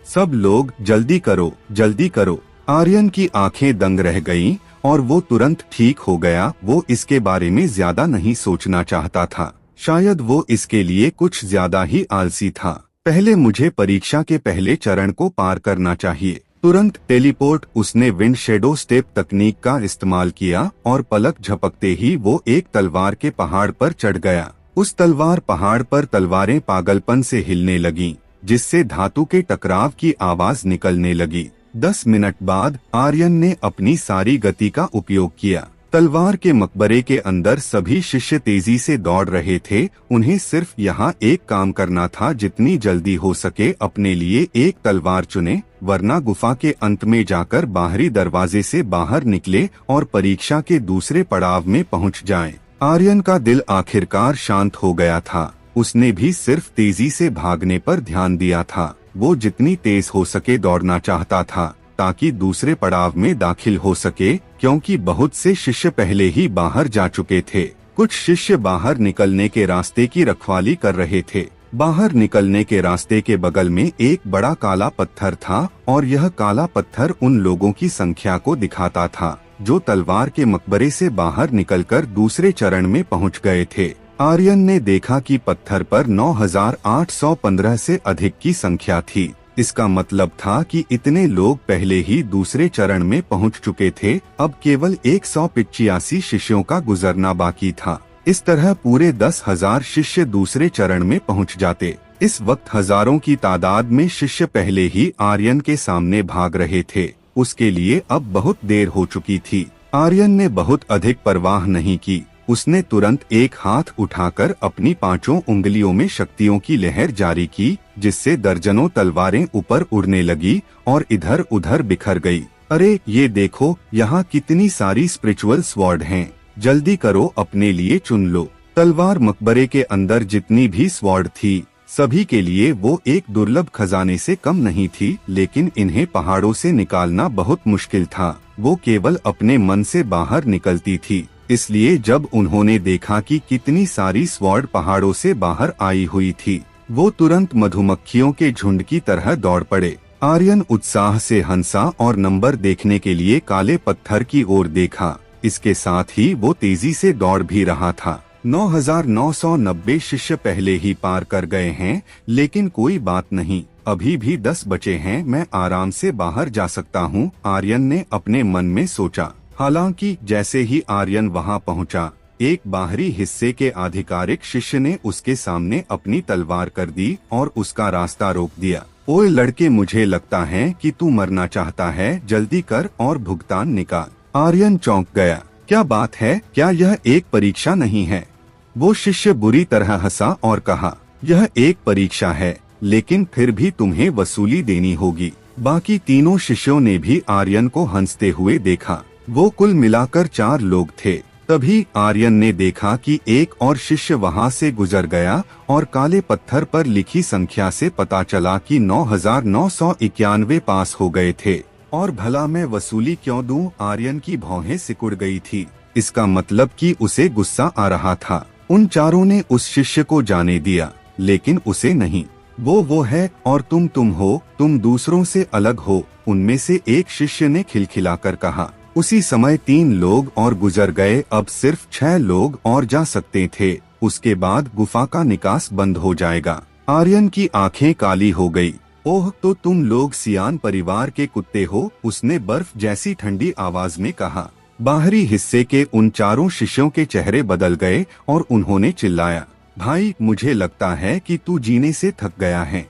सब लोग जल्दी करो, जल्दी करो। आर्यन की आंखें दंग रह गईं और वो तुरंत ठीक हो गया। वो इसके बारे में ज्यादा नहीं सोचना चाहता था। शायद वो इसके लिए कुछ ज्यादा ही आलसी था। पहले मुझे परीक्षा के पहले चरण को पार करना चाहिए। तुरंत टेलीपोर्ट उसने विंड शेडो स्टेप तकनीक का इस्तेमाल किया और पलक झपकते ही वो एक तलवार के पहाड़ पर चढ़ गया। उस तलवार पहाड़ पर तलवारें पागलपन से हिलने लगीं, जिससे धातु के टकराव की आवाज निकलने लगी। 10 मिनट बाद आर्यन ने अपनी सारी गति का उपयोग किया। तलवार के मकबरे के अंदर सभी शिष्य तेजी से दौड़ रहे थे। उन्हें सिर्फ यहाँ एक काम करना था, जितनी जल्दी हो सके अपने लिए एक तलवार चुने, वरना गुफा के अंत में जाकर बाहरी दरवाजे से बाहर निकले और परीक्षा के दूसरे पड़ाव में पहुँच जाएं। आर्यन का दिल आखिरकार शांत हो गया था। उसने भी सिर्फ तेजी से भागने पर ध्यान दिया था। वो जितनी तेज हो सके दौड़ना चाहता था ताकि दूसरे पड़ाव में दाखिल हो सके, क्योंकि बहुत से शिष्य पहले ही बाहर जा चुके थे। कुछ शिष्य बाहर निकलने के रास्ते की रखवाली कर रहे थे। बाहर निकलने के रास्ते के बगल में एक बड़ा काला पत्थर था और यह काला पत्थर उन लोगों की संख्या को दिखाता था जो तलवार के मकबरे से बाहर निकलकर दूसरे चरण में पहुंच गए थे। आर्यन ने देखा कि पत्थर पर 9,815 से अधिक की संख्या थी। इसका मतलब था कि इतने लोग पहले ही दूसरे चरण में पहुंच चुके थे। अब केवल 185 शिष्यों का गुजरना बाकी था। इस तरह पूरे 10,000 शिष्य दूसरे चरण में पहुंच जाते। इस वक्त हजारों की तादाद में शिष्य पहले ही आर्यन के सामने भाग रहे थे। उसके लिए अब बहुत देर हो चुकी थी। आर्यन ने बहुत अधिक परवाह नहीं की। उसने तुरंत एक हाथ उठाकर अपनी 5 उंगलियों में शक्तियों की लहर जारी की, जिससे दर्जनों तलवारें ऊपर उड़ने लगी और इधर उधर बिखर गई। अरे ये देखो, यहाँ कितनी सारी स्पिरिचुअल स्वॉर्ड हैं। जल्दी करो, अपने लिए चुन लो। तलवार मकबरे के अंदर जितनी भी स्वॉर्ड थी, सभी के लिए वो एक दुर्लभ खजाने से कम नहीं थी, लेकिन इन्हें पहाड़ों से निकालना बहुत मुश्किल था। वो केवल अपने मन से बाहर निकलती थी। इसलिए जब उन्होंने देखा कि कितनी सारी स्वॉर्ड पहाड़ों से बाहर आई हुई थी, वो तुरंत मधुमक्खियों के झुंड की तरह दौड़ पड़े। आर्यन उत्साह से हंसा और नंबर देखने के लिए काले पत्थर की ओर देखा। इसके साथ ही वो तेजी से दौड़ भी रहा था। 9,990 शिष्य पहले ही पार कर गए हैं, लेकिन कोई बात नहीं, अभी भी 10 बचे हैं। मैं आराम से बाहर जा सकता हूँ, आर्यन ने अपने मन में सोचा। हालांकि जैसे ही आर्यन वहां पहुंचा, एक बाहरी हिस्से के आधिकारिक शिष्य ने उसके सामने अपनी तलवार कर दी और उसका रास्ता रोक दिया। ओए लड़के, मुझे लगता है कि तू मरना चाहता है, जल्दी कर और भुगतान निकाल। आर्यन चौंक गया। क्या बात है, क्या यह एक परीक्षा नहीं है? वो शिष्य बुरी तरह हंसा और कहा, यह एक परीक्षा है, लेकिन फिर भी तुम्हें वसूली देनी होगी। बाकी तीनों शिष्यों ने भी आर्यन को हंसते हुए देखा। वो कुल मिलाकर 4 लोग थे। तभी आर्यन ने देखा कि एक और शिष्य वहां से गुजर गया और काले पत्थर पर लिखी संख्या से पता चला कि 9,991 पास हो गए थे। और भला मैं वसूली क्यों दूं? आर्यन की भौहें सिकुड़ गई थी। इसका मतलब कि उसे गुस्सा आ रहा था। उन चारों ने उस शिष्य को जाने दिया, लेकिन उसे नहीं। वो है और तुम हो, तुम दूसरों से अलग हो, उनमें से एक शिष्य ने खिलखिलाकर कहा। उसी समय 3 लोग और गुजर गए। अब सिर्फ 6 लोग और जा सकते थे। उसके बाद गुफा का निकास बंद हो जाएगा। आर्यन की आंखें काली हो गई। ओह, तो तुम लोग सियान परिवार के कुत्ते हो, उसने बर्फ जैसी ठंडी आवाज में कहा। बाहरी हिस्से के उन चारों शिष्यों के चेहरे बदल गए और उन्होंने चिल्लाया, भाई मुझे लगता है कि तू जीने से थक गया है।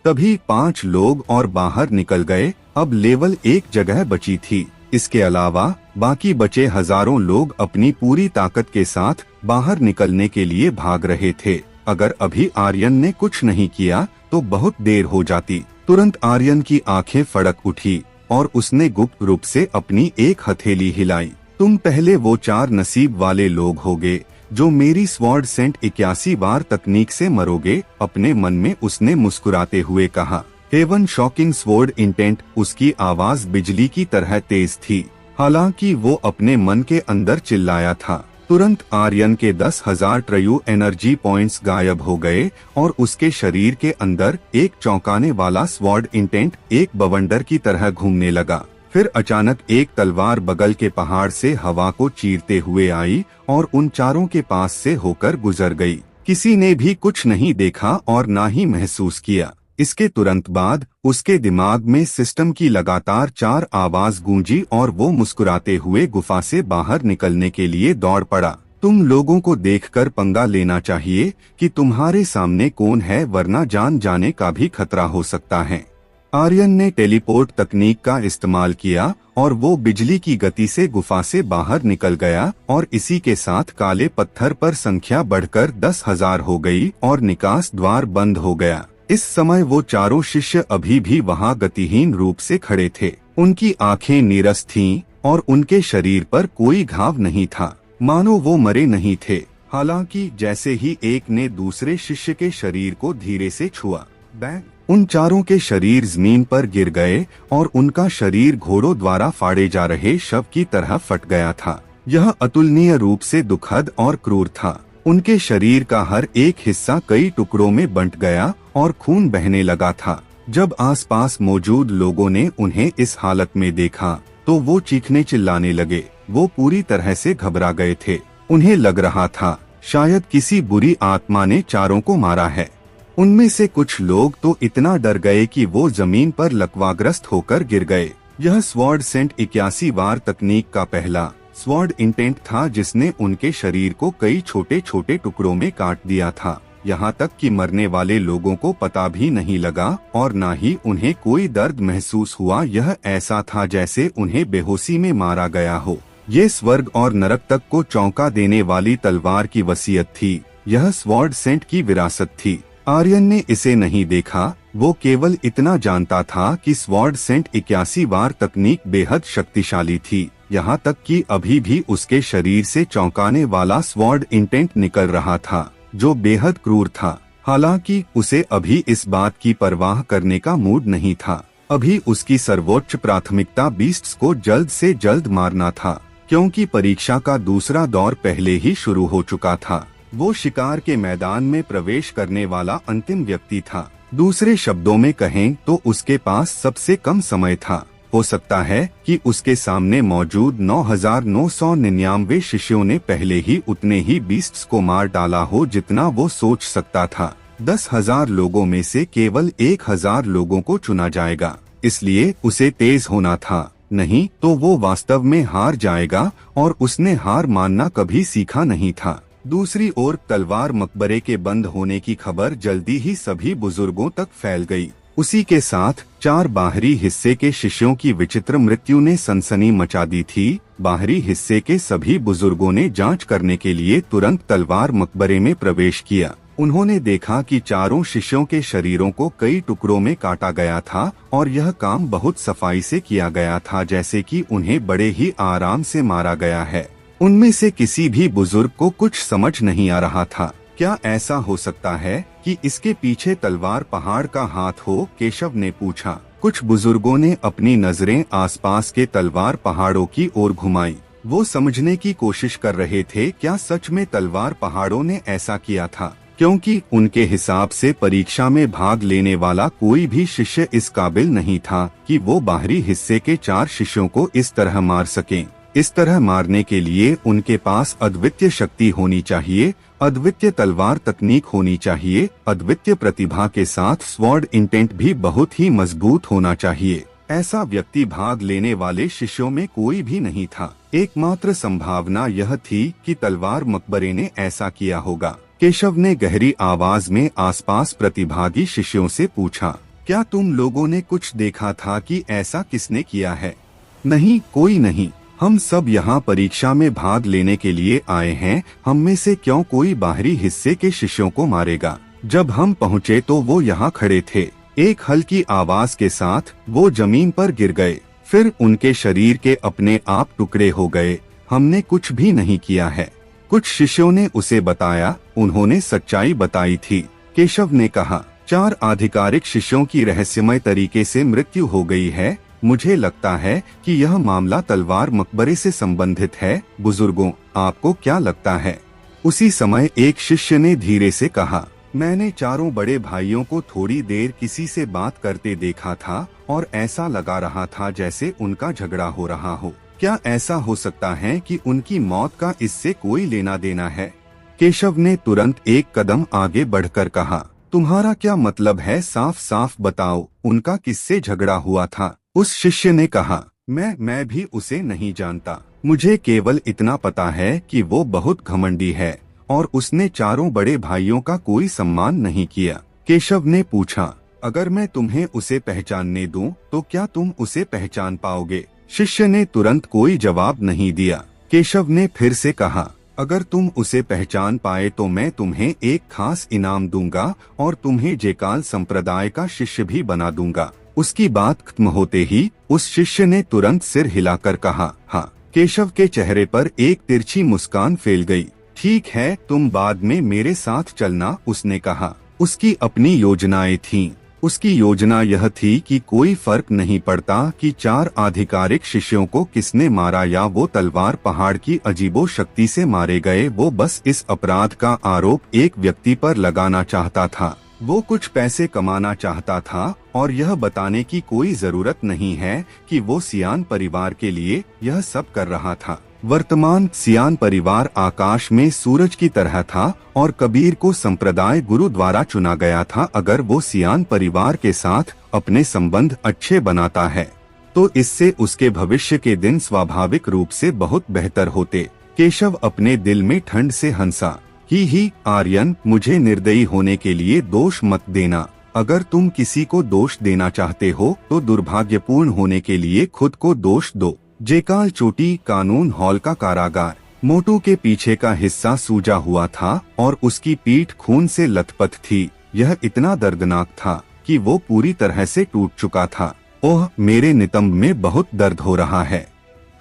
तभी 5 लोग और बाहर निकल गए। अब लेवल 1 जगह बची थी। इसके अलावा बाकी बचे हजारों लोग अपनी पूरी ताकत के साथ बाहर निकलने के लिए भाग रहे थे। अगर अभी आर्यन ने कुछ नहीं किया तो बहुत देर हो जाती। तुरंत आर्यन की आंखें फड़क उठी और उसने गुप्त रूप से अपनी एक हथेली हिलाई। तुम पहले वो 4 नसीब वाले लोग होगे जो मेरी स्वॉर्ड सेंट 81 बार तकनीक से मरोगे। अपने मन में उसने मुस्कुराते हुए कहा। Heaven shocking sword intent. उसकी आवाज बिजली की तरह तेज थी। हालांकि वो अपने मन के अंदर चिल्लाया था। तुरंत आर्यन के 10,000 ट्रयू एनर्जी पॉइंट्स गायब हो गए और उसके शरीर के अंदर एक चौंकाने वाला स्वॉर्ड इंटेंट एक बवंडर की तरह घूमने लगा। फिर अचानक एक तलवार बगल के पहाड़ से हवा को चीरते हुए आई और उन चारों के पास से होकर गुजर गई। किसी ने भी कुछ नहीं देखा और ना ही महसूस किया। इसके तुरंत बाद उसके दिमाग में सिस्टम की लगातार 4 आवाज गूंजी और वो मुस्कुराते हुए गुफा से बाहर निकलने के लिए दौड़ पड़ा। तुम लोगों को देखकर पंगा लेना चाहिए कि तुम्हारे सामने कौन है, वरना जान जाने का भी खतरा हो सकता है। आर्यन ने टेलीपोर्ट तकनीक का इस्तेमाल किया और वो बिजली की गति से गुफा से बाहर निकल गया और इसी के साथ काले पत्थर पर संख्या बढ़कर 10,000 हो गई और निकास द्वार बंद हो गया। इस समय वो चारों शिष्य अभी भी वहां गतिहीन रूप से खड़े थे। उनकी आंखें नीरस थीं और उनके शरीर पर कोई घाव नहीं था, मानो वो मरे नहीं थे। हालांकि जैसे ही एक ने दूसरे शिष्य के शरीर को धीरे से छुआ, बैंग, उन चारों के शरीर जमीन पर गिर गए और उनका शरीर घोड़ों द्वारा फाड़े जा रहे शव की तरह फट गया था। यह अतुलनीय रूप से दुखद और क्रूर था। उनके शरीर का हर एक हिस्सा कई टुकड़ों में बंट गया और खून बहने लगा था। जब आसपास मौजूद लोगों ने उन्हें इस हालत में देखा तो वो चीखने चिल्लाने लगे। वो पूरी तरह से घबरा गए थे। उन्हें लग रहा था शायद किसी बुरी आत्मा ने चारों को मारा है। उनमें से कुछ लोग तो इतना डर गए कि वो जमीन पर लकवाग्रस्त होकर गिर गए। यह स्वॉर्ड सेंट 81 बार तकनीक का पहला स्वॉर्ड इंटेंट था जिसने उनके शरीर को कई छोटे छोटे टुकड़ों में काट दिया था। यहाँ तक कि मरने वाले लोगों को पता भी नहीं लगा और न ही उन्हें कोई दर्द महसूस हुआ। यह ऐसा था जैसे उन्हें बेहोशी में मारा गया हो। ये स्वर्ग और नरक तक को चौंका देने वाली तलवार की वसीयत थी। यह स्वॉर्ड सेंट की विरासत थी। आर्यन ने इसे नहीं देखा। वो केवल इतना जानता था कि स्वॉर्ड सेंट 81 बार तकनीक बेहद शक्तिशाली थी। यहाँ तक कि अभी भी उसके शरीर से चौंकाने वाला स्वॉर्ड इंटेंट निकल रहा था जो बेहद क्रूर था। हालांकि उसे अभी इस बात की परवाह करने का मूड नहीं था। अभी उसकी सर्वोच्च प्राथमिकता बीस्ट्स को जल्द से जल्द मारना था, क्योंकि परीक्षा का दूसरा दौर पहले ही शुरू हो चुका था। वो शिकार के मैदान में प्रवेश करने वाला अंतिम व्यक्ति था। दूसरे शब्दों में कहें तो उसके पास सबसे कम समय था। हो सकता है कि उसके सामने मौजूद 9,999 शिष्यों ने पहले ही उतने ही बीस्ट्स को मार डाला हो जितना वो सोच सकता था। 10,000 लोगों में से केवल 1,000 लोगों को चुना जाएगा, इसलिए उसे तेज होना था, नहीं तो वो वास्तव में हार जाएगा और उसने हार मानना कभी सीखा नहीं था। दूसरी ओर तलवार मकबरे के बंद होने की खबर जल्दी ही सभी बुजुर्गों तक फैल गई। उसी के साथ 4 बाहरी हिस्से के शिष्यों की विचित्र मृत्यु ने सनसनी मचा दी थी। बाहरी हिस्से के सभी बुजुर्गों ने जांच करने के लिए तुरंत तलवार मकबरे में प्रवेश किया। उन्होंने देखा कि चारों शिष्यों के शरीरों को कई टुकड़ों में काटा गया था और यह काम बहुत सफाई से किया गया था, जैसे कि उन्हें बड़े ही आराम से मारा गया है। उनमें से किसी भी बुजुर्ग को कुछ समझ नहीं आ रहा था। क्या ऐसा हो सकता है कि इसके पीछे तलवार पहाड़ का हाथ हो? केशव ने पूछा। कुछ बुजुर्गों ने अपनी नजरें आसपास के तलवार पहाड़ों की ओर घुमाई। वो समझने की कोशिश कर रहे थे क्या सच में तलवार पहाड़ों ने ऐसा किया था। क्योंकि उनके हिसाब से परीक्षा में भाग लेने वाला कोई भी शिष्य इस काबिल नहीं था कि वो बाहरी हिस्से के 4 शिष्यों को इस तरह मार सकें। इस तरह मारने के लिए उनके पास अद्वितीय शक्ति होनी चाहिए, अद्वितीय तलवार तकनीक होनी चाहिए, अद्वितीय प्रतिभा के साथ स्वॉर्ड इंटेंट भी बहुत ही मजबूत होना चाहिए। ऐसा व्यक्ति भाग लेने वाले शिष्यों में कोई भी नहीं था। एकमात्र संभावना यह थी कि तलवार मकबरे ने ऐसा किया होगा। केशव ने गहरी आवाज में आसपास प्रतिभागी शिष्यों से पूछा, क्या तुम लोगों ने कुछ देखा था कि ऐसा किसने किया है? नहीं, कोई नहीं। हम सब यहाँ परीक्षा में भाग लेने के लिए आए हैं। हम में से क्यों कोई बाहरी हिस्से के शिष्यों को मारेगा? जब हम पहुँचे तो वो यहाँ खड़े थे। एक हल्की आवाज के साथ वो जमीन पर गिर गए। फिर उनके शरीर के अपने आप टुकड़े हो गए। हमने कुछ भी नहीं किया है। कुछ शिष्यों ने उसे बताया, उन्होंने सच्चाई बताई थी। केशव ने कहा, 4 आधिकारिक शिष्यों की रहस्यमय तरीके से मृत्यु हो गई है। मुझे लगता है कि यह मामला तलवार मकबरे से संबंधित है। बुजुर्गों, आपको क्या लगता है? उसी समय एक शिष्य ने धीरे से कहा, मैंने 4 बड़े भाइयों को थोड़ी देर किसी से बात करते देखा था और ऐसा लगा रहा था जैसे उनका झगड़ा हो रहा हो। क्या ऐसा हो सकता है कि उनकी मौत का इससे कोई लेना देना है? केशव ने तुरंत एक कदम आगे बढ़कर कहा, तुम्हारा क्या मतलब है? साफ साफ बताओ, उनका किससे झगड़ा हुआ था? उस शिष्य ने कहा, मैं भी उसे नहीं जानता। मुझे केवल इतना पता है कि वो बहुत घमंडी है और उसने 4 बड़े भाइयों का कोई सम्मान नहीं किया। केशव ने पूछा, अगर मैं तुम्हें उसे पहचानने दूं, तो क्या तुम उसे पहचान पाओगे? शिष्य ने तुरंत कोई जवाब नहीं दिया। केशव ने फिर से कहा, अगर तुम उसे पहचान पाए तो मैं तुम्हें एक खास इनाम दूंगा और तुम्हें जेकाल संप्रदाय का शिष्य भी बना दूंगा। उसकी बात खत्म होते ही उस शिष्य ने तुरंत सिर हिलाकर कहा, हाँ। केशव के चेहरे पर एक तिरछी मुस्कान फैल गई। ठीक है, तुम बाद में मेरे साथ चलना, उसने कहा। उसकी अपनी योजनाएं थीं। उसकी योजना यह थी कि कोई फर्क नहीं पड़ता कि 4 आधिकारिक शिष्यों को किसने मारा या वो तलवार पहाड़ की अजीबो शक्ति से मारे गए। वो बस इस अपराध का आरोप एक व्यक्ति पर लगाना चाहता था। वो कुछ पैसे कमाना चाहता था और यह बताने की कोई जरूरत नहीं है कि वो सियान परिवार के लिए यह सब कर रहा था। वर्तमान सियान परिवार आकाश में सूरज की तरह था और कबीर को संप्रदाय गुरु द्वारा चुना गया था। अगर वो सियान परिवार के साथ अपने संबंध अच्छे बनाता है तो इससे उसके भविष्य के दिन स्वाभाविक रूप से बहुत बेहतर होते। केशव अपने दिल में ठंड से हंसा। ही आर्यन, मुझे निर्दयी होने के लिए दोष मत देना। अगर तुम किसी को दोष देना चाहते हो तो दुर्भाग्यपूर्ण होने के लिए खुद को दोष दो। जेकाल चोटी कानून हॉल का कारागार। मोटू के पीछे का हिस्सा सूजा हुआ था और उसकी पीठ खून से लथपथ थी। यह इतना दर्दनाक था कि वो पूरी तरह से टूट चुका था। ओह, मेरे नितंब में बहुत दर्द हो रहा है।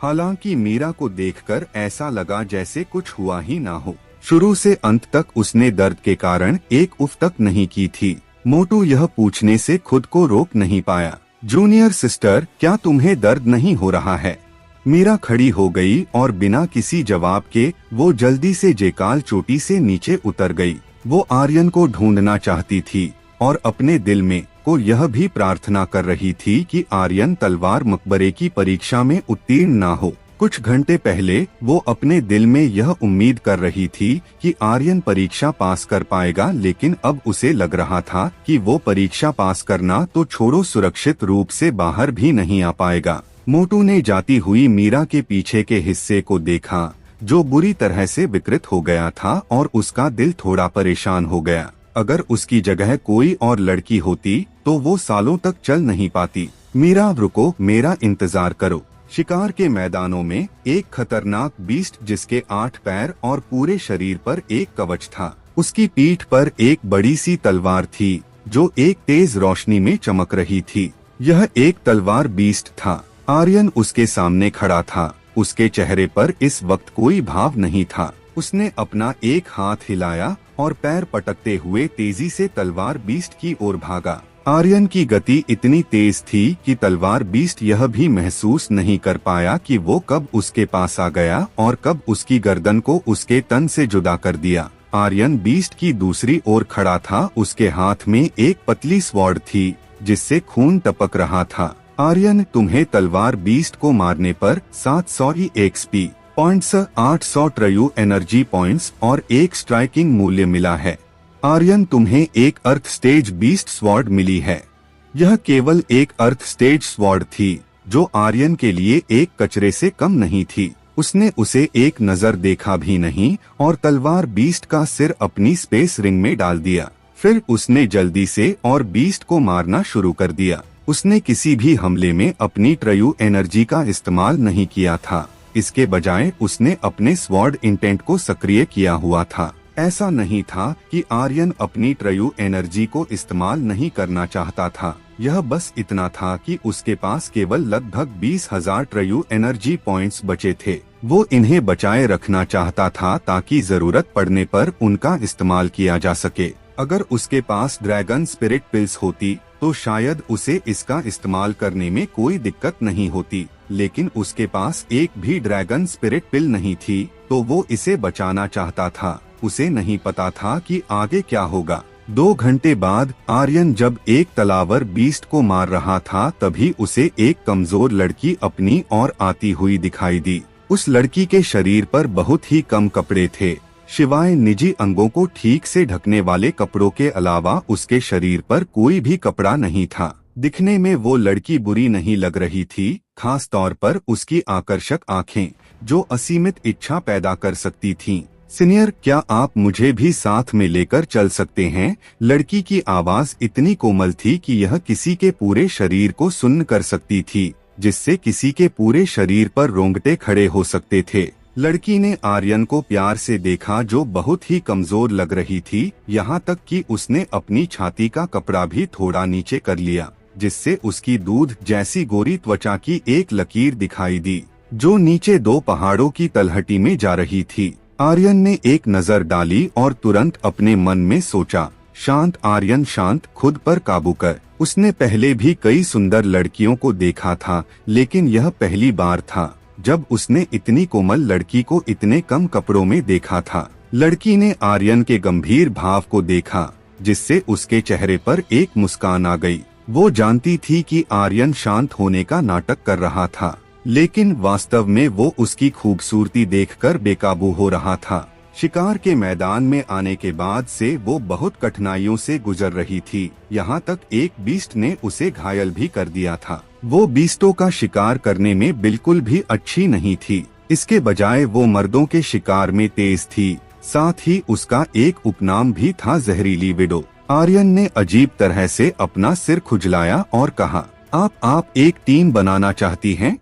हालांकि मीरा को देखकर ऐसा लगा जैसे कुछ हुआ ही ना हो। शुरू से अंत तक उसने दर्द के कारण एक उफ तक नहीं की थी। मोटू यह पूछने से खुद को रोक नहीं पाया, जूनियर सिस्टर, क्या तुम्हें दर्द नहीं हो रहा है? मीरा खड़ी हो गई और बिना किसी जवाब के वो जल्दी से जेकाल चोटी से नीचे उतर गई। वो आर्यन को ढूंढना चाहती थी और अपने दिल में को यह भी प्रार्थना कर रही थी कि आर्यन तलवार मकबरे की परीक्षा में उत्तीर्ण ना हो। कुछ घंटे पहले वो अपने दिल में यह उम्मीद कर रही थी कि आर्यन परीक्षा पास कर पाएगा, लेकिन अब उसे लग रहा था कि वो परीक्षा पास करना तो छोड़ो, सुरक्षित रूप से बाहर भी नहीं आ पाएगा। मोटू ने जाती हुई मीरा के पीछे के हिस्से को देखा जो बुरी तरह से विकृत हो गया था और उसका दिल थोड़ा परेशान हो गया। अगर उसकी जगह कोई और लड़की होती तो वो सालों तक चल नहीं पाती। मीरा, रुको, मेरा इंतजार करो। शिकार के मैदानों में एक खतरनाक बीस्ट जिसके 8 पैर और पूरे शरीर पर एक कवच था। उसकी पीठ पर एक बड़ी सी तलवार थी जो एक तेज रोशनी में चमक रही थी। यह एक तलवार बीस्ट था। आर्यन उसके सामने खड़ा था। उसके चेहरे पर इस वक्त कोई भाव नहीं था। उसने अपना एक हाथ हिलाया और पैर पटकते हुए तेजी से तलवार बीस्ट की ओर भागा। आर्यन की गति इतनी तेज थी कि तलवार बीस्ट यह भी महसूस नहीं कर पाया कि वो कब उसके पास आ गया और कब उसकी गर्दन को उसके तन से जुदा कर दिया। आर्यन बीस्ट की दूसरी ओर खड़ा था। उसके हाथ में एक पतली स्वॉर्ड थी जिससे खून टपक रहा था। आर्यन, तुम्हें तलवार बीस्ट को मारने पर 700 EXP पॉइंट्स, 800 ट्रयू एनर्जी पॉइंट्स और एक स्ट्राइकिंग मूल्य मिला है। आर्यन, तुम्हें एक अर्थ स्टेज बीस्ट स्वॉर्ड मिली है। यह केवल एक अर्थ स्टेज स्वॉर्ड थी जो आर्यन के लिए एक कचरे से कम नहीं थी। उसने उसे एक नजर देखा भी नहीं और तलवार बीस्ट का सिर अपनी स्पेस रिंग में डाल दिया। फिर उसने जल्दी से और बीस्ट को मारना शुरू कर दिया। उसने किसी भी हमले में अपनी ट्रयू एनर्जी का इस्तेमाल नहीं किया था। इसके बजाय उसने अपने स्वॉर्ड इंटेंट को सक्रिय किया हुआ था। ऐसा नहीं था कि आर्यन अपनी ट्रयू एनर्जी को इस्तेमाल नहीं करना चाहता था। यह बस इतना था कि उसके पास केवल लगभग 20,000 ट्रयू एनर्जी पॉइंट्स बचे थे। वो इन्हें बचाए रखना चाहता था ताकि जरूरत पड़ने पर उनका इस्तेमाल किया जा सके। अगर उसके पास ड्रैगन स्पिरिट पिल्स होती तो शायद उसे इसका इस्तेमाल करने में कोई दिक्कत नहीं होती, लेकिन उसके पास एक भी ड्रैगन स्पिरिट पिल नहीं थी तो वो इसे बचाना चाहता था। उसे नहीं पता था कि आगे क्या होगा। 2 घंटे बाद आर्यन जब एक तलावर बीस्ट को मार रहा था तभी उसे एक कमजोर लड़की अपनी ओर आती हुई दिखाई दी। उस लड़की के शरीर पर बहुत ही कम कपड़े थे, शिवाय निजी अंगों को ठीक से ढकने वाले कपड़ों के अलावा उसके शरीर पर कोई भी कपड़ा नहीं था। दिखने में वो लड़की बुरी नहीं लग रही थी, खास तौर पर उसकी आकर्षक आंखें जो असीमित इच्छा पैदा कर सकती थीं। सीनियर, क्या आप मुझे भी साथ में लेकर चल सकते हैं? लड़की की आवाज इतनी कोमल थी कि यह किसी के पूरे शरीर को सुन्न कर सकती थी, जिससे किसी के पूरे शरीर पर रोंगटे खड़े हो सकते थे। लड़की ने आर्यन को प्यार से देखा जो बहुत ही कमजोर लग रही थी, यहाँ तक कि उसने अपनी छाती का कपड़ा भी थोड़ा नीचे कर लिया, जिससे उसकी दूध जैसी गोरी त्वचा की एक लकीर दिखाई दी जो नीचे 2 पहाड़ों की तलहटी में जा रही थी। आर्यन ने एक नजर डाली और तुरंत अपने मन में सोचा, शांत आर्यन, शांत, खुद पर काबू कर। उसने पहले भी कई सुंदर लड़कियों को देखा था, लेकिन यह पहली बार था जब उसने इतनी कोमल लड़की को इतने कम कपड़ों में देखा था। लड़की ने आर्यन के गंभीर भाव को देखा, जिससे उसके चेहरे पर एक मुस्कान आ गई। वो जानती थी कि आर्यन शांत होने का नाटक कर रहा था, लेकिन वास्तव में वो उसकी खूबसूरती देखकर बेकाबू हो रहा था। शिकार के मैदान में आने के बाद से वो बहुत कठिनाइयों से गुजर रही थी, यहाँ तक एक बीस्ट ने उसे घायल भी कर दिया था। वो बीस्टों का शिकार करने में बिल्कुल भी अच्छी नहीं थी, इसके बजाय वो मर्दों के शिकार में तेज थी। साथ ही उसका एक उपनाम भी था, जहरीली विडो। आर्यन ने अजीब तरह से अपना सिर खुजलाया और कहा, आप एक टीम बनाना चाहती हैं?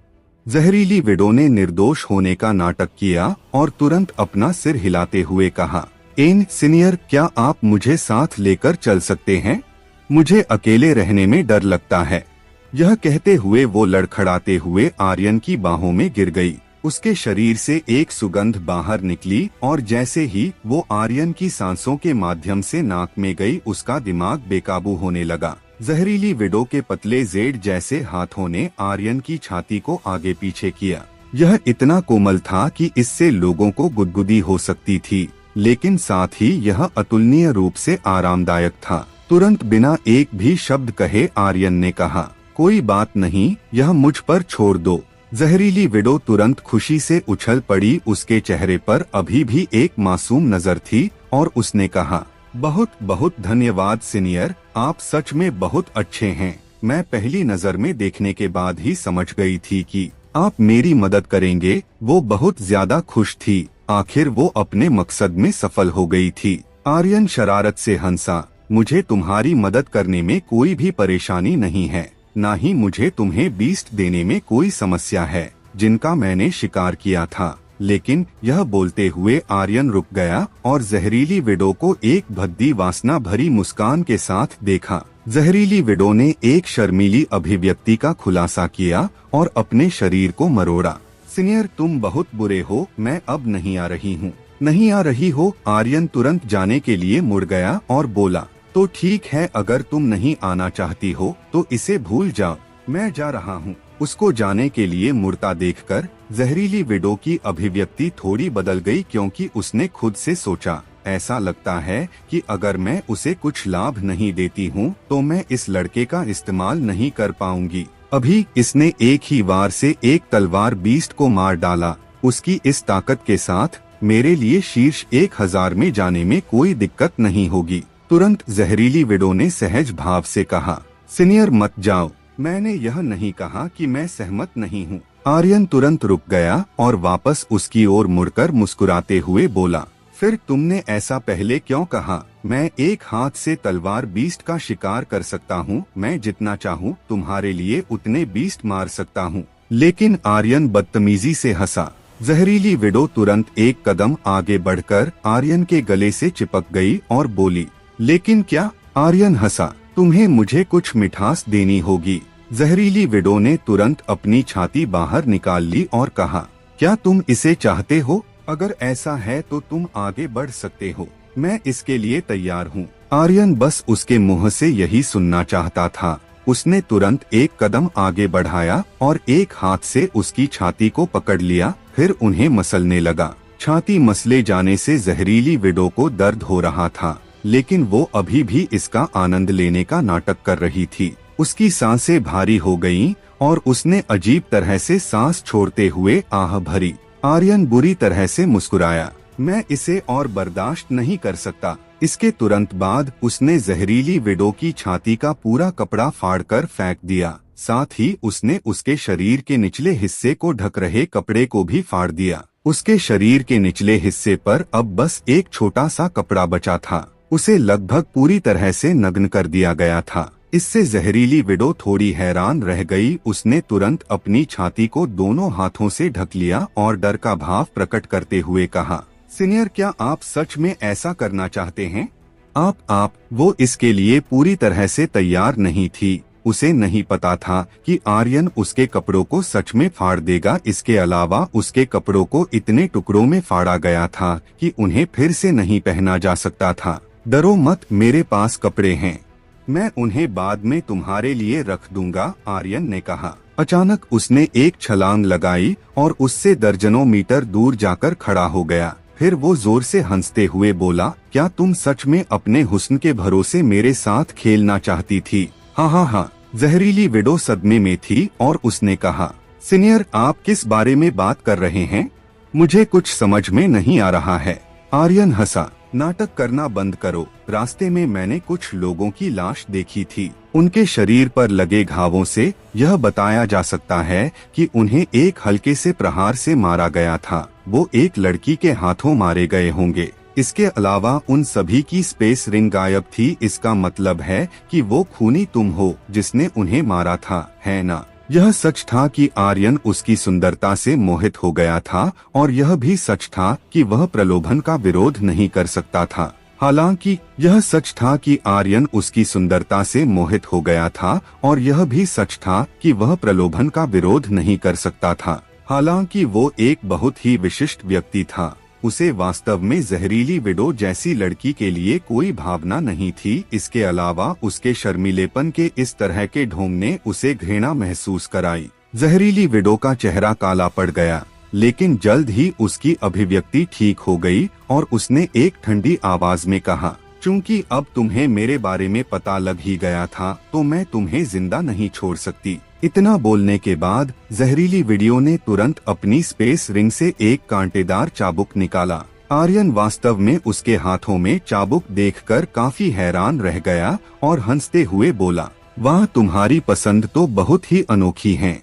जहरीली विडो ने निर्दोष होने का नाटक किया और तुरंत अपना सिर हिलाते हुए कहा, सीनियर, क्या आप मुझे साथ लेकर चल सकते हैं? मुझे अकेले रहने में डर लगता है। यह कहते हुए वो लड़खड़ाते हुए आर्यन की बाहों में गिर गई। उसके शरीर से एक सुगंध बाहर निकली और जैसे ही वो आर्यन की सांसों के माध्यम से नाक में गई, उसका दिमाग बेकाबू होने लगा। जहरीली विडो के पतले जेड जैसे हाथों ने आर्यन की छाती को आगे पीछे किया। यह इतना कोमल था कि इससे लोगों को गुदगुदी हो सकती थी, लेकिन साथ ही यह अतुलनीय रूप से आरामदायक था। तुरंत बिना एक भी शब्द कहे आर्यन ने कहा, कोई बात नहीं, यह मुझ पर छोड़ दो। जहरीली विडो तुरंत खुशी से उछल पड़ी। उसके चेहरे पर अभी भी एक मासूम नजर थी और उसने कहा, बहुत बहुत धन्यवाद सीनियर, आप सच में बहुत अच्छे हैं। मैं पहली नजर में देखने के बाद ही समझ गई थी कि आप मेरी मदद करेंगे। वो बहुत ज्यादा खुश थी, आखिर वो अपने मकसद में सफल हो गई थी। आर्यन शरारत से हंसा, मुझे तुम्हारी मदद करने में कोई भी परेशानी नहीं है, ना ही मुझे तुम्हें बीस्ट देने में कोई समस्या है जिनका मैंने शिकार किया था। लेकिन यह बोलते हुए आर्यन रुक गया और जहरीली विडो को एक भद्दी वासना भरी मुस्कान के साथ देखा। जहरीली विडो ने एक शर्मीली अभिव्यक्ति का खुलासा किया और अपने शरीर को मरोड़ा। सीनियर, तुम बहुत बुरे हो, मैं अब नहीं आ रही हूँ। नहीं आ रही हो? आर्यन तुरंत जाने के लिए मुड़ गया और बोला, तो ठीक है, अगर तुम नहीं आना चाहती हो तो इसे भूल जाओ, मैं जा रहा हूँ। उसको जाने के लिए मुड़ता देखकर जहरीली विडो की अभिव्यक्ति थोड़ी बदल गई, क्योंकि उसने खुद से सोचा, ऐसा लगता है कि अगर मैं उसे कुछ लाभ नहीं देती हूँ तो मैं इस लड़के का इस्तेमाल नहीं कर पाऊंगी। अभी इसने एक ही वार से एक तलवार बीस्ट को मार डाला। उसकी इस ताकत के साथ मेरे लिए शीर्ष 1000 में जाने में कोई दिक्कत नहीं होगी। तुरंत जहरीली विडो ने सहज भाव से कहा, सीनियर मत जाओ, मैंने यह नहीं कहा कि मैं सहमत नहीं हूँ। आर्यन तुरंत रुक गया और वापस उसकी ओर मुड़कर मुस्कुराते हुए बोला, फिर तुमने ऐसा पहले क्यों कहा? मैं एक हाथ से तलवार बीस्ट का शिकार कर सकता हूँ, मैं जितना चाहूँ तुम्हारे लिए उतने बीस्ट मार सकता हूँ। लेकिन आर्यन बदतमीजी से हंसा। जहरीली विडो तुरंत एक कदम आगे बढ़कर आर्यन के गले से चिपक गई और बोली, लेकिन क्या? आर्यन हंसा, तुम्हें मुझे कुछ मिठास देनी होगी। जहरीली विडो ने तुरंत अपनी छाती बाहर निकाल ली और कहा, क्या तुम इसे चाहते हो? अगर ऐसा है तो तुम आगे बढ़ सकते हो, मैं इसके लिए तैयार हूँ। आर्यन बस उसके मुंह से यही सुनना चाहता था। उसने तुरंत एक कदम आगे बढ़ाया और एक हाथ से उसकी छाती को पकड़ लिया, फिर उन्हें मसलने लगा। छाती मसले जाने से जहरीली विडो को दर्द हो रहा था, लेकिन वो अभी भी इसका आनंद लेने का नाटक कर रही थी। उसकी सांसें भारी हो गईं और उसने अजीब तरह से सांस छोड़ते हुए आह भरी। आर्यन बुरी तरह से मुस्कुराया, मैं इसे और बर्दाश्त नहीं कर सकता। इसके तुरंत बाद उसने जहरीली विडो की छाती का पूरा कपड़ा फाड़कर फेंक दिया। साथ ही उसने उसके शरीर के निचले हिस्से को ढक रहे कपड़े को भी फाड़ दिया। उसके शरीर के निचले हिस्से पर अब बस एक छोटा सा कपड़ा बचा था। उसे लगभग पूरी तरह से नग्न कर दिया गया था। इससे जहरीली विडो थोड़ी हैरान रह गई। उसने तुरंत अपनी छाती को दोनों हाथों से ढक लिया और डर का भाव प्रकट करते हुए कहा, सीनियर, क्या आप सच में ऐसा करना चाहते हैं? आप वो इसके लिए पूरी तरह से तैयार नहीं थी। उसे नहीं पता था कि आर्यन उसके कपड़ों को सच में फाड़ देगा। इसके अलावा उसके कपड़ों को इतने टुकड़ों में फाड़ा गया था कि उन्हें फिर से नहीं पहना जा सकता था। डरो मत, मेरे पास कपड़े हैं, मैं उन्हें बाद में तुम्हारे लिए रख दूंगा, आर्यन ने कहा। अचानक उसने एक छलांग लगाई और उससे दर्जनों मीटर दूर जाकर खड़ा हो गया। फिर वो जोर से हंसते हुए बोला, क्या तुम सच में अपने हुस्न के भरोसे मेरे साथ खेलना चाहती थी? हाँ। जहरीली विडो सदमे में थी और उसने कहा, सीनियर, आप किस बारे में बात कर रहे हैं? मुझे कुछ समझ में नहीं आ रहा है। आर्यन हंसा, नाटक करना बंद करो। रास्ते में मैंने कुछ लोगों की लाश देखी थी। उनके शरीर पर लगे घावों से यह बताया जा सकता है कि उन्हें एक हल्के से प्रहार से मारा गया था। वो एक लड़की के हाथों मारे गए होंगे। इसके अलावा उन सभी की स्पेस रिंग गायब थी। इसका मतलब है कि वो खूनी तुम हो जिसने उन्हें मारा था, है ना? यह सच था कि आर्यन उसकी सुंदरता से मोहित हो गया था और यह भी सच था कि वह प्रलोभन का विरोध नहीं कर सकता था। हालांकि यह सच था कि आर्यन उसकी सुंदरता से मोहित हो गया था और यह भी सच था कि वह प्रलोभन का विरोध नहीं कर सकता था। हालांकि वो एक बहुत ही विशिष्ट व्यक्ति था। उसे वास्तव में जहरीली विडो जैसी लड़की के लिए कोई भावना नहीं थी। इसके अलावा उसके शर्मीलेपन के इस तरह के ढोंग ने उसे घृणा महसूस कराई। जहरीली विडो का चेहरा काला पड़ गया, लेकिन जल्द ही उसकी अभिव्यक्ति ठीक हो गई और उसने एक ठंडी आवाज में कहा, चूंकि अब तुम्हें मेरे बारे में पता लग ही गया था तो मैं तुम्हें जिंदा नहीं छोड़ सकती। इतना बोलने के बाद जहरीली विडो ने तुरंत अपनी स्पेस रिंग से एक कांटेदार चाबुक निकाला। आर्यन वास्तव में उसके हाथों में चाबुक देखकर काफी हैरान रह गया और हंसते हुए बोला, वाह, तुम्हारी पसंद तो बहुत ही अनोखी है।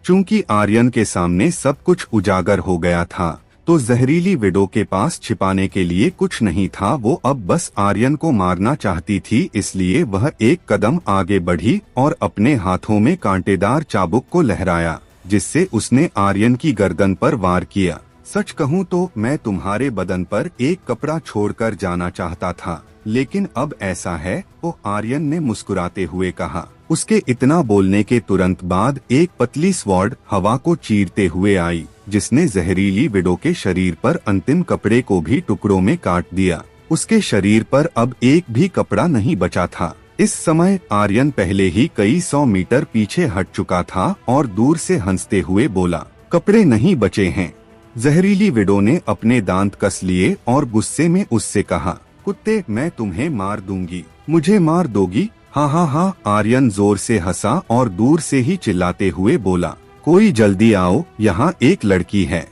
चूंकि आर्यन के सामने सब कुछ उजागर हो गया था तो जहरीली विडो के पास छिपाने के लिए कुछ नहीं था। वो अब बस आर्यन को मारना चाहती थी, इसलिए वह एक कदम आगे बढ़ी और अपने हाथों में कांटेदार चाबुक को लहराया, जिससे उसने आर्यन की गर्दन पर वार किया। सच कहूँ तो मैं तुम्हारे बदन पर एक कपड़ा छोड़कर जाना चाहता था, लेकिन अब ऐसा है, वो आर्यन ने मुस्कुराते हुए कहा। उसके इतना बोलने के तुरंत बाद एक पतली स्वॉर्ड हवा को चीरते हुए आई, जिसने जहरीली विडो के शरीर पर अंतिम कपड़े को भी टुकड़ों में काट दिया। उसके शरीर पर अब एक भी कपड़ा नहीं बचा था। इस समय आर्यन पहले ही कई 100 मीटर पीछे हट चुका था और दूर से हंसते हुए बोला, कपड़े नहीं बचे हैं। जहरीली विडो ने अपने दांत कस लिए और गुस्से में उससे कहा, कुत्ते, मैं तुम्हें मार दूंगी। मुझे मार दोगी? हाँ हाँ हाँ। आर्यन जोर से हंसा और दूर से ही चिल्लाते हुए बोला, कोई जल्दी आओ, यहाँ एक लड़की है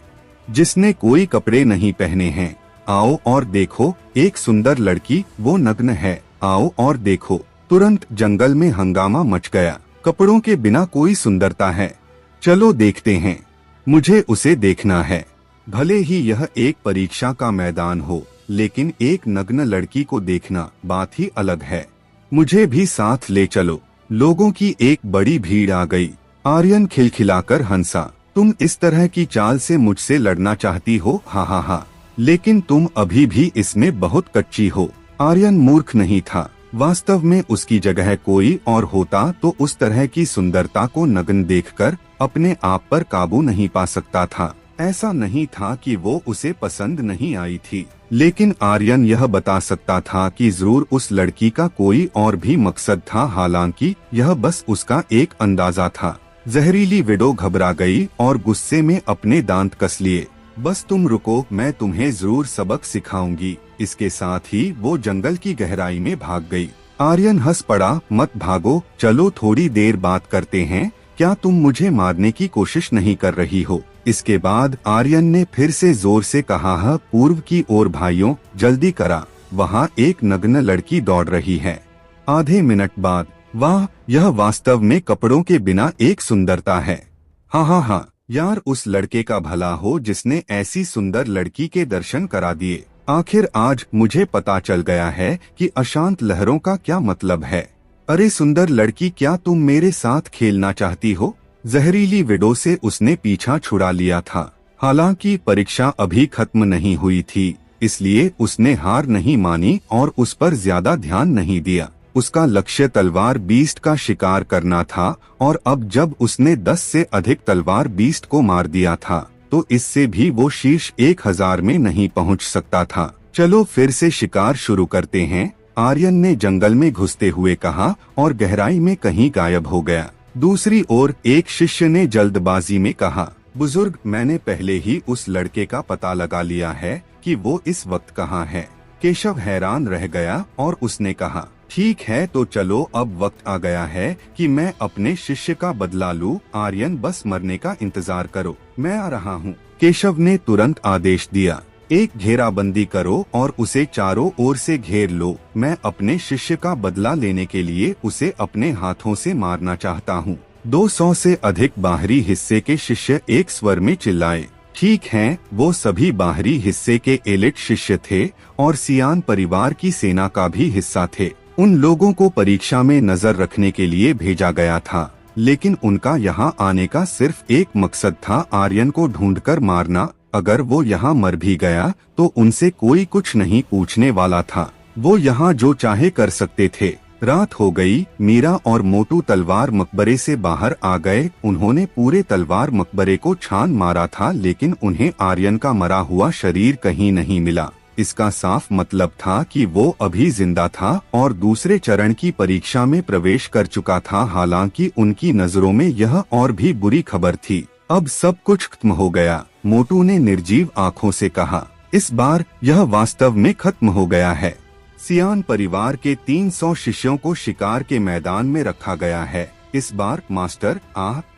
जिसने कोई कपड़े नहीं पहने हैं। आओ और देखो, एक सुंदर लड़की, वो नग्न है। आओ और देखो। तुरंत जंगल में हंगामा मच गया। कपड़ों के बिना कोई सुंदरता है? चलो देखते हैं। मुझे उसे देखना है। भले ही यह एक परीक्षा का मैदान हो, लेकिन एक नग्न लड़की को देखना बात ही अलग है। मुझे भी साथ ले चलो। लोगों की एक बड़ी भीड़ आ गई। आर्यन खिलखिलाकर हंसा, तुम इस तरह की चाल से मुझसे लड़ना चाहती हो? हाँ हाँ हाँ, लेकिन तुम अभी भी इसमें बहुत कच्ची हो। आर्यन मूर्ख नहीं था। वास्तव में उसकी जगह कोई और होता तो उस तरह की सुंदरता को नग्न देखकर अपने आप पर काबू नहीं पा सकता था। ऐसा नहीं था कि वो उसे पसंद नहीं आई थी, लेकिन आर्यन यह बता सकता था कि जरूर उस लड़की का कोई और भी मकसद था। हालांकि यह बस उसका एक अंदाजा था। जहरीली विडो घबरा गई और गुस्से में अपने दांत कस लिए। बस तुम रुको, मैं तुम्हें जरूर सबक सिखाऊंगी। इसके साथ ही वो जंगल की गहराई में भाग गई। आर्यन हंस पड़ा, मत भागो, चलो थोड़ी देर बात करते हैं। क्या तुम मुझे मारने की कोशिश नहीं कर रही हो? इसके बाद आर्यन ने फिर से जोर से कहा, हाँ, पूर्व की ओर भाइयों, जल्दी करा, वहाँ एक नग्न लड़की दौड़ रही है। आधे मिनट बाद, वाह, यह वास्तव में कपड़ों के बिना एक सुंदरता है। हाँ हाँ हाँ, यार, उस लड़के का भला हो जिसने ऐसी सुंदर लड़की के दर्शन करा दिए। आखिर आज मुझे पता चल गया है कि अशांत लहरों का क्या मतलब है। अरे सुंदर लड़की, क्या तुम मेरे साथ खेलना चाहती हो? जहरीली विडो से उसने पीछा छुड़ा लिया था। हालांकि परीक्षा अभी खत्म नहीं हुई थी, इसलिए उसने हार नहीं मानी और उस पर ज्यादा ध्यान नहीं दिया। उसका लक्ष्य तलवार बीस्ट का शिकार करना था और अब जब उसने 10 से अधिक तलवार बीस्ट को मार दिया था तो इससे भी वो शीर्ष 1000 में नहीं पहुंच सकता था। चलो फिर से शिकार शुरू करते हैं, आर्यन ने जंगल में घुसते हुए कहा और गहराई में कहीं गायब हो गया। दूसरी ओर एक शिष्य ने जल्दबाजी में कहा, बुजुर्ग, मैंने पहले ही उस लड़के का पता लगा लिया है कि वो इस वक्त कहाँ है। केशव हैरान रह गया और उसने कहा, ठीक है, तो चलो, अब वक्त आ गया है कि मैं अपने शिष्य का बदला लूं। आर्यन, बस मरने का इंतजार करो, मैं आ रहा हूँ। केशव ने तुरंत आदेश दिया, एक घेराबंदी करो और उसे चारों ओर से घेर लो। मैं अपने शिष्य का बदला लेने के लिए उसे अपने हाथों से मारना चाहता हूँ। 200 से अधिक बाहरी हिस्से के शिष्य एक स्वर में चिल्लाए। ठीक है, वो सभी बाहरी हिस्से के एलिट शिष्य थे और सियान परिवार की सेना का भी हिस्सा थे। उन लोगों को परीक्षा में नजर रखने के लिए भेजा गया था, लेकिन उनका यहाँ आने का सिर्फ एक मकसद था, आर्यन को ढूंढकर मारना। अगर वो यहाँ मर भी गया तो उनसे कोई कुछ नहीं पूछने वाला था। वो यहाँ जो चाहे कर सकते थे। रात हो गई। मीरा और मोटू तलवार मकबरे से बाहर आ गए। उन्होंने पूरे तलवार मकबरे को छान मारा था, लेकिन उन्हें आर्यन का मरा हुआ शरीर कहीं नहीं मिला। इसका साफ मतलब था कि वो अभी जिंदा था और दूसरे चरण की परीक्षा में प्रवेश कर चुका था। हालांकि उनकी नजरों में यह और भी बुरी खबर थी। अब सब कुछ खत्म हो गया, मोटू ने निर्जीव आंखों से कहा। इस बार यह वास्तव में खत्म हो गया है। सियान परिवार के 300 शिष्यों को शिकार के मैदान में रखा गया है। इस बार मास्टर,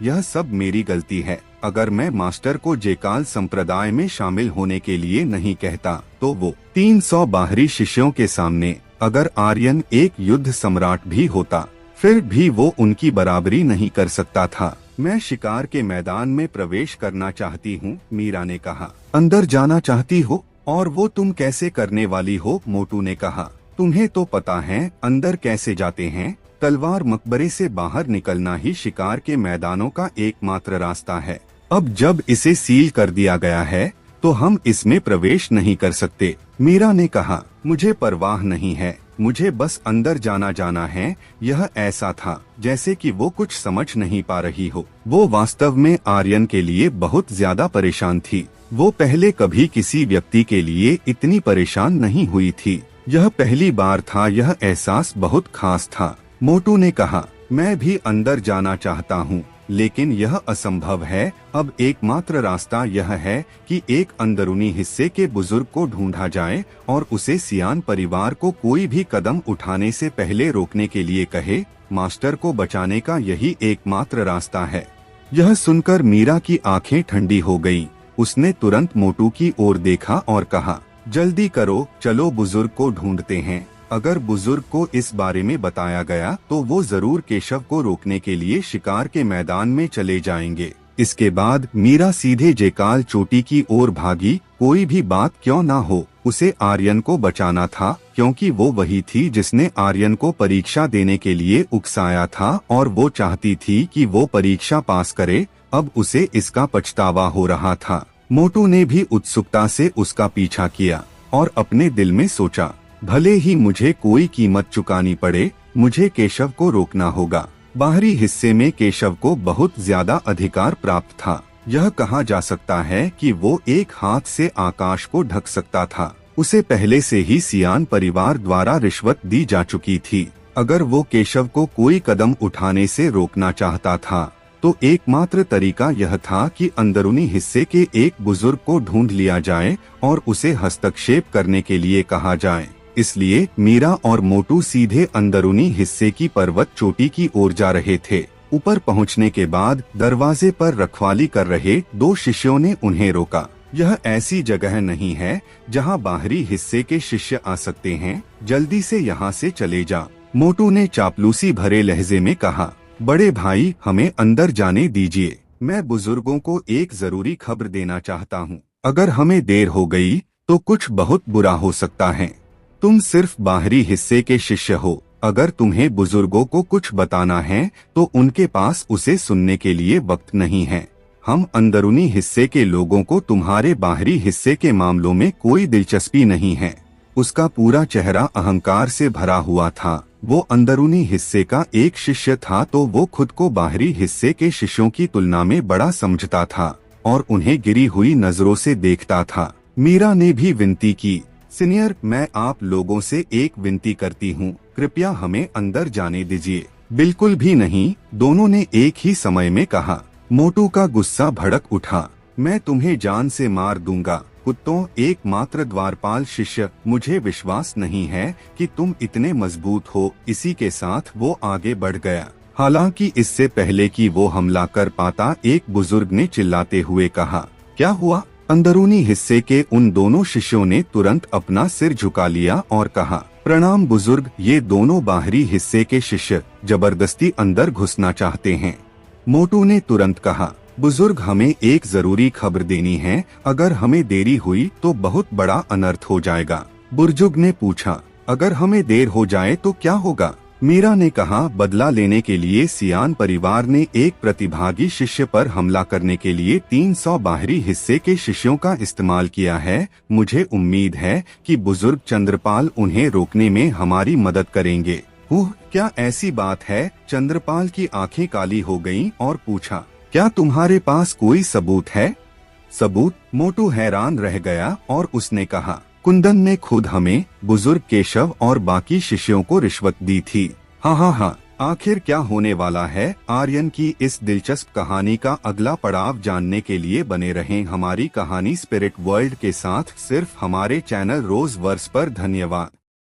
यह सब मेरी गलती है। अगर मैं मास्टर को जेकाल संप्रदाय में शामिल होने के लिए नहीं कहता तो वो 300 बाहरी शिष्यों के सामने अगर आर्यन एक युद्ध सम्राट भी होता, फिर भी वो उनकी बराबरी नहीं कर सकता था। मैं शिकार के मैदान में प्रवेश करना चाहती हूँ, मीरा ने कहा। अंदर जाना चाहती हो? और वो तुम कैसे करने वाली हो? मोटू ने कहा। तुम्हें तो पता है अंदर कैसे जाते हैं। तलवार मकबरे से बाहर निकलना ही शिकार के मैदानों का एकमात्र रास्ता है। अब जब इसे सील कर दिया गया है तो हम इसमें प्रवेश नहीं कर सकते, मीरा ने कहा। मुझे परवाह नहीं है, मुझे बस अंदर जाना है। यह ऐसा था जैसे कि वो कुछ समझ नहीं पा रही हो। वो वास्तव में आर्यन के लिए बहुत ज्यादा परेशान थी। वो पहले कभी किसी व्यक्ति के लिए इतनी परेशान नहीं हुई थी। यह पहली बार था। यह एहसास बहुत खास था। मोटू ने कहा, मैं भी अंदर जाना चाहता हूँ। लेकिन यह असंभव है। अब एकमात्र रास्ता यह है कि एक अंदरूनी हिस्से के बुजुर्ग को ढूंढा जाए और उसे सियान परिवार को कोई भी कदम उठाने से पहले रोकने के लिए कहे। मास्टर को बचाने का यही एकमात्र रास्ता है। यह सुनकर मीरा की आंखें ठंडी हो गईं। उसने तुरंत मोटू की ओर देखा और कहा, जल्दी करो, चलो बुजुर्ग को ढूंढते हैं। अगर बुजुर्ग को इस बारे में बताया गया तो वो जरूर केशव को रोकने के लिए शिकार के मैदान में चले जाएंगे। इसके बाद मीरा सीधे जेकाल चोटी की ओर भागी। कोई भी बात क्यों ना हो, उसे आर्यन को बचाना था, क्योंकि वो वही थी जिसने आर्यन को परीक्षा देने के लिए उकसाया था और वो चाहती थी कि वो परीक्षा पास करे। अब उसे इसका पछतावा हो रहा था। मोटू ने भी उत्सुकता से उसका पीछा किया और अपने दिल में सोचा, भले ही मुझे कोई कीमत चुकानी पड़े, मुझे केशव को रोकना होगा। बाहरी हिस्से में केशव को बहुत ज्यादा अधिकार प्राप्त था। यह कहा जा सकता है कि वो एक हाथ से आकाश को ढक सकता था। उसे पहले से ही सियान परिवार द्वारा रिश्वत दी जा चुकी थी। अगर वो केशव को कोई कदम उठाने से रोकना चाहता था तो एकमात्र तरीका यह था कि अंदरूनी हिस्से के एक बुजुर्ग को ढूंढ लिया जाए और उसे हस्तक्षेप करने के लिए कहा जाए। इसलिए मीरा और मोटू सीधे अंदरूनी हिस्से की पर्वत चोटी की ओर जा रहे थे। ऊपर पहुंचने के बाद दरवाजे पर रखवाली कर रहे 2 शिष्यों ने उन्हें रोका। यह ऐसी जगह नहीं है जहां बाहरी हिस्से के शिष्य आ सकते हैं, जल्दी से यहाँ से चले जा। मोटू ने चापलूसी भरे लहजे में कहा, बड़े भाई, हमें अंदर जाने दीजिए। मैं बुजुर्गों को एक जरूरी खबर देना चाहता हूँ। अगर हमें देर हो गई तो कुछ बहुत बुरा हो सकता है। तुम सिर्फ बाहरी हिस्से के शिष्य हो। अगर तुम्हें बुजुर्गों को कुछ बताना है तो उनके पास उसे सुनने के लिए वक्त नहीं है। हम अंदरूनी हिस्से के लोगों को तुम्हारे बाहरी हिस्से के मामलों में कोई दिलचस्पी नहीं है। उसका पूरा चेहरा अहंकार से भरा हुआ था। वो अंदरूनी हिस्से का एक शिष्य था तो वो खुद को बाहरी हिस्से के शिष्यों की तुलना में बड़ा समझता था और उन्हें गिरी हुई नजरों से देखता था। मीरा ने भी विनती की, सीनियर, मैं आप लोगों से एक विनती करती हूँ, कृपया हमें अंदर जाने दीजिए। बिल्कुल भी नहीं, दोनों ने एक ही समय में कहा। मोटू का गुस्सा भड़क उठा, मैं तुम्हें जान से मार दूंगा। कुत्तों, एकमात्र द्वारपाल शिष्य, मुझे विश्वास नहीं है कि तुम इतने मजबूत हो। इसी के साथ वो आगे बढ़ गया। हालांकि इससे पहले कि वो हमला कर पाता, एक बुजुर्ग ने चिल्लाते हुए कहा, क्या हुआ? अंदरूनी हिस्से के उन दोनों शिष्यों ने तुरंत अपना सिर झुका लिया और कहा, प्रणाम बुजुर्ग। ये दोनों बाहरी हिस्से के शिष्य जबरदस्ती अंदर घुसना चाहते हैं। मोटू ने तुरंत कहा, बुजुर्ग, हमें एक जरूरी खबर देनी है। अगर हमें देरी हुई तो बहुत बड़ा अनर्थ हो जाएगा। बुजुर्ग ने पूछा, अगर हमें देर हो जाए तो क्या होगा? मीरा ने कहा, बदला लेने के लिए सियान परिवार ने एक प्रतिभागी शिष्य पर हमला करने के लिए 300 बाहरी हिस्से के शिष्यों का इस्तेमाल किया है। मुझे उम्मीद है कि बुजुर्ग चंद्रपाल उन्हें रोकने में हमारी मदद करेंगे। क्या ऐसी बात है? चंद्रपाल की आंखें काली हो गईं और पूछा, क्या तुम्हारे पास कोई सबूत है? सबूत? मोटू हैरान रह गया और उसने कहा, कुंदन ने खुद हमें, बुजुर्ग केशव और बाकी शिष्यों को रिश्वत दी थी। हाँ। आखिर क्या होने वाला है? आर्यन की इस दिलचस्प कहानी का अगला पड़ाव जानने के लिए बने रहें हमारी कहानी स्पिरिट वर्ल्ड के साथ, सिर्फ हमारे चैनल रोज वर्स पर। धन्यवाद।